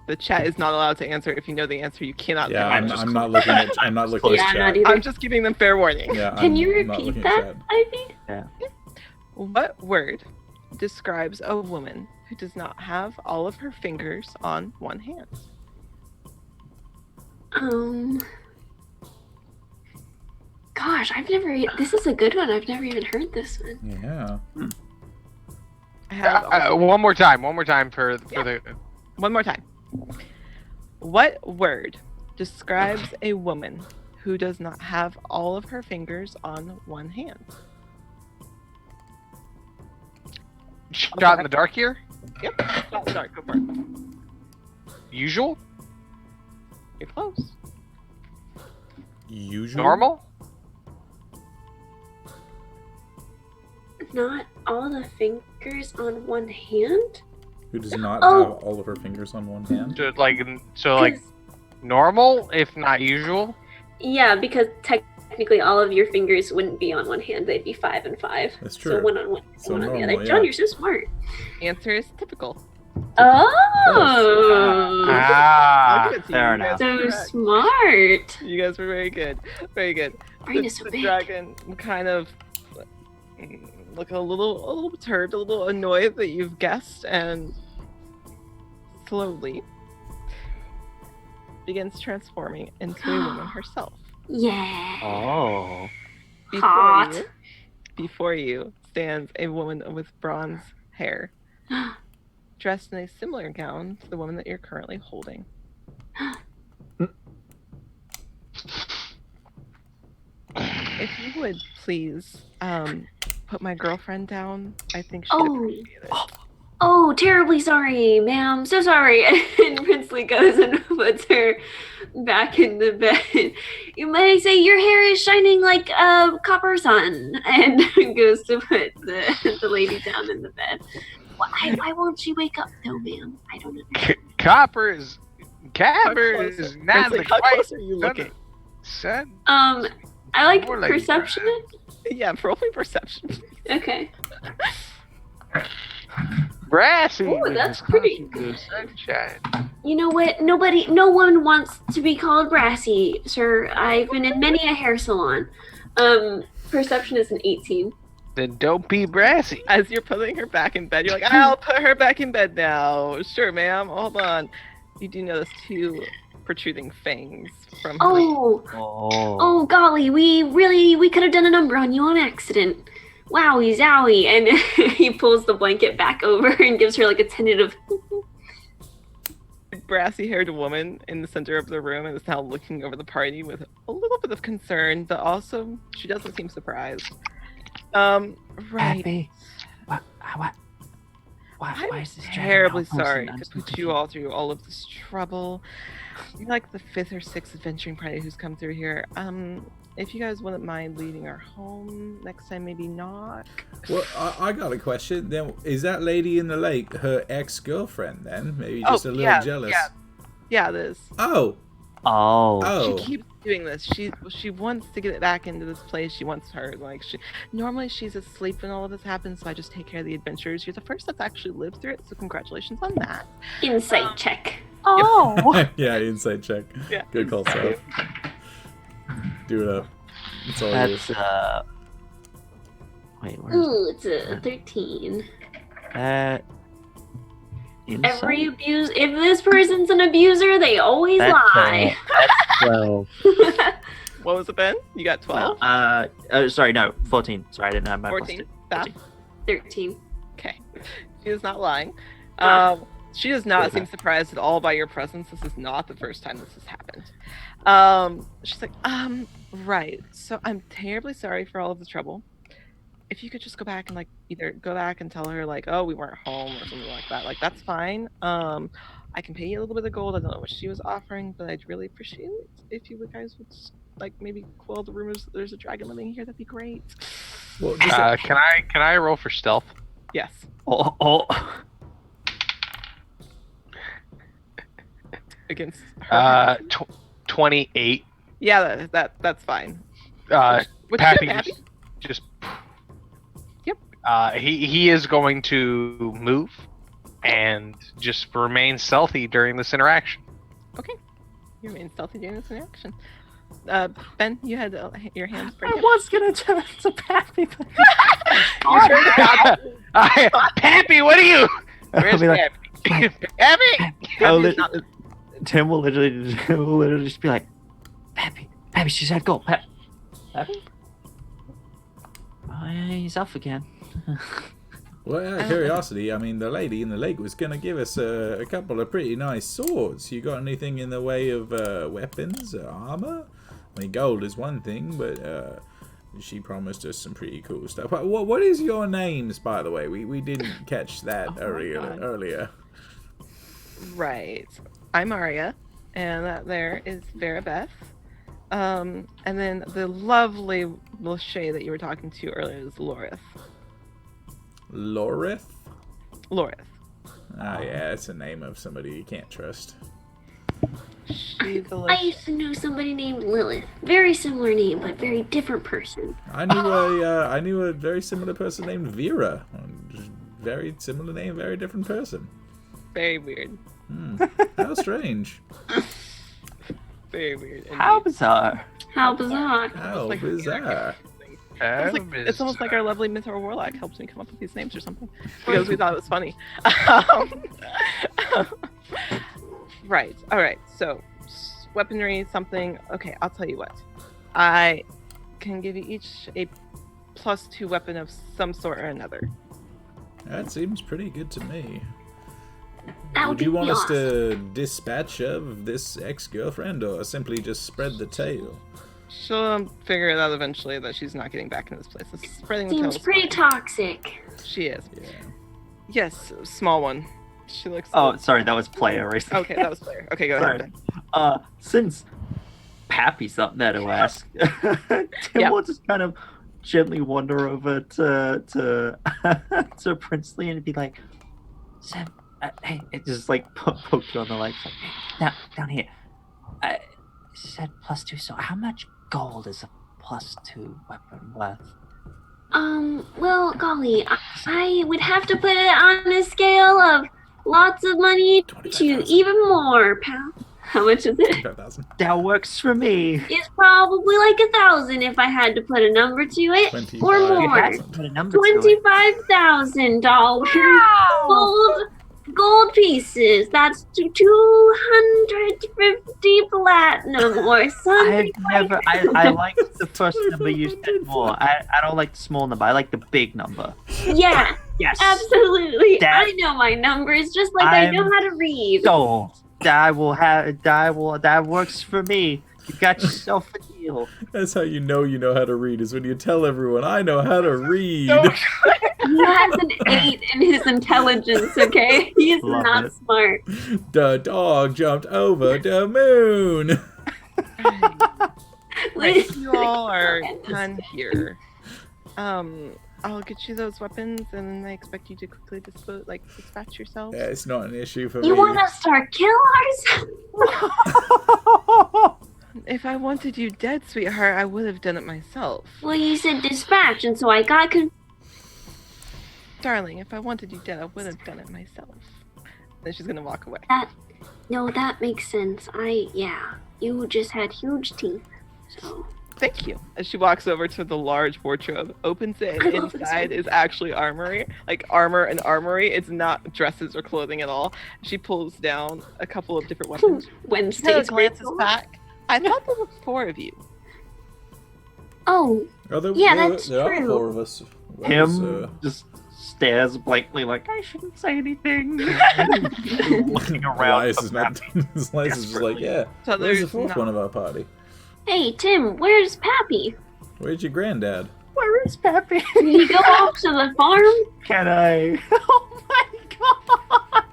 The chat is not allowed to answer. If you know the answer, you cannot. Yeah, answer. I'm not looking at. I'm not looking Yeah, at I'm not chat. either. I'm just giving them fair warning. Yeah, Can you I'm not repeat looking at that, chat. Ivy? What word describes a woman who does not have all of her fingers on one hand. Gosh, this is a good one. I've never even heard this one. Yeah. I have one more time for the. One more time. What word describes a woman who does not have all of her fingers on one hand? Shot in the dark here? Yep. Shot in the dark. Go for it. Usual? You're close. Usual. Normal? Not all the fingers on one hand? Who does not Oh. have all of her fingers on one hand? So like normal, if not usual? Yeah, because technically all of your fingers wouldn't be on one hand. They'd be 5 and 5. That's So true. one on one, So one on the normal, other. John, yeah. you're so smart. Answer is typical. Oh! Ah, I'll give it to you. fair You guys enough. were So correct. smart. You guys were very good. Very good. Brain is so The big. dragon kind of look a little perturbed, a little annoyed that you've guessed, and slowly begins transforming into a woman herself. Yeah. Oh. Hot. Before you stands a woman with bronze hair, dressed in a similar gown to the woman that you're currently holding. If you would please put my girlfriend down, I think she'd Oh. appreciate it. Oh, terribly sorry, ma'am. So sorry. And Princely goes and puts her back in the bed. You may say your hair is shining like a copper sun. And goes to put the lady down in the bed. Why won't she wake up though, ma'am? I don't know. Copper is Princely, not the how quite close are you looking? son. I like More like perception. Yeah, roll me perception. Okay. Brassy. Ooh, with that's the pretty. the sunshine. You know what? No one wants to be called brassy, sir. I've been in many a hair salon. Perception is an 18. Then don't be brassy. As you're putting her back in bed, you're like, I'll put her back in bed now. Sure, ma'am. Hold on. You do notice 2 protruding fangs from her. Oh, golly, we could have done a number on you on accident. Wowie zowie. And he pulls the blanket back over and gives her like a tentative. Brassy-haired woman in the center of the room and is now looking over the party with a little bit of concern, but also she doesn't seem surprised. Right. Happy. Why I'm is this dragon terribly all sorry posting? I'm to so put you confused. all through all of this trouble. You're like the 5th or 6th adventuring party who's come through here. If you guys wouldn't mind leaving her home next time, maybe not. Well, I got a question. Then is that lady in the lake her ex-girlfriend? Then maybe just a little jealous. Yeah, it is. Oh. Oh. She keeps doing this. She wants to get it back into this place. She wants her normally she's asleep when all of this happens, so I just take care of the adventures. You're the first that's actually lived through it, so congratulations on that. Insight check. Oh. Yeah, insight check. Yeah. Good call, Seth. Do it up. It's all yours. That's wait, where's Ooh, it's a 13. that? Every abuse. If this person's an abuser, they always lie. That's 12. What was it, Ben? You got 12? Sorry, no, 14. Sorry, I didn't have my 14? plus Stop. 13. Okay. She is not lying. Ah. She does not seem surprised at all by your presence. This is not the first time this has happened. She's like, right. So I'm terribly sorry for all of the trouble. If you could just go back and either go back and tell her oh, we weren't home or something like that. That's fine. I can pay you a little bit of gold. I don't know what she was offering, but I'd really appreciate it if you guys would maybe quell the rumors that there's a dragon living here. That'd be great. Well, Can I roll for stealth? Yes. Oh. Against her. 28. Yeah, that's fine. Which Pappy Happy? just. Yep. He is going to move and just remain stealthy during this interaction. Okay. You remain stealthy during this interaction. Ben, you had your hands I breaking. was gonna turn to Pappy, but You turned to Pappy. Pappy, what are you? Where's be like, Pappy? Pappy! I'll Pappy's not- Tim will literally just be like, Pappy, she's at goal. Pappy? Oh, yeah, he's off again. Well, out of curiosity, I mean, the lady in the lake was going to give us a couple of pretty nice swords. You got anything in the way of weapons, armor? I mean, gold is one thing, but she promised us some pretty cool stuff. What is your names, by the way? We didn't catch that earlier. Right. I'm Aria, and that there is Vera Beth. And then the lovely Lachey that you were talking to earlier is Lorith. Lorith? Lorith. Ah, yeah, it's a name of somebody you can't trust. She's a I used to know somebody named Lilith. Very similar name, but very different person. I knew a very similar person named Vera. Very similar name, very different person. very weird. How strange. Very weird. How bizarre. How bizarre. How like- bizarre. It's almost like our lovely Mythor Warlock helps me come up with these names or something because we thought it was funny. Right. All right. So, weaponry, something. Okay, I'll tell you what. I can give you each a +2 weapon of some sort or another. That seems pretty good to me. That Would would you be want us awesome. to dispatch of this ex-girlfriend or simply just spread the tale? She'll figure it out eventually that she's not getting back in this place. It's spreading the Seems tale. pretty toxic. She is. Yeah. Yes, small one. She looks. Oh, sorry, that was player racing. Okay, that was player. Okay, go Sorry. ahead. Since Pappy's up there to ask, Tim Yeah. will just kind of gently wander over to to Princely and be like, Sam, hey, it just like poke you on the leg. Like, hey, down here. She said +2, so how much gold is a +2 weapon worth? Well, golly, I would have to put it on a scale of lots of money to 25,000. even more, pal. How much is it? 5,000. That works for me. It's probably like 1,000 if I had to put a number to it, or 25,000. more. Put a number to it. $25,000 gold pieces. That's 250 platinum or something. I like the first number you said more. I don't like the small number. I like the big number. Yeah, Yes. absolutely. That- I know my numbers just like I know I'm how to read. So that works for me. You got yourself a deal. That's how you know how to read, is when you tell everyone, I know how to read. He has an 8 in his intelligence, okay? He's Love not it. smart. The dog jumped over the moon. Right, you all are done here. I'll get you those weapons, and then I expect you to quickly dispatch yourselves. Yeah, it's not an issue for me. You want to start killers? If I wanted you dead, sweetheart, I would have done it myself. Well, you said dispatch, and so I got confused. Darling, if I wanted you dead, I would have done it myself. Then she's gonna walk away. No, that makes sense. You just had huge teeth, so. Thank you. As she walks over to the large wardrobe, opens it, and I love this inside one. is actually armory, like armor and armory. It's not dresses or clothing at all. She pulls down a couple of different weapons. Wednesday. Taylor glances back. I thought there were 4 of you. Oh, Oh, Yeah, that's there are true. 4 of us. Him just stares blankly like, I shouldn't say anything. Looking around. Elias is not. Elias is just like, yeah. So Where's the there's 4th not- one of our party? hey, Tim, where's Pappy? Where's your granddad? Where is Pappy? Did he go off to the farm? Can I? Oh my god!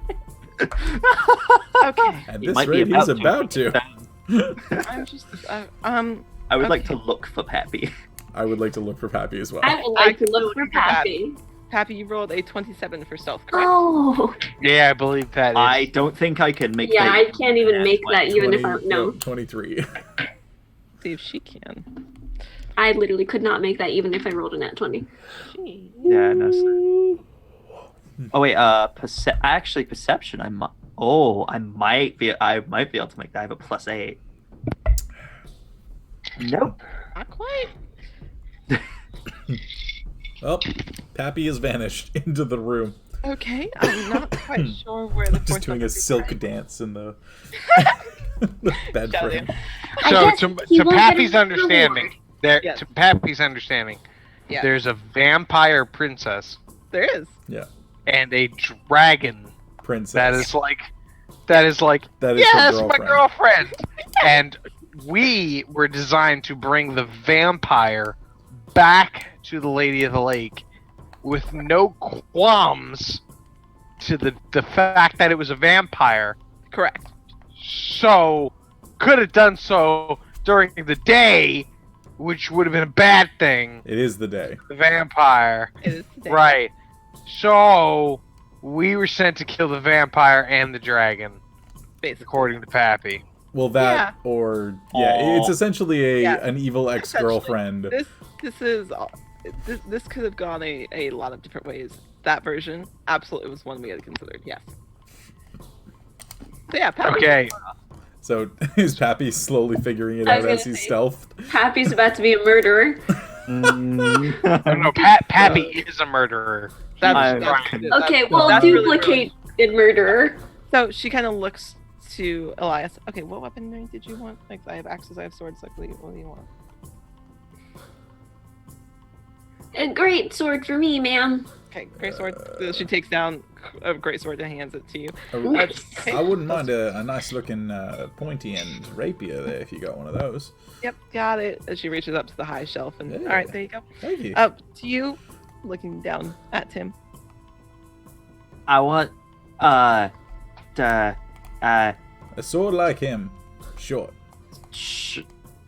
Okay. At He this might be rate, he's about to. I'm just I would like Okay. to look for Pappy. I would like to look for Pappy as well. I would like to can look for Pappy. Pappy, you rolled a 27 for stealth, correct? Oh, Yeah, I believe that is. I don't think I can make yeah, that. I can't even make that even if I 23. See if she can. I literally could not make that even if I rolled a nat 20. Yeah, no. Oh wait, actually perception. I might be able to make that. I have a +8. Nope. Not quite. Oh, Pappy has vanished into the room. Okay, I'm not quite sure where the Just doing a silk dance in the, the bed Shall frame. I So guess to he wasn't Pappy's a understanding, Yes. to Pappy's understanding, Yeah. there's a vampire princess There is. Yeah. and a dragon Princess. that is like That is her yes, my girlfriend. girlfriend. And we were designed to bring the vampire back to the Lady of the Lake with no qualms to the fact that it was a vampire. Correct. So could have done so during the day, which would have been a bad thing. It is the day. The vampire. It is today. Right. So we were sent to kill the vampire and the dragon, Basically. according to Pappy. Well, that Yeah. or Aw. it's essentially Yeah. an evil ex-girlfriend. This could have gone a lot of different ways. That version absolutely was one we had considered. Yes. So yeah, Pappy. Okay. So is Pappy slowly figuring it I out was as gonna he's say. stealthed? Happy's about to be a murderer. No, Pappy is a murderer. That's Okay, well, that's really duplicate murderer. So she kind of looks to Elias. Okay, what weaponry did you want? Like, I have axes, I have swords. Like, what do you want? A great sword for me, ma'am. Okay, great sword. So she takes down a great sword and hands it to you. Okay. I wouldn't mind a nice looking pointy end rapier there if you got one of those. Yep, got it. And she reaches up to the high shelf and Yeah. all right, there you go. Thank you. Up to you, looking down at Tim. I want A sword like him, short.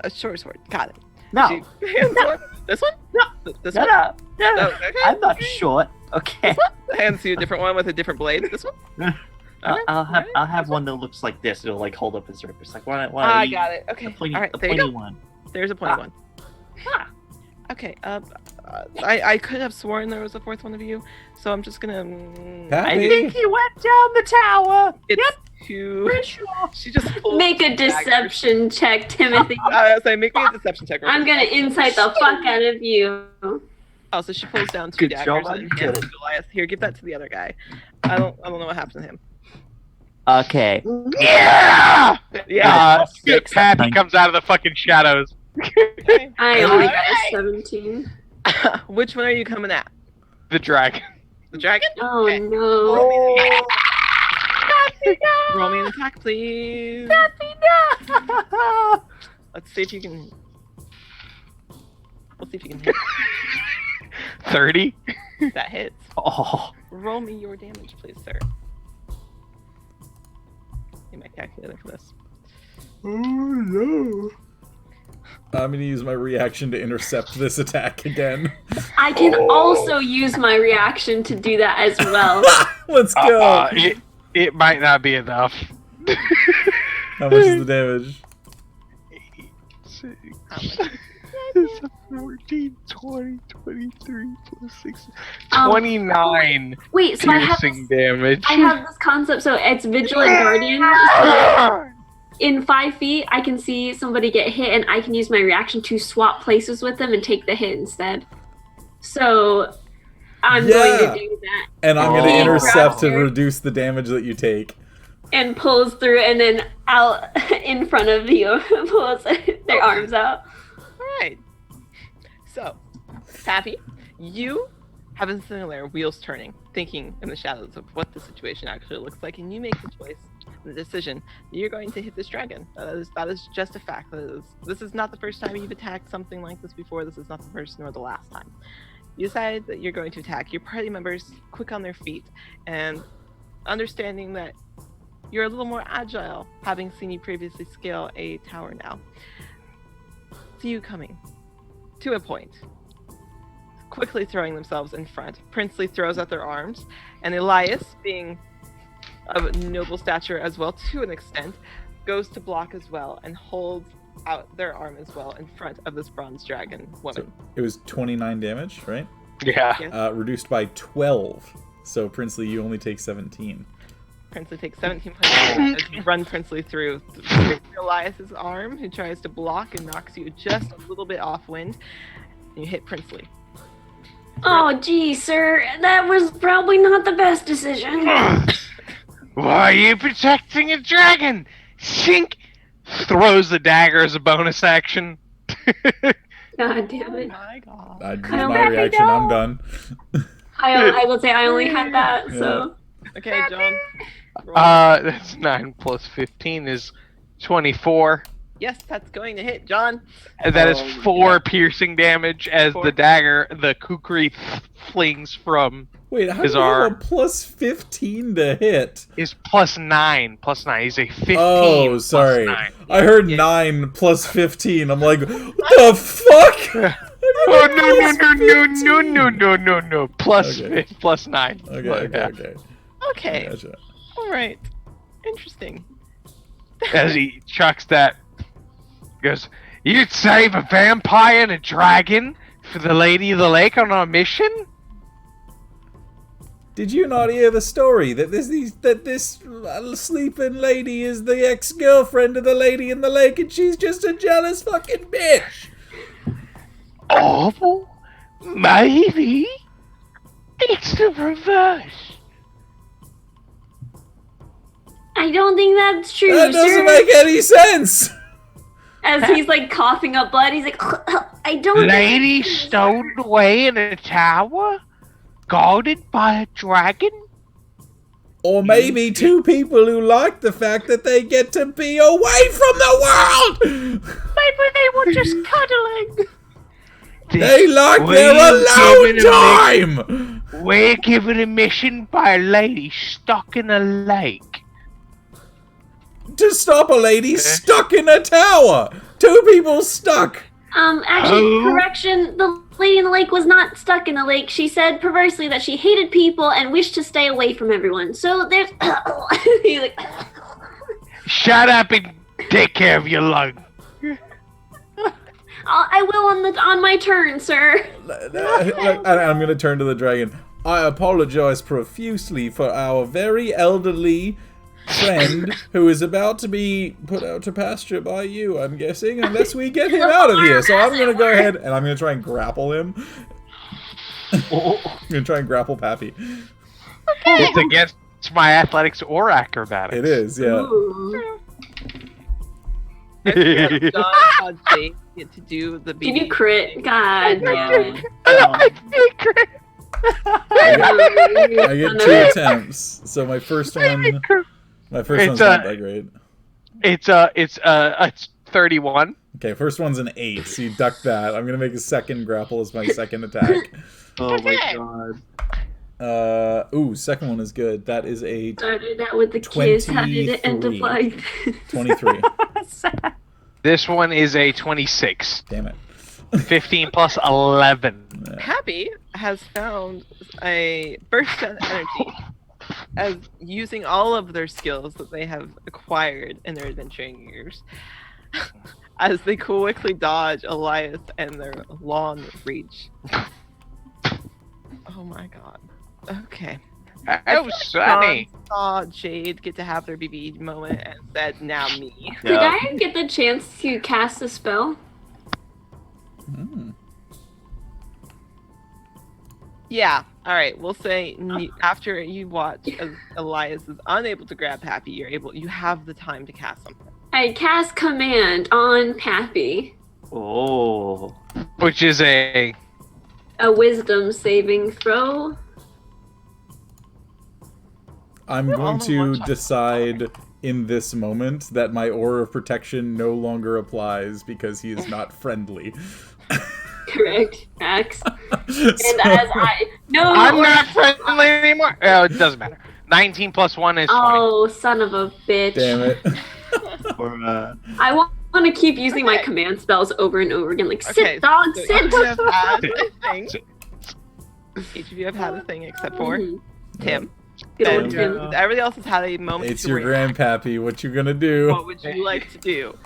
A short sword. Got it. no, She hands sword. This one? No. This no, one? no, no, Oh, okay. I'm not short. Okay, Hands you a different one with a different blade. This one? I'll have one that looks like this. It'll like hold up his rib. It's like why I got it. Okay. The pointy, All right, the there you pointy go. one. There's a pointy Ah. one. Ah. Okay. I could have sworn there was a fourth one of you, so I'm just gonna. I Pappy? think he went down the tower. It's too. She just pulls Make a the dagger. deception check, Timothy. I was saying, make me a deception check. I'm gonna insight the fuck out of you. Oh, so she pulls down two Good daggers job, and I'm hands good. to Goliath. Here, give that to the other guy. I don't know what happened to him. Okay. Yeah! Yeah. Pappy comes out of the fucking shadows. Okay. I only got a 17. Which one are you coming at? The dragon. The dragon? Oh Okay. no. Roll me an attack, please. Let's see if you can. We'll see if you can hit. 30. That hits. Oh, Roll me your damage, please, sir. Need my calculator for this. I'm gonna use my reaction to intercept this attack again. I can also use my reaction to do that as well. Let's go. It might not be enough. How much is the damage? 6, How much? 14, 20, 23 plus 6. Um, 29 Wait, so piercing damage. I have this concept, so it's Vigilant Guardian. In 5 feet, I can see somebody get hit, and I can use my reaction to swap places with them and take the hit instead. So, I'm going to do that. And I'm gonna Oh. intercept to Raptor. reduce the damage that you take. And pulls through, and then out in front of you, pulls their arms out. Alright. So, Pappy, you have been sitting there, wheels turning, thinking in the shadows of what the situation actually looks like, and you make the choice, the decision, that you're going to hit this dragon. That is just a fact. This is not the first time you've attacked something like this before. This is not the first nor the last time. You decide that you're going to attack. Your party members quick on their feet, and understanding that you're a little more agile, having seen you previously scale a tower now. See you coming to a point, quickly throwing themselves in front. Princely throws out their arms, and Elias, being of noble stature as well to an extent, goes to block as well and holds out their arm as well in front of this bronze dragon woman. It was 29 damage, right? Yeah. Reduced by 12. So Princely, you only take 17. Princely takes 17 points of damage as you run Princely through Elias's arm, who tries to block and knocks you just a little bit off wind. And you hit Princely. Oh, gee, sir, that was probably not the best decision. Why are you protecting a dragon? Shink! Throws the dagger as a bonus action. God damn Oh it. my god. I'd use Kyle, my back reaction. I'm done. I will say I only had that, so. Okay, John. roll. That's 9 plus 15 is 24. Yes, that's going to hit, John. And that is Oh, 4 yeah. piercing damage as Four. the dagger, the kukri flings from Wait, how His do you have a arm. plus 15 to hit? is plus 9. Plus 9. He's a 15. Oh, plus sorry. 9. I heard 9 plus 15. I'm like, what the fuck? Oh, no. Plus, Okay. plus 9. Okay. Okay. Gotcha. All right. Interesting. As he chucks that, goes, you'd save a vampire and a dragon for the Lady of the Lake on our mission? Did you not hear the story that this sleeping lady is the ex-girlfriend of the lady in the lake, and she's just a jealous fucking bitch? Awful? Maybe. It's the reverse. I don't think that's true, That doesn't sir. make any sense. As he's like coughing up blood, he's like, I don't. Lady stowed away in a tower? Guarded by a dragon? Or maybe two people who like the fact that they get to be away from the world. Maybe they were just cuddling. They like We're their alone given a time. We're given a mission by a lady stuck in a lake. To stop a lady stuck in a tower. Two people stuck. Actually, Oh. correction, the lady in the lake was not stuck in the lake. She said perversely that she hated people and wished to stay away from everyone. So there's. He's like. Shut up and take care of your lung. I will on my turn, sir. I'm going to turn to the dragon. I apologize profusely for our very elderly friend who is about to be put out to pasture by you, I'm guessing, unless we get him out of here. So I'm going to go ahead and I'm going to try and grapple him. I'm going to try and grapple Pappy. It's against my athletics or acrobatics. It is, yeah. Ooh. John Jade get to do the Did you BB. crit? God damn it. I get 2 attempts. So my first one's not that great. It's 31. Okay, first one's an 8, so you duck that. I'm gonna make a second grapple as my second attack. Oh my god. Second one is good. That is a Started out with the kiss. How did it end up 23. like this? 23. This one is a 26. Damn it. 15 plus 11. Happy has found a burst of energy as using all of their skills that they have acquired in their adventuring years as they quickly dodge Elias and their long reach. Oh my god. Okay. Oh, Sonny. John saw Jade get to have their BB moment and said, now me. Did I get the chance to cast a spell? Yeah. All right. We'll say after you watch as Elias is unable to grab Happy, you have the time to cast something. I cast command on Pappy. Oh. Which is a Wisdom saving throw. I'm We're going all in to one shot. decide in this moment that my aura of protection no longer applies because he is not friendly. Correct. Max. So- And as I I'm not friendly anymore. Oh, it doesn't matter. 19 plus 1 is 20. Oh, son of a bitch. Damn it. Or, I want to keep using my command spells over and over again. Like, sit, Okay, dog, so sit. each of you have had a thing. Each of you have had a thing except for Mhm. Tim. Good old And Tim. everybody else has had a moment It's to your react. grandpappy. What you gonna do? What would you like to do?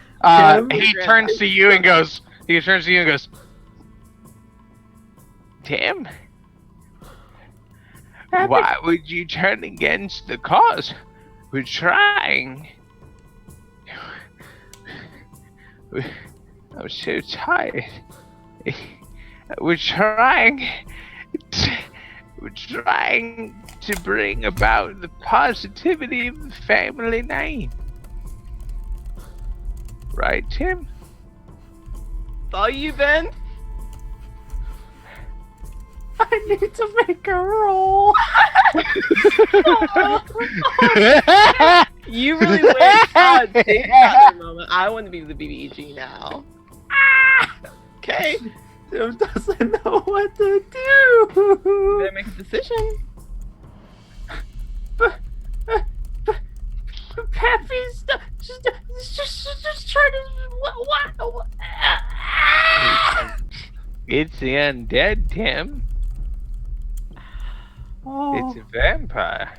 He turns to you and goes, Tim, why would you turn against the cause? We're trying. I'm so tired. We're trying We're trying to bring about the positivity of the family name. Right, Tim? Saw you, Ben. I need to make a roll. You really went on that moment. I want to be the BBEG now. Okay. Tim doesn't know what to You do. better make a decision. Pappy's just trying to what? It's the undead, Tim. Oh. It's a vampire.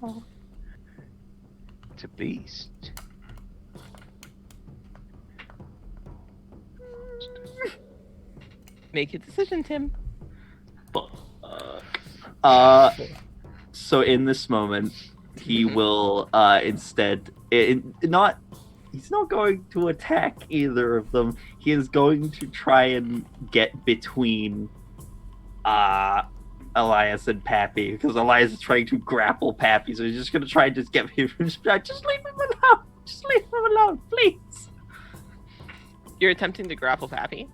Oh. It's a beast. Make a decision, Tim. So in this moment, he will instead he's not going to attack either of them. He is going to try and get between Elias and Pappy, because Elias is trying to grapple Pappy, so he's just gonna try and just get him just leave him alone. Just leave him alone, please. You're attempting to grapple Pappy.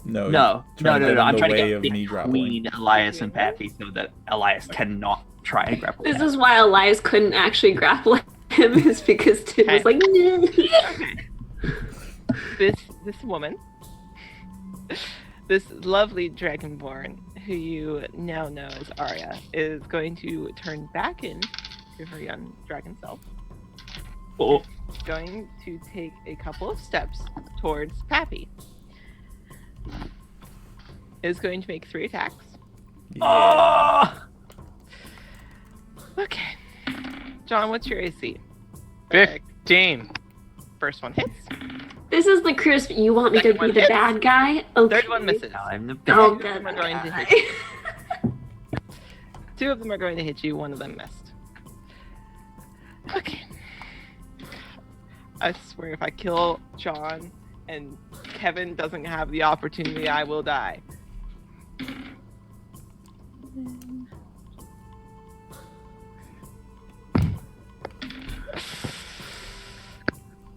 No. I'm get trying in to the get way of me grappling. between Elias and Pappy so that Elias cannot try and grapple This Pappy. is why Elias couldn't actually grapple him, is because Tim was like, This woman, this lovely dragonborn, who you now know as Arya, is going to turn back in to her young dragon self. Oh. Going to take a couple of steps towards Pappy. Is going to make 3 attacks. Oh! Okay. John, what's your AC? 15. First one hits. this is the crisp, you want me to Second be one the hits. bad guy? Okay. Third one misses. I'm the Oh, bad. Two of them are going to guy. hit you. 2 of them are going to hit you. 1 of them missed. Okay. I swear, if I kill John and Kevin doesn't have the opportunity, I will die.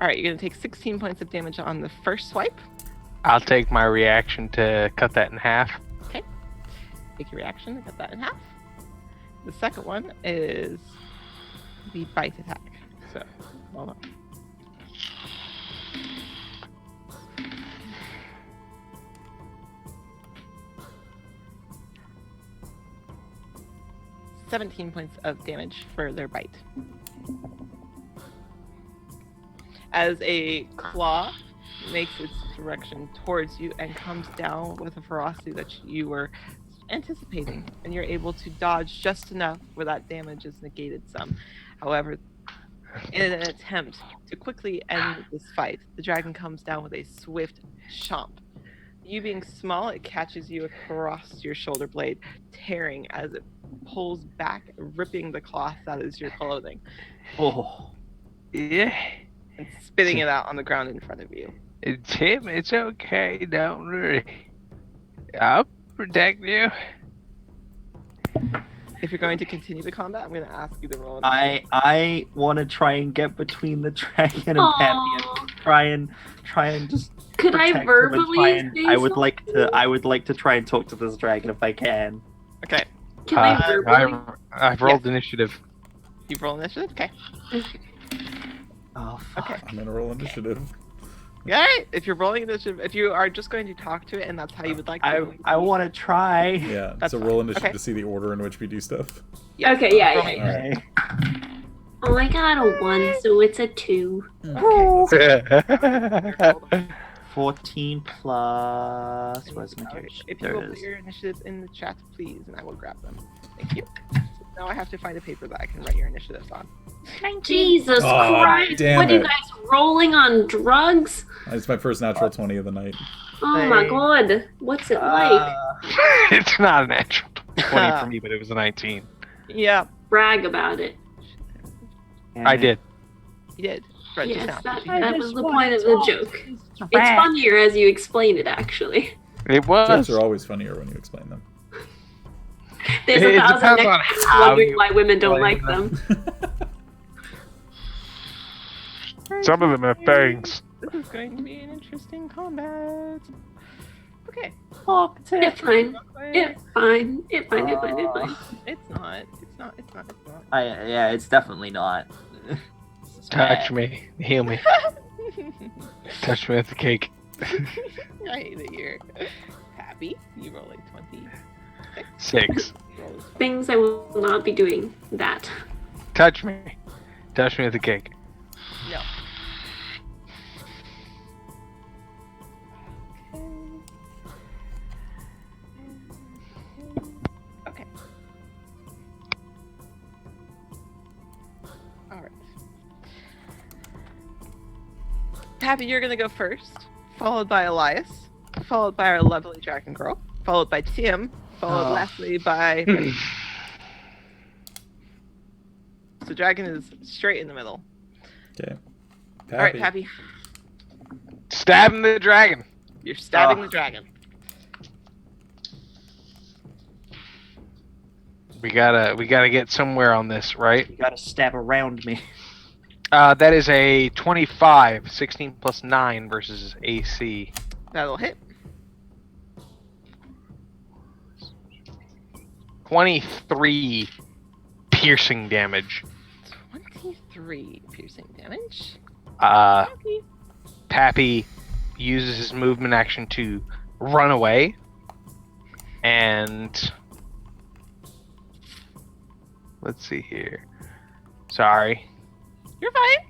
Alright, you're going to take 16 points of damage on the first swipe. I'll take my reaction to cut that in half. Take your reaction to cut that in half. The second one is the bite attack. So, hold on. $17 points of damage for their bite. As a claw makes its direction towards you and comes down with a ferocity that you were anticipating, and you're able to dodge just enough where that damage is negated some. However, in an attempt to quickly end this fight, the dragon comes down with a swift chomp. You being small, it catches you across your shoulder blade, tearing as it pulls back, ripping the cloth that is your clothing, Oh. Yeah. and spitting it out on the ground in front of you. Tim, it's okay. Don't worry. I'll protect you. If you're going to continue the combat, I'm going to ask you to roll. I want to try and get between the dragon and Pappy Aw. and try and just Could I protect him and verbally try and- say I would something? like to try and talk to this dragon if I can. Okay, Can I verbally? I've rolled initiative. you roll initiative. Okay. Oh fuck. Okay. I'm gonna roll initiative. Alright, if you're rolling initiative, if you are just going to talk to it and that's how you would like to. I want to try. Yeah, That's so fine. roll initiative Okay. to see the order in which we do stuff. Yes, Okay, yeah, roll yeah, it. yeah. Alright. Oh, I got a 1, so it's a 2. Okay. 14 plus. Where's my Okay, charge? if you There will it put is. your initiatives in the chat, please, and I will grab them. Thank you. So now I have to find a paper that I can write your initiatives on. Jesus Aw, Christ! damn What are you it. guys rolling on drugs? It's my first natural 20 of the night. Oh my Hey. god, what's it like? It's not a natural 20 for me, but it was a 19. Yeah, Brag about it. I did. you did. Right, just Yes, now. that was the point of the joke. It's funnier as you explain it, actually. It Jokes was. are always funnier when you explain them. There's It 1,000 depends on necklaces how wondering you why women don't play like them. them. Some of them have fangs. This is going to be an interesting combat. Okay. It's fine. It's fine. It's fine. It's fine. It's fine. It's not. It's not. It's not. It's not. Yeah, it's definitely not. It's Touch bad. me. Heal me. Touch me with the cake. I hate that you're happy. You roll like 20. 6. Things I will not be doing. That. Touch me. Touch me with the cake. No. Okay. All right. Pappy, you're gonna go first, followed by Elias, followed by our lovely dragon girl, followed by Tim, followed lastly by. So dragon is straight in the middle. Okay. All right, Pappy, Stabbing the dragon. you're stabbing the dragon. We gotta get somewhere on this, right? You gotta stab around me. That is a 25, 16 plus 9 versus AC. That'll hit. 23 piercing damage. 23 piercing damage. Pappy uses his movement action to run away. And let's see here. Sorry. You're fine.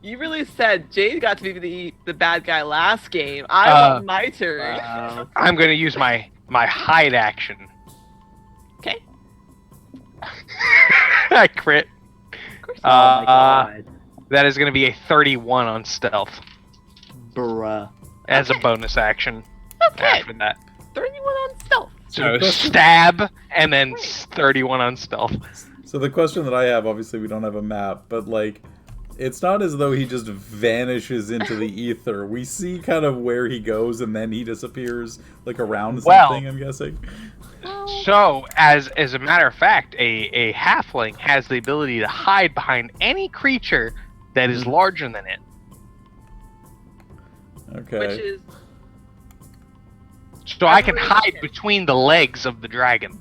You really said Jade got to be the bad guy last game. I want my turn. I'm gonna use my hide action. Okay. I crit. Of course. Oh my god. That is gonna be a 31 on stealth Bruh. as a Okay. bonus action. Okay. After that, 31 on stealth. so stab and then 31 on stealth. So the question that I have, obviously we don't have a map, but like, it's not as though he just vanishes into the ether. We see kind of where he goes and then he disappears, like around Well- something, I'm guessing. So, as a matter of fact, a halfling has the ability to hide behind any creature that is larger than it. Okay. Which is So I can hide between the legs of the dragon.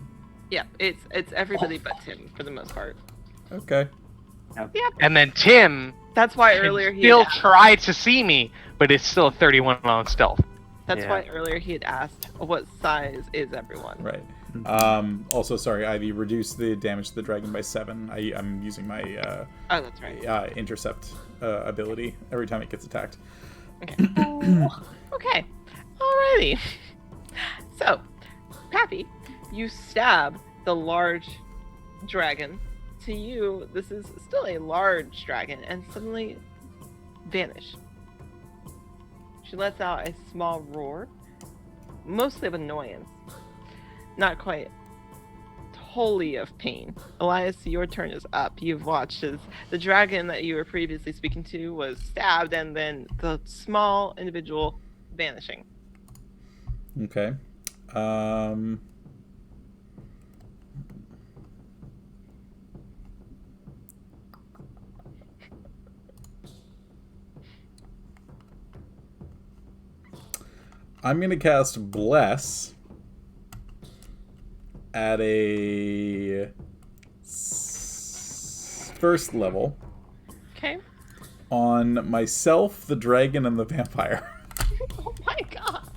yeah, it's everybody but Tim for the most part. Okay. And then Tim That's why can earlier he still had asked, try to see me, but it's still a 31 on stealth. that's Yeah. why earlier he had asked what size is everyone. Right. Also, sorry, Ivy, reduce the damage to the dragon by 7. I'm using my Oh, that's right. intercept ability every time it gets attacked. Okay. Okay. Alrighty. So, Pappy, you stab the large dragon. To you, this is still a large dragon, and suddenly vanish. She lets out a small roar, mostly of annoyance, not quite wholly of pain. Elias, your turn is up. You've watched as the dragon that you were previously speaking to was stabbed, and then the small individual vanishing. Okay. I'm going to cast Bless at a first level Okay. on myself, the dragon, and the vampire. Oh my god.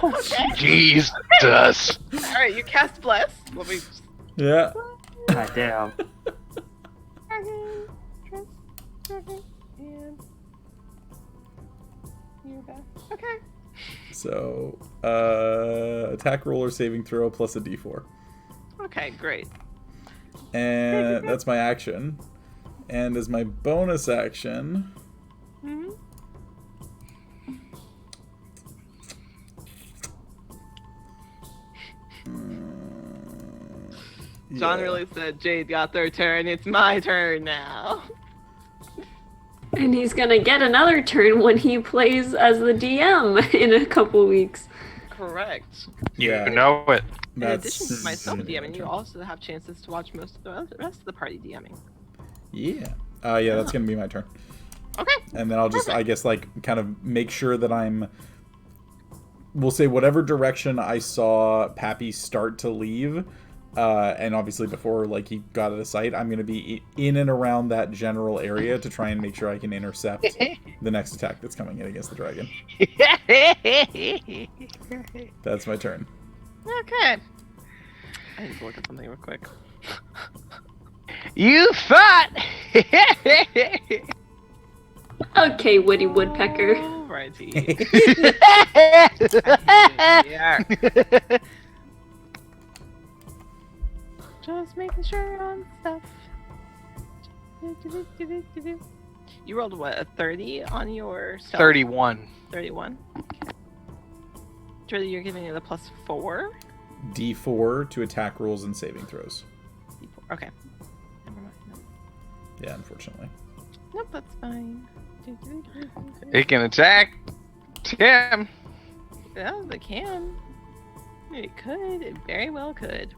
Okay. Jesus. All right, you cast bless. Let me. Yeah. God damn. Dragon, and you're back. Okay. So, attack roll or saving throw plus a d4. Okay, great. And that's my action. And as my bonus action, Mm-hmm. John yeah. really said Jade got their turn. It's my turn now. And he's gonna get another turn when he plays as the DM in a couple weeks. Correct. Yeah. You know it. In addition to That's myself gonna be my DMing, you turn. also have chances to watch most of the rest of the party DMing. Yeah. Yeah, that's gonna be my turn. Okay. And then I'll just, I guess, like, kind of make sure that we'll say whatever direction I saw Pappy start to leave, and obviously before, like, he got out of sight, I'm going to be in and around that general area to try and make sure I can intercept the next attack that's coming in against the dragon. That's my turn. Okay. I need to look at something real quick. You thought. Okay, Woody Woodpecker. Alrighty. Yeah. Just making sure on stuff. You rolled what, a 30 on your stealth? 31. 31. Okay. Jordy, you're giving it a +4. D4 to attack rolls and saving throws. D4. Okay. Never mind. No. Yeah, unfortunately. Nope, that's fine. It can attack Tim. Yeah, they can. It could. It very well could.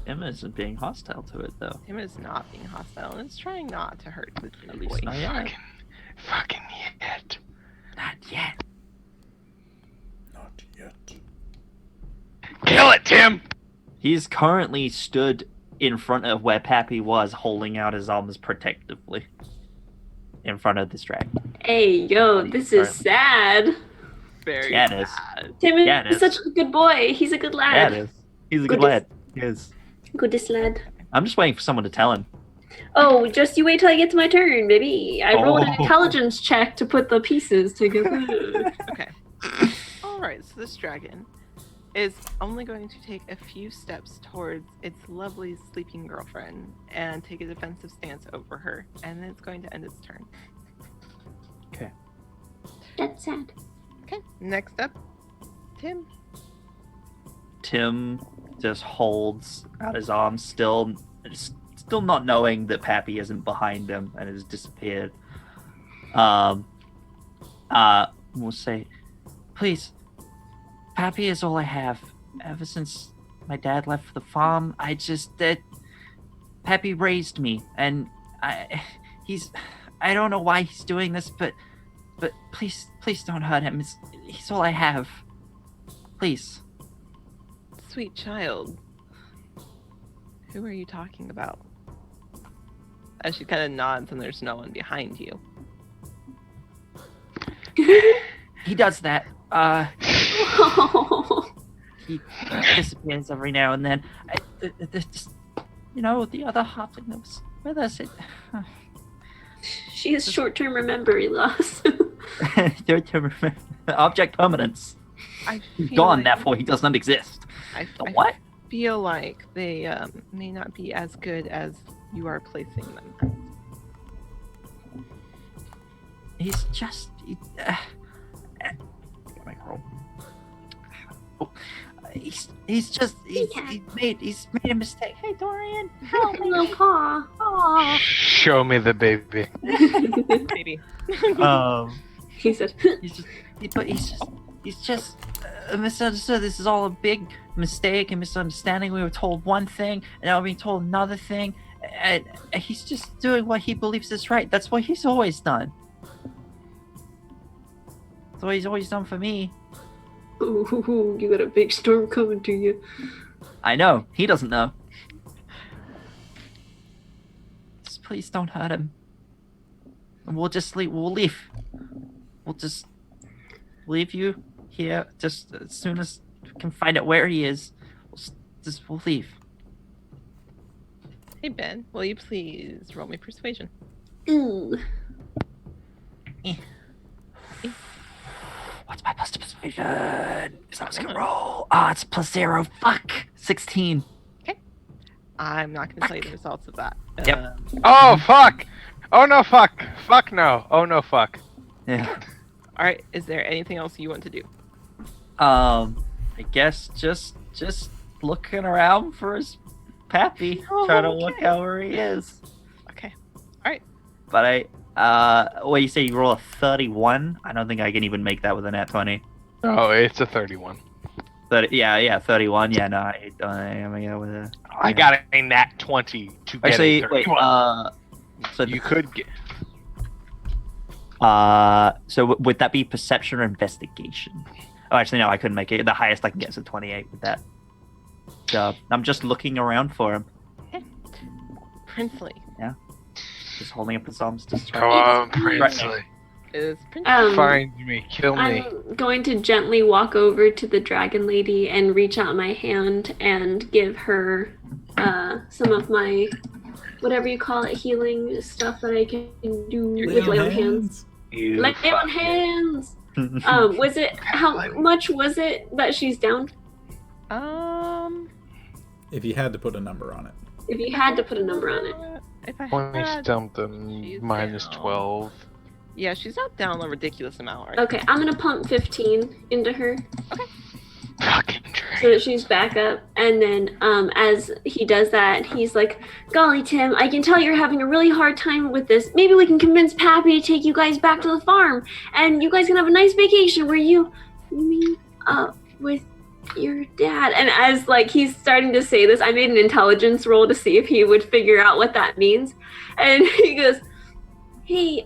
Emma isn't being hostile to it, though. Him is not being hostile and is trying not to hurt the At least boy. not yet. Fucking yet. Not yet. Not yet. Kill it, Tim. He's currently stood in front of where Pappy was, holding out his arms protectively. In front of this dragon. Hey, yo, this is sad. Very Yeah, it is. sad. Tim Yeah, it is is. such a good boy. He's a good Yeah, lad. it is. He's a Good good lad. He is. Goodest lad. I'm just waiting for someone to tell him. Oh, just you wait till I get to my turn, baby. I rolled an Oh. intelligence check to put the pieces together. Okay. Alright, so this dragon is only going to take a few steps towards its lovely sleeping girlfriend and take a defensive stance over her, and then it's going to end its turn. That's sad. Okay, next up, Tim. Tim just holds out his arms, still not knowing that Pappy isn't behind him and has disappeared. We'll say, please, Pappy is all I have. Ever since my dad left for the farm, Pappy raised me, and I don't know why he's doing this, but please don't hurt him. He's all I have. Please. Sweet child. Who are you talking about? As she kind of nods and there's no one behind you. He does that. Oh. He disappears every now and then. The other halfling that was with us. She has short-term memory loss. Object permanence. I He's feel gone, like, therefore he doesn't exist. I What? feel like they may not be as good as you are placing them. He's just. He's made a mistake. Hey, Dorian, help me. Little paw. Aw. Show me the baby. Maybe. He said, He's just misunderstood. This is all a big mistake and misunderstanding. We were told one thing, and now we're being told another thing. And he's just doing what he believes is right. That's what he's always done. That's what he's always done for me. ooh, you got a big storm coming to you. I know. He doesn't know. Just please don't hurt him. And we'll just leave. We'll leave. We'll just leave you here just as soon as we can find out where he is. We'll leave. Hey Ben, will you please roll me persuasion? Ooh. What's my plus to persuasion? Is that what's gonna roll? It's +0. Fuck. 16. I'm not going to tell you the results of that. Yep. Oh, fuck. Oh, no, fuck. Fuck no. Oh, no, fuck. Yeah. All right. Is there anything else you want to do? I guess just looking around for his Pappy, trying to look Okay. out where he is. Okay. But Well, you say you roll a 31? I don't think I can even make that with a nat 20. Oh, it's a 31. 31. Yeah, no, I don't. I with a. I got a nat 20 to get Actually, a wait. 31. So You could get. So would that be perception or investigation? Oh, actually, no, I couldn't make it. The highest I can get is a 28 with that. So I'm just looking around for him. Princely. Just holding up his arms to strike. Come on, Princely. Is Princely. Find me. Kill me. I'm going to gently walk over to the dragon lady and reach out my hand and give her some of my, whatever you call it, healing stuff that I can do with lay on hands. Lay on hands! Was it, how much was it that she's down? If you had to put a number on it. If you had to put a number on it. If I 20 had, something she's minus down. 12. Yeah, she's not down a ridiculous amount, right? Okay, I'm gonna pump 15 into her Fucking so train. that she's back up. And then as he does that, he's like, golly, Tim, I can tell you're having a really hard time with this. Maybe we can convince Pappy to take you guys back to the farm. And you guys can have a nice vacation where you meet up with your dad. And as like he's starting to say this, I made an intelligence roll to see if he would figure out what that means. And he goes, hey,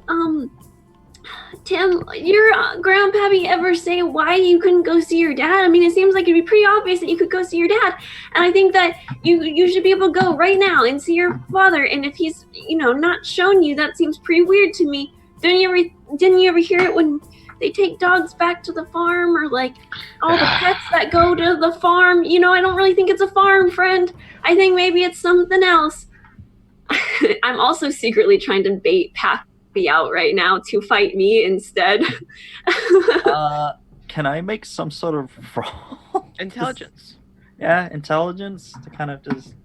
Tim, your grandpappy ever say why you couldn't go see your dad? I mean, it seems like it'd be pretty obvious that you could go see your dad, and I think that you should be able to go right now and see your father. And if he's, not shown you, that seems pretty weird to me. Didn't you ever hear it when they take dogs back to the farm, or like all the pets that go to the farm? I don't really think it's a farm, friend. I think maybe it's something else. I'm also secretly trying to bait Pappy out right now to fight me instead. Can I make some sort of roll? Intelligence. Yeah, intelligence to kind of just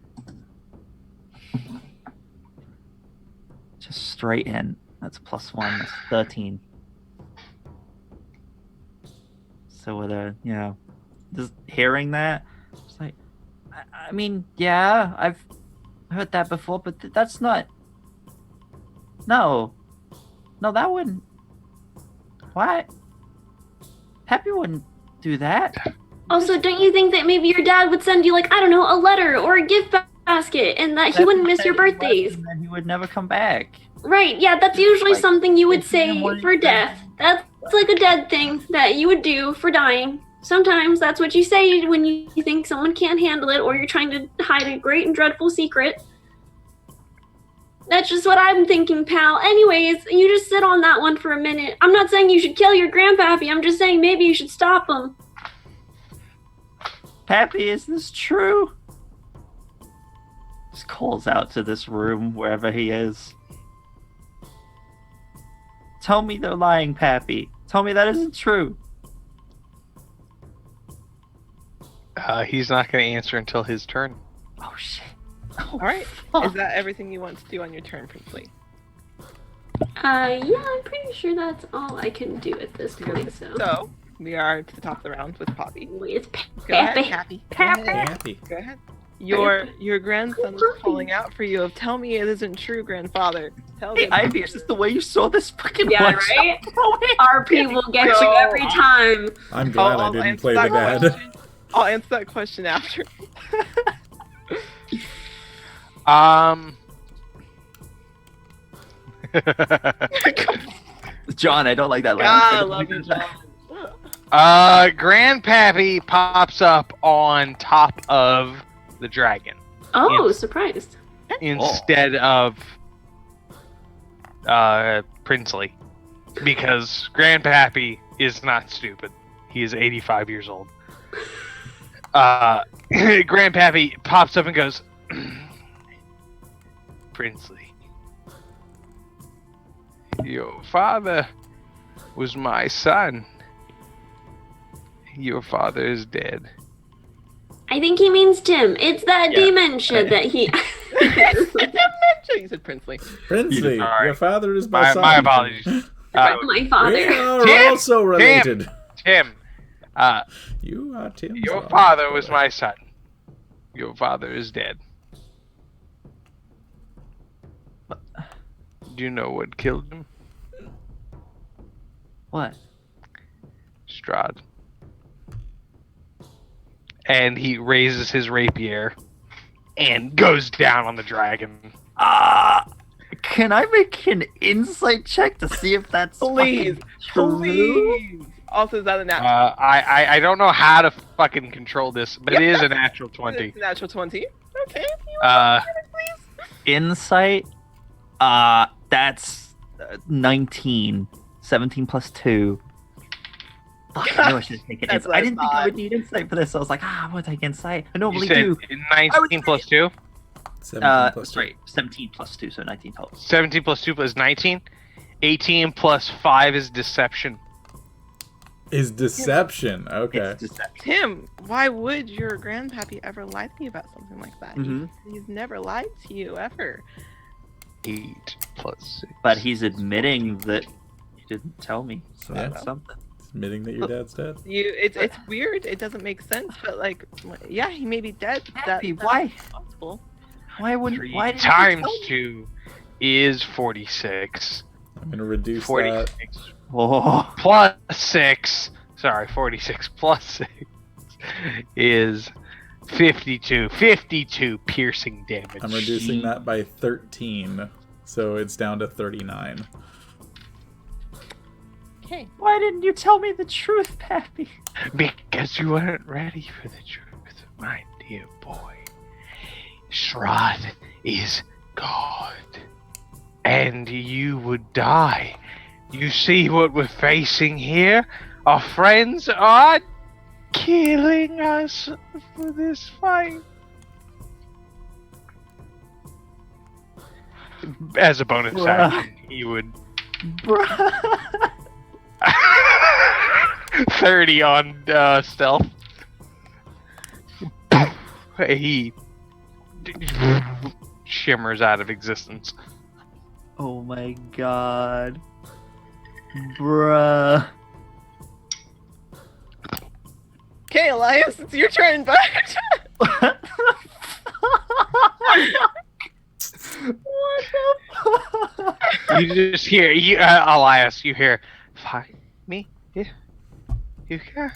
straight in. That's +1. That's 13. So with just hearing that, it's like, I mean, yeah, I've heard that before, but that's not. No, that wouldn't. What? Pappy wouldn't do that. Also, don't you think that maybe your dad would send you, like, I don't know, a letter or a gift basket, and that he wouldn't miss your birthdays? And then he would never come back. Right, yeah, that's usually Like, something you would if you didn't say want for to- death. That's like a dead thing that you would do for dying. Sometimes that's what you say when you think someone can't handle it, or you're trying to hide a great and dreadful secret. That's just what I'm thinking, pal. Anyways, you just sit on that one for a minute. I'm not saying you should kill your grandpappy. I'm just saying maybe you should stop him. Pappy, is this true? Just calls out to this room, wherever he is. Tell me they're lying, Pappy. Tell me that isn't true. He's not going to answer until his turn. Oh, shit. All right. fuck. Is that everything you want to do on your turn, Princely? Yeah, I'm pretty sure that's all I can do at this point, so. So we are to the top of the round with Poppy. Wait, it's Go ahead, Pappy. Pappy. Happy. Go ahead. Your grandson is calling out for you. Tell me it isn't true, grandfather. Tell Hey, them. Ivy, is this the way you saw this fucking Yeah, one? right? Throw it. RP will get you Go. every time. I'm glad I I'll didn't answer play the that dad. question. I'll answer that question after. John, I don't like that God, I line. love you, John. Grandpappy pops up on top of the dragon Oh, Yes. surprised. instead of Princely, because Grandpappy is not stupid. He is 85 years old. Grandpappy pops up and goes, Princely, your father was my son. Your father is dead. I think he means Tim. It's that Yeah. dementia that he. You said Princely. Princely, Sorry. your father is my son. My apologies. My We father. are Tim! also related. Tim, You are Tim. your father was my son. Your father is dead. Do you know what killed him? What? Strahd. And he raises his rapier and goes down on the dragon. Can I make an insight check to see if that's Please, fucking true? please. Also, is that a natural? I don't know how to fucking control this, but it is a natural 20. It's a natural 20. Okay. Please. Insight? That's 19. 17 plus 2. Fuck, I knew I should have taken That's insight. I didn't think I odd. would need insight for this. I was like, I'm gonna take insight. I You normally said do. 19 plus 2? 17 plus 2. Sorry, 17 plus 2, so 19 total. 17 plus 2 is 19. 18 plus 5 is deception. Is deception. Okay. It's deception. Tim, why would your grandpappy ever lie to you about something like that? Mhm. He's never lied to you, ever. 8 plus 6. But he's admitting that he didn't tell me. So Yeah. that's something. Admitting that your dad's dead. It's weird. It doesn't make sense, but like, yeah, he may be dead. Happy, That's why? possible. Why wouldn't? 3 Why didn't times you tell me? 2 is 46. I'm gonna reduce that. 46 Oh, plus 6. Sorry, 46 plus 6 is 52. 52 piercing damage. I'm reducing that by 13, so it's down to 39. Okay. why didn't you tell me the truth, Pappy? Because you weren't ready for the truth, my dear boy. Strahd is God. And you would die. You see what we're facing here? Our friends are killing us for this fight. As a bonus Bruh. action, he would Bruh. 30 on stealth. He shimmers out of existence. Oh my god. Bruh. Okay, Elias, it's your turn, bud. What the fuck? You just hear, Elias, you hear, fight me if you can.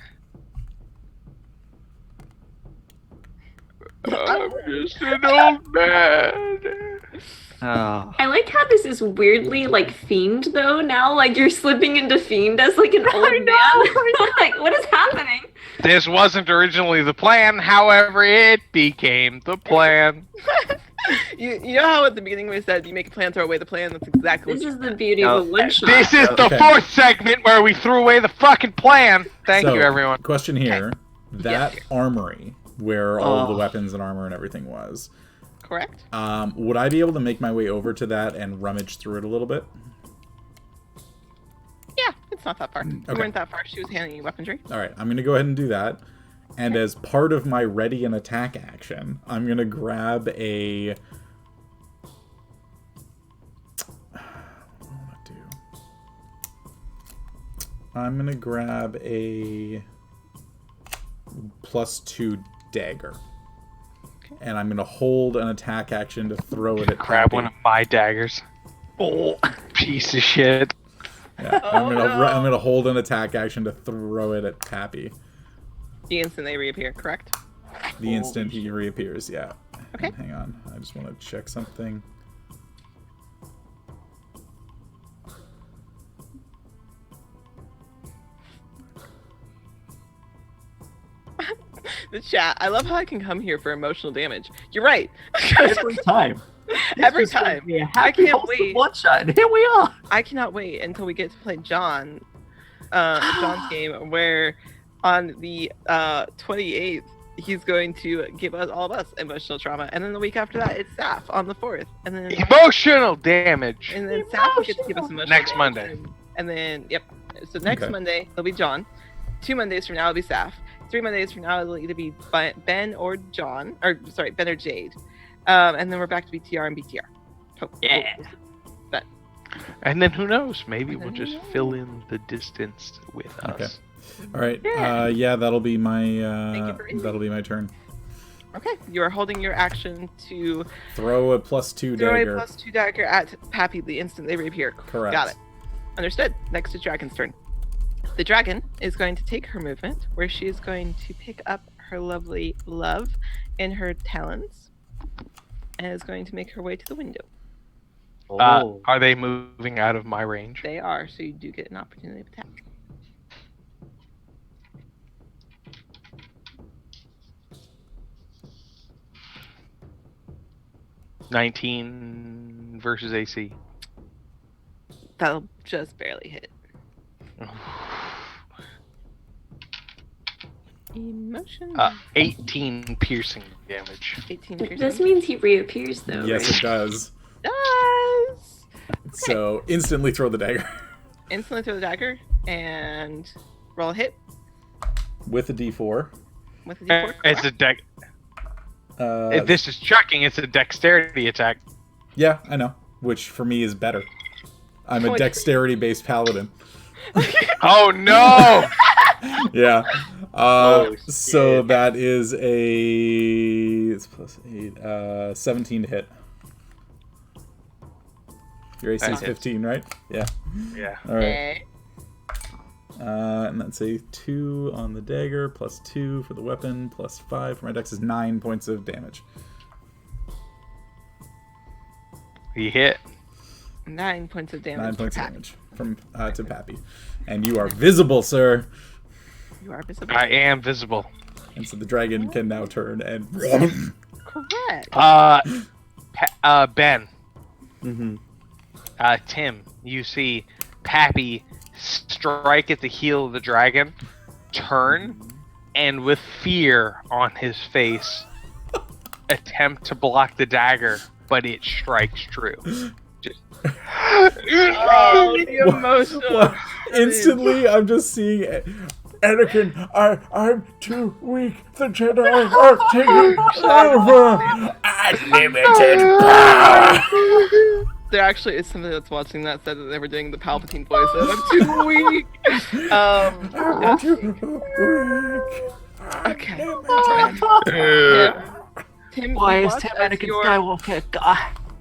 I'm just an old man. Oh. I like how this is weirdly like fiend though now. Like you're slipping into fiend as like an old man. Like what is happening? This wasn't originally the plan, however, it became the plan. You know how at the beginning we said you make a plan, throw away the plan? That's exactly This what is the beauty of a one shot. This is the Okay. fourth segment where we threw away the fucking plan. Thank So, you, everyone. Question here. That armory, where all of the Oh. weapons and armor and everything was, correct. would I be able to make my way over to that and rummage through it a little bit? Yeah, it's not that far. You Okay. weren't that far. She was handing you weaponry. All right, I'm going to go ahead and do that. And as part of my ready and attack action, I'm going to grab a... What do I want to do? I'm going to grab a +2 dagger. And I'm going to hold an attack action to throw it at Grab Pappy. one of my daggers. Oh. Piece of shit. Yeah, I'm gonna hold an attack action to throw it at Pappy. The instant they reappear, correct? The instant he reappears, yeah. Okay. Hang on, I just want to check something. The chat. I love how I can come here for emotional damage. You're right. Every time. Every time. Yeah, I happy can't wholesome wait. one shot. And here we are. I cannot wait until we get to play John's game, where on the 28th he's going to give us all of us emotional trauma, and then the week after that it's Saf on the 4th, and then Emotional damage. Saf will get to give us emotional Next damage. Monday. And then so next Okay. Monday it'll be John. 2 Mondays from now it'll be Saf. 3 Mondays from now it'll either be Ben or John, or sorry, Ben or Jade. And then we're back to BTR and BTR. Yeah. Oh, And then who knows? Maybe we'll just fill in the distance with Okay. us. All right. Yeah. Yeah, that'll be my Thank you for raising. that'll be my turn. Okay, you are holding your action to Throw a +2 throw a dagger. +2 dagger at Pappy the instant they reappear. Correct. Got it. Understood. Next to Dragon's turn. The dragon is going to take her movement, where she is going to pick up her lovely love in her talons, and is going to make her way to the window. Are they moving out of my range? They are, so you do get an opportunity of attack. $19 versus AC. That'll just barely hit. Emotion. 18 piercing damage. 18 This piercing. means he reappears, though. Yes, right? it does. Does. So instantly throw the dagger Instantly throw the dagger and roll a hit with a D4. with a d4. It's a deck. If this is chucking, it's a dexterity attack. Yeah, I know. Which for me is better. I'm a dexterity-based paladin. Oh no! Yeah. Oh, So shit. that is it's plus 8, 17 to hit. Your AC is That hits. 15, right? Yeah. Yeah. All right. Okay. And that's a 2 on the dagger, plus 2 for the weapon, plus 5 for my dex is 9 points of damage. He hit. 9 points of damage. 9 points of Pappy. damage from to Pappy. And you are visible, sir. You are visible. I am visible. And so the dragon can now turn and Correct. Ben. Mm-hmm. Tim, you see Pappy strike at the heel of the dragon, turn, and with fear on his face, attempt to block the dagger, but it strikes true. Just... Oh, the emotional. Well, instantly, I'm just seeing Anakin. I'm too weak. The Jedi are taking over. Unlimited power. There actually is somebody that's watching that said that they were doing the Palpatine voice. I'm too weak. I'm too weak. Okay. Tim, Why you is watch Tim as Anakin your- Skywalker? God.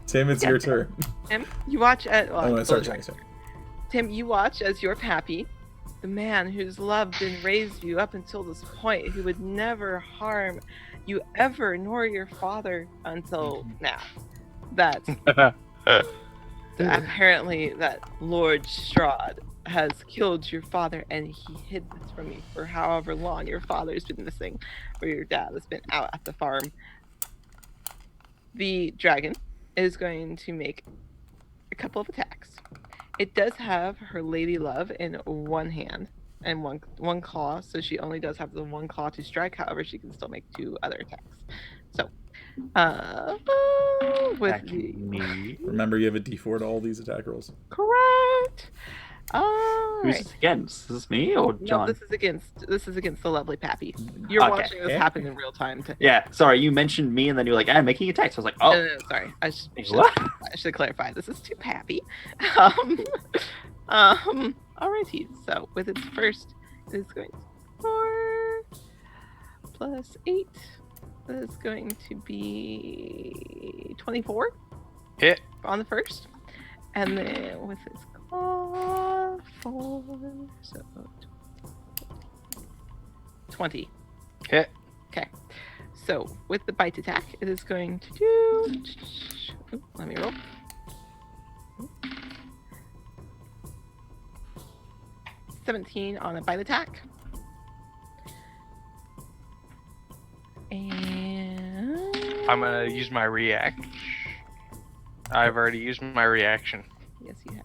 Tim, it's your turn. Tim, you watch at. Oh, no, sorry. Tim, you watch as your Pappy, the man who's loved and raised you up until this point, who would never harm you ever, nor your father until now. That apparently that Lord Strahd has killed your father, and he hid this from you for however long your father's been missing, or your dad has been out at the farm. The dragon is going to make a couple of attacks. It does have her lady love in one hand and one claw, so she only does have the one claw to strike. However, she can still make 2 other attacks. So, with the Me. Remember, you have a D4 to all these attack rolls. correct. Who's this against? Is this me or No, John? this is against the lovely Pappy. You're Okay. watching this happen in real time. Yeah, sorry, you mentioned me and then you were like, making attacks. I was like, No, oh. no, no, sorry. I What? should clarify. This is to Pappy. Alrighty. So with its first, it is going to 4 plus 8. That is going to be 24 Hit. on the first, and then with its claw 4, so 20. Hit. Okay. So with the bite attack, it is going to do. Let me roll. 17 on a bite attack. And I'm gonna use my react. I've already used my reaction. yes, you have.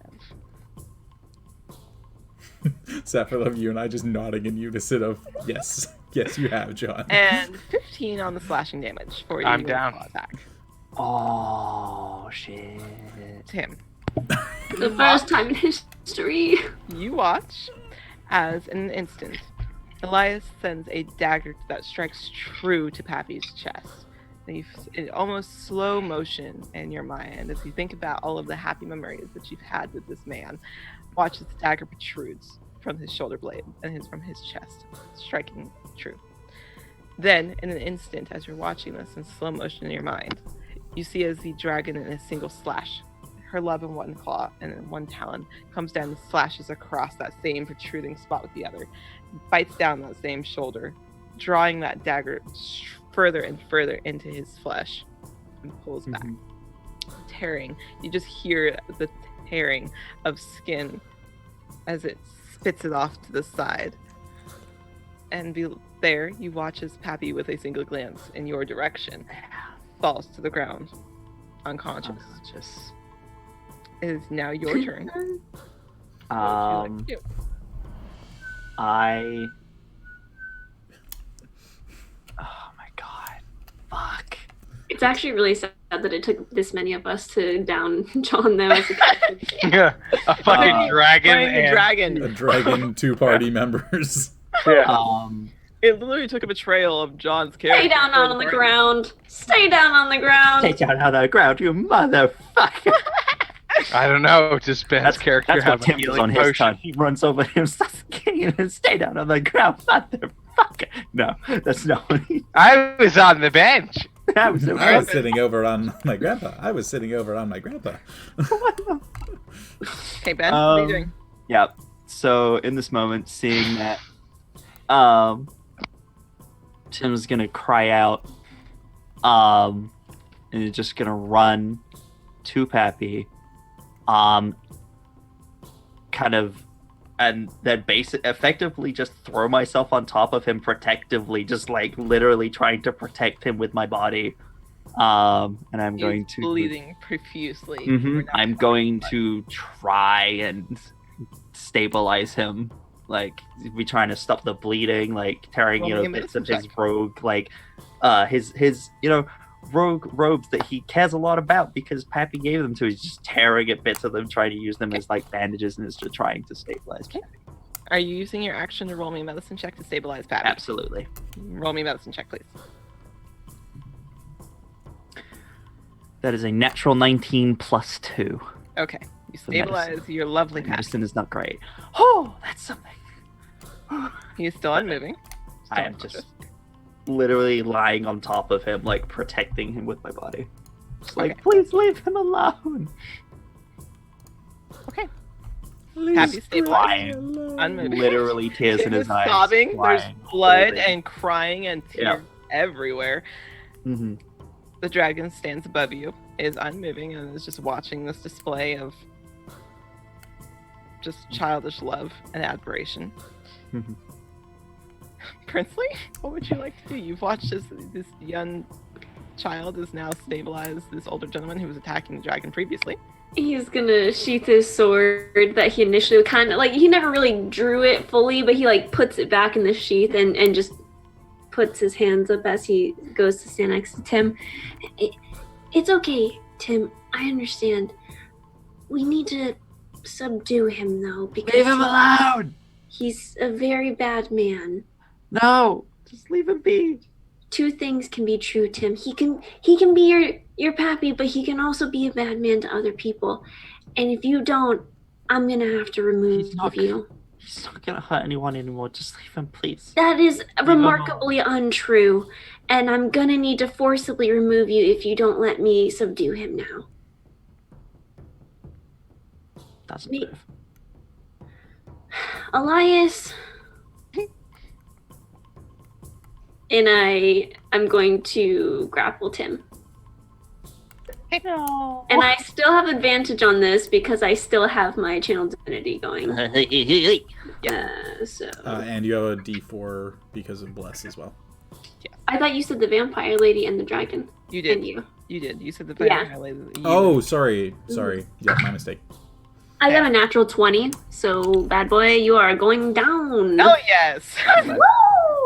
Sapphirev, you and I just nodding in unison of yes, yes, you have, John. And 15 on the slashing damage for you. I'm with down. claw Attack. Oh, shit. Tim, The first time in history. you watch as in an instant, Elias sends a dagger that strikes true to Pappy's chest. And in almost slow motion in your mind, as you think about all of the happy memories that you've had with this man, watch as the dagger protrudes from his shoulder blade and from his chest, striking true. Then, in an instant, as you're watching this in slow motion in your mind, you see as the dragon in a single slash, her love in one claw and in one talon, comes down and slashes across that same protruding spot with the other, bites down that same shoulder, drawing that dagger further and further into his flesh, and pulls back. Tearing. You just hear the tearing of skin as it spits it off to the side. And there you watch as Pappy, with a single glance in your direction, falls to the ground, unconscious. It is now your turn. What would you like to do? Oh my god. Fuck. It's actually really sad that it took this many of us to down John, though. As A fucking dragon. Dragon. A dragon, 2 party members. Yeah. It literally took a betrayal of John's character. Stay down on the ground. Stay down on the ground. Stay down on the ground, you motherfucker. I don't know. Just Ben's character That's what have a Tim does healing on his potion. turn. He runs over him, starts kicking and stay down on the ground, motherfucker. No, that's not what he... I was on the bench. I was sitting over on my grandpa. Okay, Ben, what are you doing? Yeah. So in this moment, seeing that Tim's gonna cry out, and he's just gonna run to Pappy, kind of, and then effectively just throw myself on top of him protectively, just like literally trying to protect him with my body. And I'm going to bleeding profusely. I'm going to try and stabilize him. Like, be trying to stop the bleeding, like tearing, bits of his rogue, like, his rogue robes that he cares a lot about because Pappy gave them to. He's just tearing at bits of them, trying to use them as like bandages, and is just trying to stabilize Pappy. Are you using your action to roll me a medicine check to stabilize Pappy? Absolutely. Roll me a medicine check, please. That is a natural 19 plus 2. Okay. You stabilize your lovely Pappy. Medicine is not great. Oh, that's something. He is still unmoving. I am just literally lying on top of him, like protecting him with my body. Just like, please leave him alone. Okay. Pappy stabilized. Unmoving. Literally tears in his eyes. Sobbing. There's blood holding. and crying and tears everywhere. Mm-hmm. The dragon stands above you, is unmoving, and is just watching this display of just childish love and admiration. Mm-hmm. Princely, what would you like to do? You've watched this young child is now stabilized this older gentleman who was attacking the dragon previously. He's gonna sheath his sword that he initially kind of, like, he never really drew it fully, but he, like, puts it back in the sheath and just puts his hands up as he goes to stand next to Tim. It's okay, Tim. I understand. We need to subdue him, though, because Leave him alone! he's a very bad man. No! Just leave him be. 2 things can be true, Tim. He can be your pappy, but he can also be a bad man to other people. And if you don't, I'm gonna have to remove you. He's not gonna hurt anyone anymore. Just leave him, please. That is remarkably untrue, and I'm gonna need to forcibly remove you if you don't let me subdue him now. Doesn't move. Elias. And I'm going to grapple Tim. No. And I still have advantage on this because I still have my channel divinity going. And you have a D4 because of Bless as well. I thought you said the vampire lady and the dragon. You did. And you. You did. You said the Yeah. vampire lady. Oh, sorry. Yeah, my mistake. I got a natural 20, so bad boy, you are going down. Oh yes. Woo!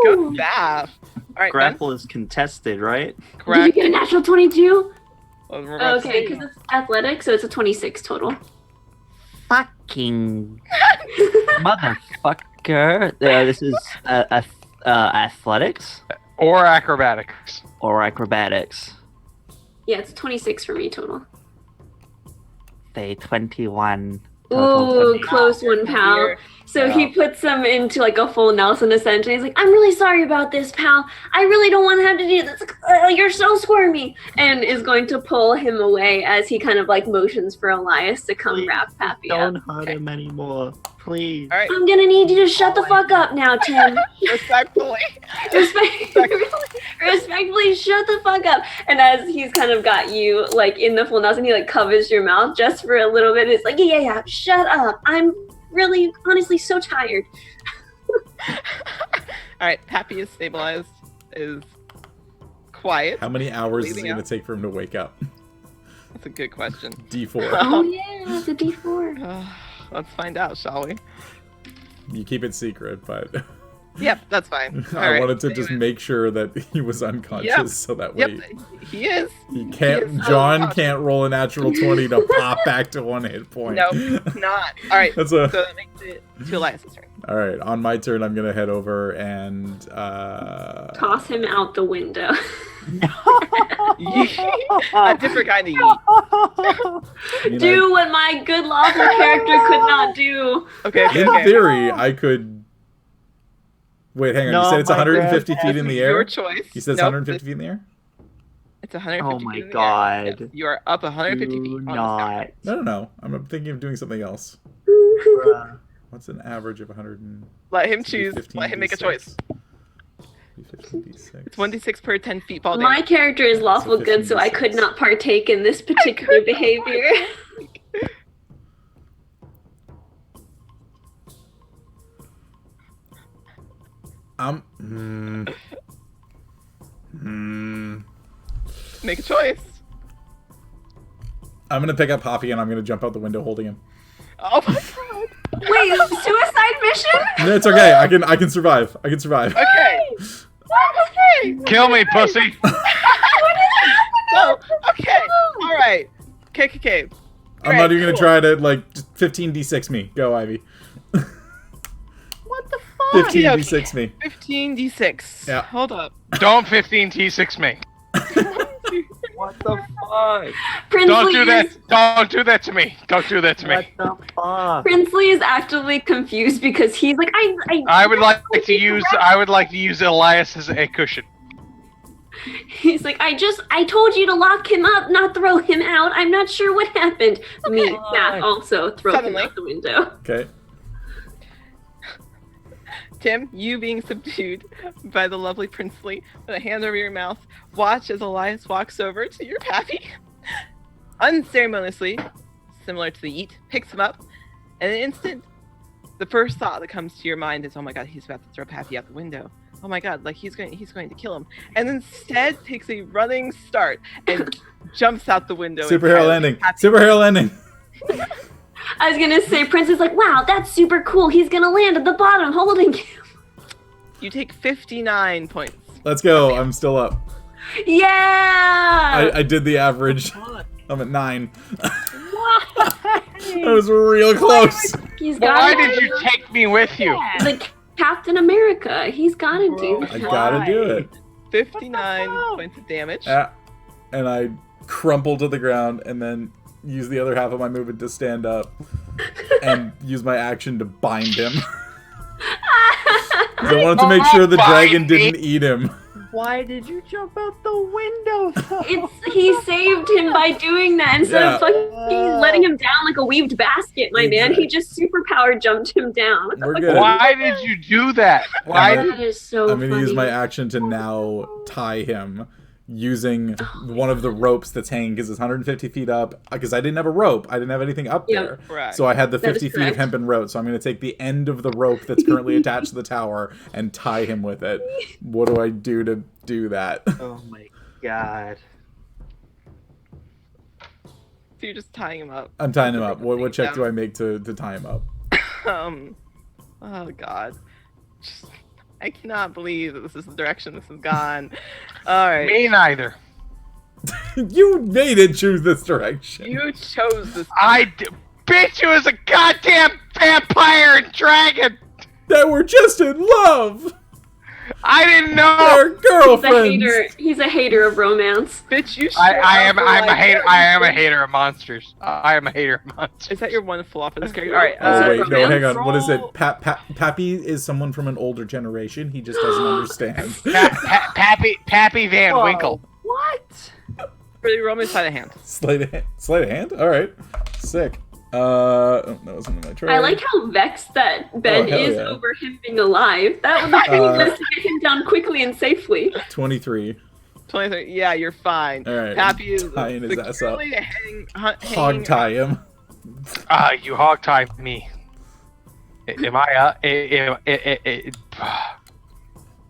Good staff. All right, Grapple is contested, right? Did you correct. get a natural 22? Well, we're about to Okay, see. because it's athletic, so it's a 26 total. Fucking motherfucker. This is athletics Or acrobatics. or acrobatics. Yeah, it's 26 for me total. Say 21. Ooh, close one, pal. So he puts him into like a full Nelson essentially. He's like, I'm really sorry about this, pal. I really don't want to have to do this. You're so squirmy. And is going to pull him away as he kind of like motions for Elias to come wrap Pappy up. Don't hurt him anymore, please. All right. I'm gonna need you to shut the fuck up now, Tim. Respectfully. Respectfully, shut the fuck up. And as he's kind of got you like in the full Nelson, he like covers your mouth just for a little bit. It's like, yeah, shut up. I'm really, honestly, so tired. All right, Pappy is stabilized, is quiet. How many hours is it Leaving going to out. take for him to wake up? That's a good question. D4. Oh yeah, it's a D4. Let's find out, shall we? You keep it secret, but Yep, that's fine. All I right. wanted to just make sure that he was unconscious, Yep. so that Yep, way he is. he can't. He is John unconscious. can't roll a natural 20 to pop back to 1 hit point. Nope, not. All right, That's so a. that makes it to Elias's turn. All right, on my turn, I'm gonna head over and Toss him out the window. A different kind of yeet. I mean, Do what my good lawful character could not do. Okay, okay, in okay. theory, I could. Wait, hang on. No, you said it's my 150 God. feet in the Your air. choice. You said it's Nope, 150 feet in the air. It's 150 Oh feet my in the air. God. Yes, you are up 150 feet. Do on the not. No. I'm thinking of doing something else. What's an average of 100? Let him It's gonna be choose. 15 Let him make a D6. choice. 15 D6. It's 1d6 per 10 feet fall My damage. character is lawful So good, so I 15d6. could not partake in this particular behavior. Make a choice. I'm gonna pick up Poppy and I'm gonna jump out the window holding him. Oh my god. Wait, suicide mission? No, it's okay. I can survive. I can survive. Okay. Okay. Kill me, pussy. So, okay. All right. Okay. I'm not even gonna try to like just 15 D6 me. Go, Ivy. What the fuck? 15 Okay. D6 me. 15d6. Yeah. Hold up. Don't 15T6 me. What the fuck? Princely Don't do is- that. Don't do that to me. Don't do that to What me. the fuck? Princely is actively confused because he's like, I would like to use Elias as a cushion. He's like, I told you to lock him up, not throw him out. I'm not sure what happened. Me, that also throw Suddenly. him out the window. Okay. Tim, you being subdued by the lovely Princely with a hand over your mouth, watch as Elias walks over to your Pappy. Unceremoniously, similar to the yeet, picks him up. In an instant, the first thought that comes to your mind is, oh my god, he's about to throw Pappy out the window. Oh my god, like he's going to kill him. And instead takes a running start and jumps out the window. Superhero entirely. landing. Pappy- Superhero landing. I was gonna say, Prince is like, wow, that's super cool. He's gonna land at the bottom holding him. You take 59 points. Let's go. I'm still up. Yeah! I did the average. I'm at 9. That was real close. He's got Why to did you take me with you? Like Captain America. He's gotta do I that. gotta do it. 59 points of damage. And I crumple to the ground and then use the other half of my movement to stand up and use my action to bind him. 'Cause I wanted to make sure the dragon didn't eat him. Why did you jump out the window? He saved him by doing that instead Yeah. of fucking letting him down like a weaved basket, my man. He just superpower jumped him down. What the We're fuck? good. Why did you do that? Why I'm did That is so I'm gonna funny. use my action to now tie him using one of the ropes that's hanging because it's 150 feet up. Because I didn't have a rope, I didn't have anything up Yep. there, Correct. so I had the That is 50 feet of correct. hempen rope. So I'm gonna take the end of the rope that's currently attached to the tower and tie him with it. What do I do to do that? Oh my god. So you're just tying him up. I'm tying him up. What check do I make to tie him up? Oh god. I cannot believe that this is the direction this has gone. Alright. me neither? You made it choose this direction. You chose this. Bitch, you was a goddamn vampire and dragon. That we're just in love. I didn't know. They're He's a girlfriends. hater. He's a hater of romance. Bitch, you I'm a hater. I am a hater of monsters. I am a hater of monsters. Is that your one flaw for this character? All right. Oh wait, no, hang on. roll- What is it? Pappy is someone from an older generation. He just doesn't understand. Pappy Van Whoa. Winkle. What? Really, roll me sleight of hand. Sleight of hand. All right, sick. Oh, that wasn't in my tray. I like how vexed that Ben hell is yeah. over him being alive. That would be best to get him down quickly and safely. 23. 23. Yeah, you're fine. All right, Pappy is tying his ass up. securely Hog tie him. You hogtied me. Am I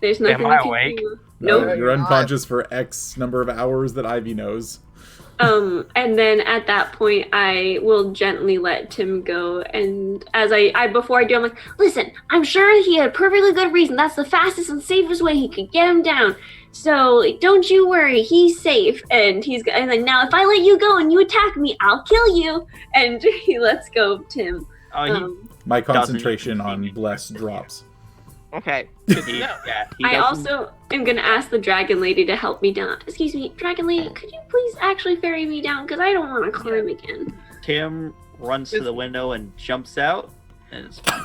There's nothing Am I you can awake? do. No, Nope. you're unconscious for X number of hours that Ivy knows. And then at that point, I will gently let Tim go. And as before I do, I'm like, listen, I'm sure he had a perfectly good reason. That's the fastest and safest way he could get him down. So don't you worry, he's safe. And like, now if I let you go and you attack me, I'll kill you. And he lets go of Tim. My concentration on bless drops. Okay. Good to He- know. yeah, he I doesn't- also am going to ask the Dragon Lady to help me down. Excuse me, Dragon Lady, could you please actually ferry me down? Because I don't want to climb again. Tim runs to the window and jumps out, and it's fine.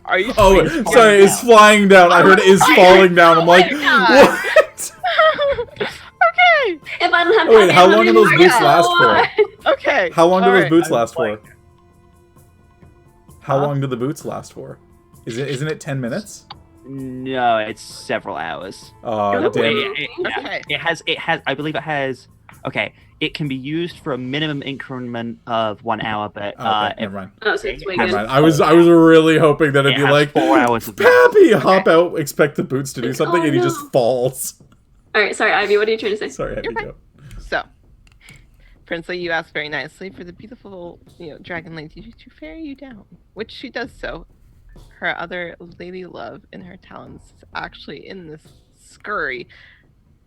Are you? Oh, It's falling sorry, it's down. flying down. I heard is falling down. I'm like, God. what? Okay. If I don't have Oh, wait, Pappy, how I'm long do gonna those be boots like, last "Oh, Okay. How long do All those right. boots I'm last for? like- How Huh? long do the boots last for? Isn't it 10 minutes? No, it's several hours. Oh, No damn. way. Yeah. Okay. It has. I believe it has. Okay, it can be used for a minimum increment of 1 hour, but Okay, never mind. Oh, so it's way Never good. mind. I was really hoping that it'd It be has like, 4 hours of Pappy, hop out, expect the boots to do something, Oh, and he no. just falls. All right, sorry, Ivy. What are you trying to say? Sorry, Abby, You're fine. go. So, Princely, you asked very nicely for the beautiful, dragon lady to ferry you down, which she does so. Her other lady love in her talons is actually in this scurry,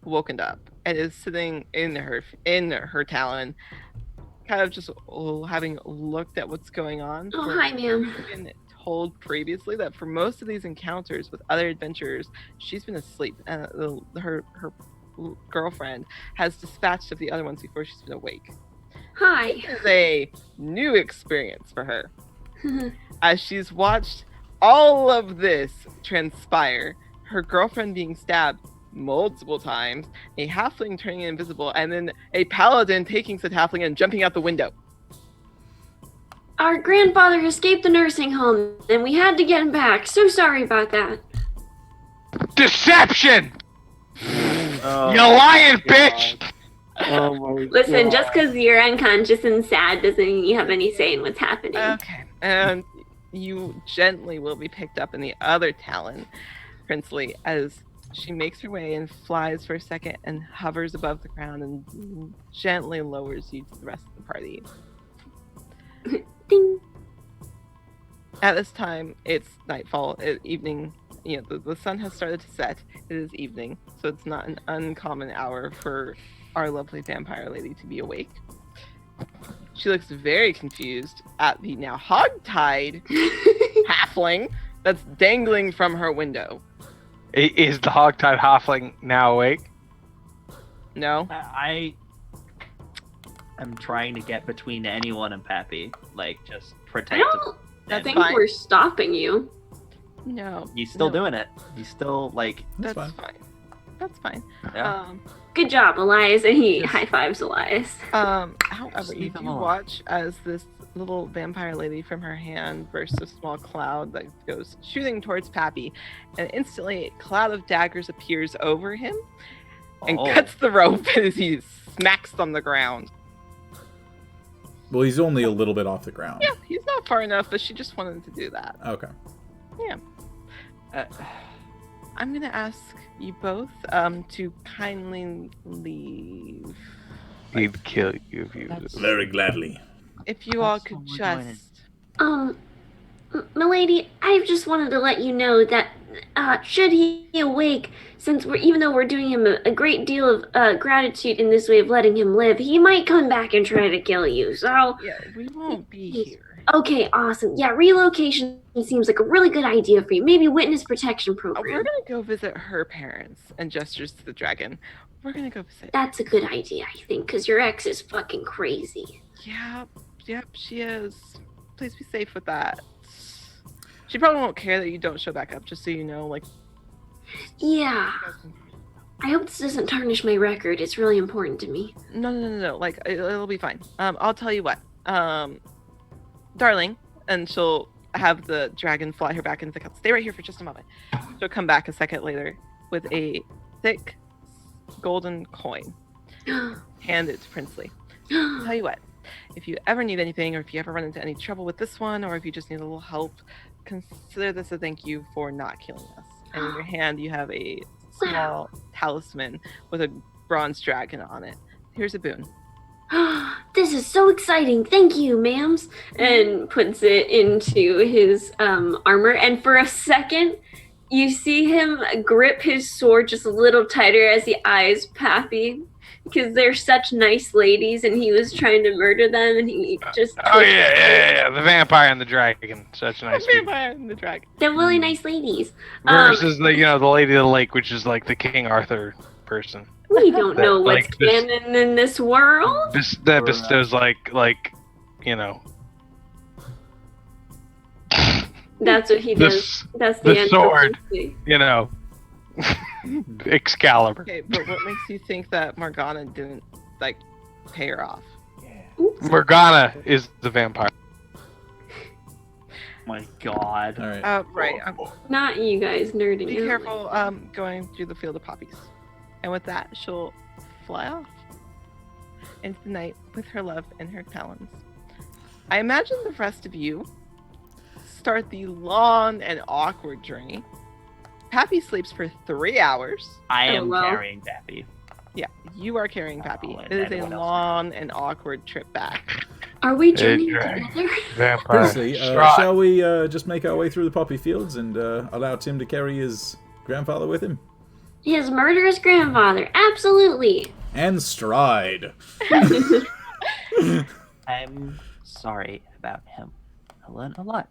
woken up, and is sitting in her talon, kind of just having looked at what's going on. Oh, for- hi, ma'am. been told previously that for most of these encounters with other adventurers, she's been asleep, and her girlfriend has dispatched of the other ones before she's been awake. Hi. It is a new experience for her as she's watched all of this transpire. Her girlfriend being stabbed multiple times, a halfling turning invisible, and then a paladin taking said halfling and jumping out the window. Our grandfather escaped the nursing home, and we had to get him back. So sorry about that. Deception! Oh, You lying bitch! Oh my Listen, God. just because you're unconscious and sad doesn't mean you have any say in what's happening. Okay, and you gently will be picked up in the other talon, Princely, as she makes her way and flies for a second and hovers above the ground and gently lowers you to the rest of the party. Ding. At this time, it's nightfall, evening. The sun has started to set. It is evening, so it's not an uncommon hour for our lovely vampire lady to be awake. She looks very confused at the now hog-tied halfling that's dangling from her window. Is the hogtied halfling now awake? No? I am trying to get between anyone and Pappy, like just I protect don't That's think fine. we're stopping you. No. He's still no, doing it. He's still like, That's That's fine. fine. That's fine. yeah. Good job, Elias. And he Yes. high fives Elias. However, you leave do him alone. watch as this little vampire lady from her hand bursts a small cloud that goes shooting towards Pappy, and instantly a cloud of daggers appears over him and Oh. cuts the rope as he smacks on the ground. Well, he's only a little bit off the ground. Yeah, he's not far enough, but she just wanted to do that. Okay. Uh, I'm gonna ask you both to kindly leave. He'd kill you if you. That's- Very gladly. If you all That's could what we're doing. just Milady, I just wanted to let you know that should he awake, since even though we're doing him a great deal of gratitude in this way of letting him live, he might come back and try to kill you. So yeah, we won't be here. Okay, awesome. Yeah, relocation seems like a really good idea for you. Maybe witness protection We're program. gonna go visit her parents, and gestures to the dragon. We're gonna go visit. That's a good idea, I think, because your ex is fucking crazy. Yep, she is. Please be safe with that. She probably won't care that you don't show back up, just so you know, like. Yeah. I hope this doesn't tarnish my record. It's really important to me. No. Like, it'll be fine. I'll tell you what. Darling, and she'll have the dragon fly her back into the cup. Stay right here for just a moment. She'll come back a second later with a thick golden coin. Hand it to Princely. Tell you what, if you ever need anything, or if you ever run into any trouble with this one, or if you just need a little help, consider this a thank you for not killing us. And in your hand, you have a small talisman with a bronze dragon on it. Here's a boon. This is so exciting. Thank you, ma'ams. And puts it into his armor. And for a second, you see him grip his sword just a little tighter as he eyes Pappy. Because they're such nice ladies, and he was trying to murder them, and he just... Oh, yeah. The vampire and the dragon. Such nice The people. vampire and the dragon. They're really nice ladies. Versus the lady of the lake, which is like the King Arthur person. We don't know what's Like this- canon in this world. That bestows That's what he does. That's the the end. sword. Excalibur. Okay, but what makes you think that Morgana didn't, like, pay her off? Morgana is the vampire. My God. All right. Right. Not you guys nerding. Be out. careful going through the field of poppies. And with that, she'll fly off into the night with her love in her talons. I imagine the rest of you start the long and awkward journey. Pappy sleeps for 3 hours. I Oh, am well. carrying Pappy. Yeah, you are carrying Pappy. and It is a anyone else. long and awkward trip back. Are we journeying dragon. together? Vampire. Princely, shall we just make our way through the poppy fields and allow Tim to carry his grandfather with him? His murderous grandfather. Absolutely. And stride. I'm sorry about him. I learned a lot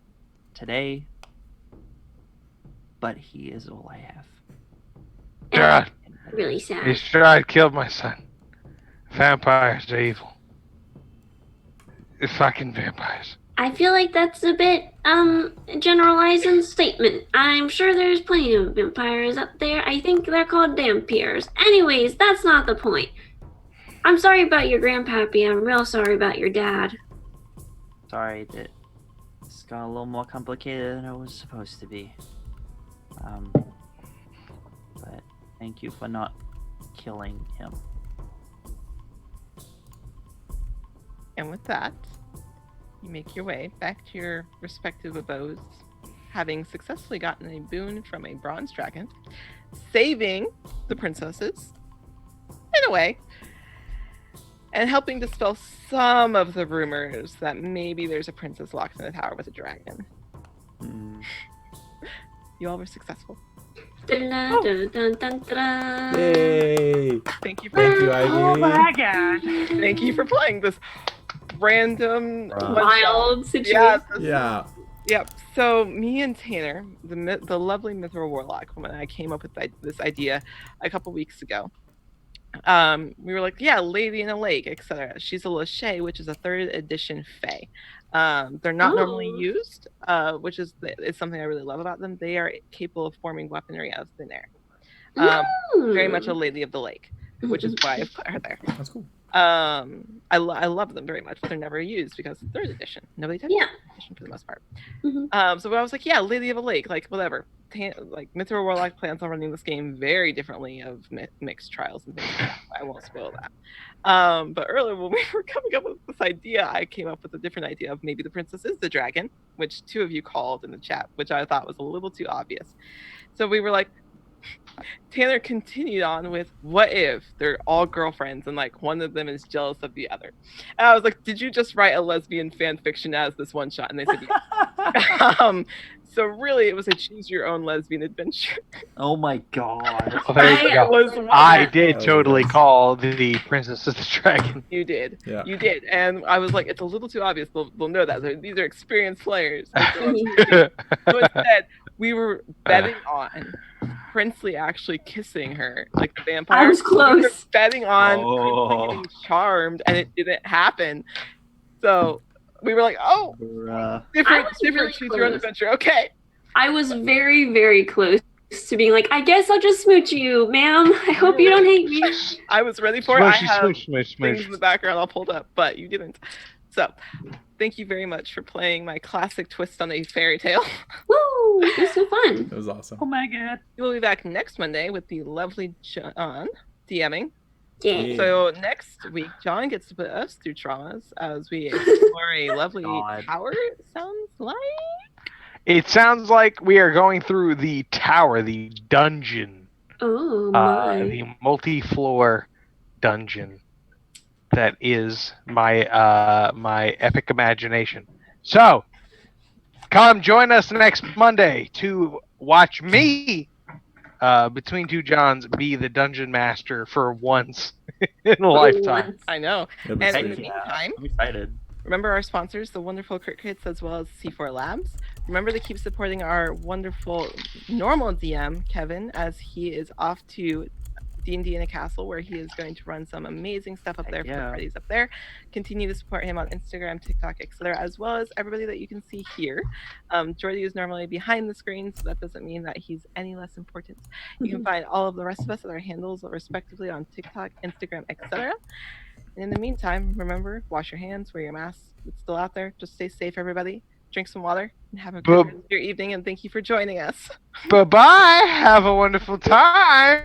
today, but he is all I have. God, Really sad. he tried killed my son. Vampires are evil. It's fucking vampires. I feel like that's a bit generalizing statement. I'm sure there's plenty of vampires up there. I think they're called dampiers. Anyways, that's not the point. I'm sorry about your grandpappy. I'm real sorry about your dad. Sorry that this got a little more complicated than it was supposed to be. But thank you for not killing him. And with that, you make your way back to your respective abodes, having successfully gotten a boon from a bronze dragon, saving the princesses, in a way, and helping dispel some of the rumors that maybe there's a princess locked in the tower with a dragon. Hmm. You all were successful. Dun-dun-dun-dun-dun-dun. Yay! Thank you for Thank you, Ivy. God. thank you for playing this random Right. Wild situation. Yeah, Yeah. Yep. So me and Tanner, the lovely Mithril Warlock, when I came up with this idea a couple weeks ago, we were like, yeah, Lady in a Lake, etc. She's a Lachey, which is a 3rd edition Fae. They're not normally Ooh. used, which is something I really love about them. They are capable of forming weaponry out of thin air. Very much a Lady of the Lake, which is why I put her there. That's cool. I love them very much, but they're never used because 3rd edition. Nobody touches Yeah. 3rd edition for the most part. Mhm. So I was like, yeah, Lady of a Lake, like whatever. Like Mithril Warlock plans on running this game very differently of mixed trials and things like that. I won't spoil that. But earlier when we were coming up with this idea, I came up with a different idea of maybe the princess is the dragon, which 2 of you called in the chat, which I thought was a little too obvious. So we were like, Tanner continued on with, what if they're all girlfriends and like one of them is jealous of the other? And I was like, did you just write a lesbian fan fiction as this one shot? And they said, yeah. So really, it was a choose your own lesbian adventure. Oh my god. Well, there you It go. was I wonderful. did Oh, totally yes. call the Princess of the Dragon. You did. Yeah. You did. And I was like, it's a little too obvious. They'll know that. These are experienced players. So instead, we were betting on Princely actually kissing her, like the vampire. I was We were close. betting on Oh. Princely getting charmed, and it didn't happen. So we were like, oh, Bruh. different really choose your own close. adventure. Okay. I was very, very close to being like, I guess I'll just smooch you, ma'am. I hope you don't hate me. I was ready for it. I Smushy, have smush, smush, things smush. in the background all pulled up, but you didn't. So thank you very much for playing my classic twist on a fairy tale. Woo! It was so fun. It was awesome. Oh my god. We'll be back next Monday with the lovely John DMing. Yeah. So next week, John gets to put us through traumas as we explore a lovely God. tower, it sounds like. It sounds like we are going through the tower, the dungeon, Oh my. the multi-floor dungeon that is my my epic imagination. So, come join us next Monday to watch me, between two Johns, be the dungeon master for once in a lifetime. Once. I know. It was And Heck in the yeah. meantime, I'm excited. remember our sponsors, the wonderful Crit Kits, as well as C4 Labs. Remember to keep supporting our wonderful normal DM, Kevin, as he is off to D&D in a castle, where he is going to run some amazing stuff up Heck there for the yeah. parties up there. Continue to support him on Instagram, TikTok, etc., as well as everybody that you can see here. Jordy is normally behind the screen, so that doesn't mean that he's any less important. You can find all of the rest of us at our handles, respectively, on TikTok, Instagram, etc. And in the meantime, remember, wash your hands, wear your mask. It's still out there. Just stay safe, everybody. Drink some water and have a good rest of your evening. And thank you for joining us. Bye-bye. Have a wonderful time.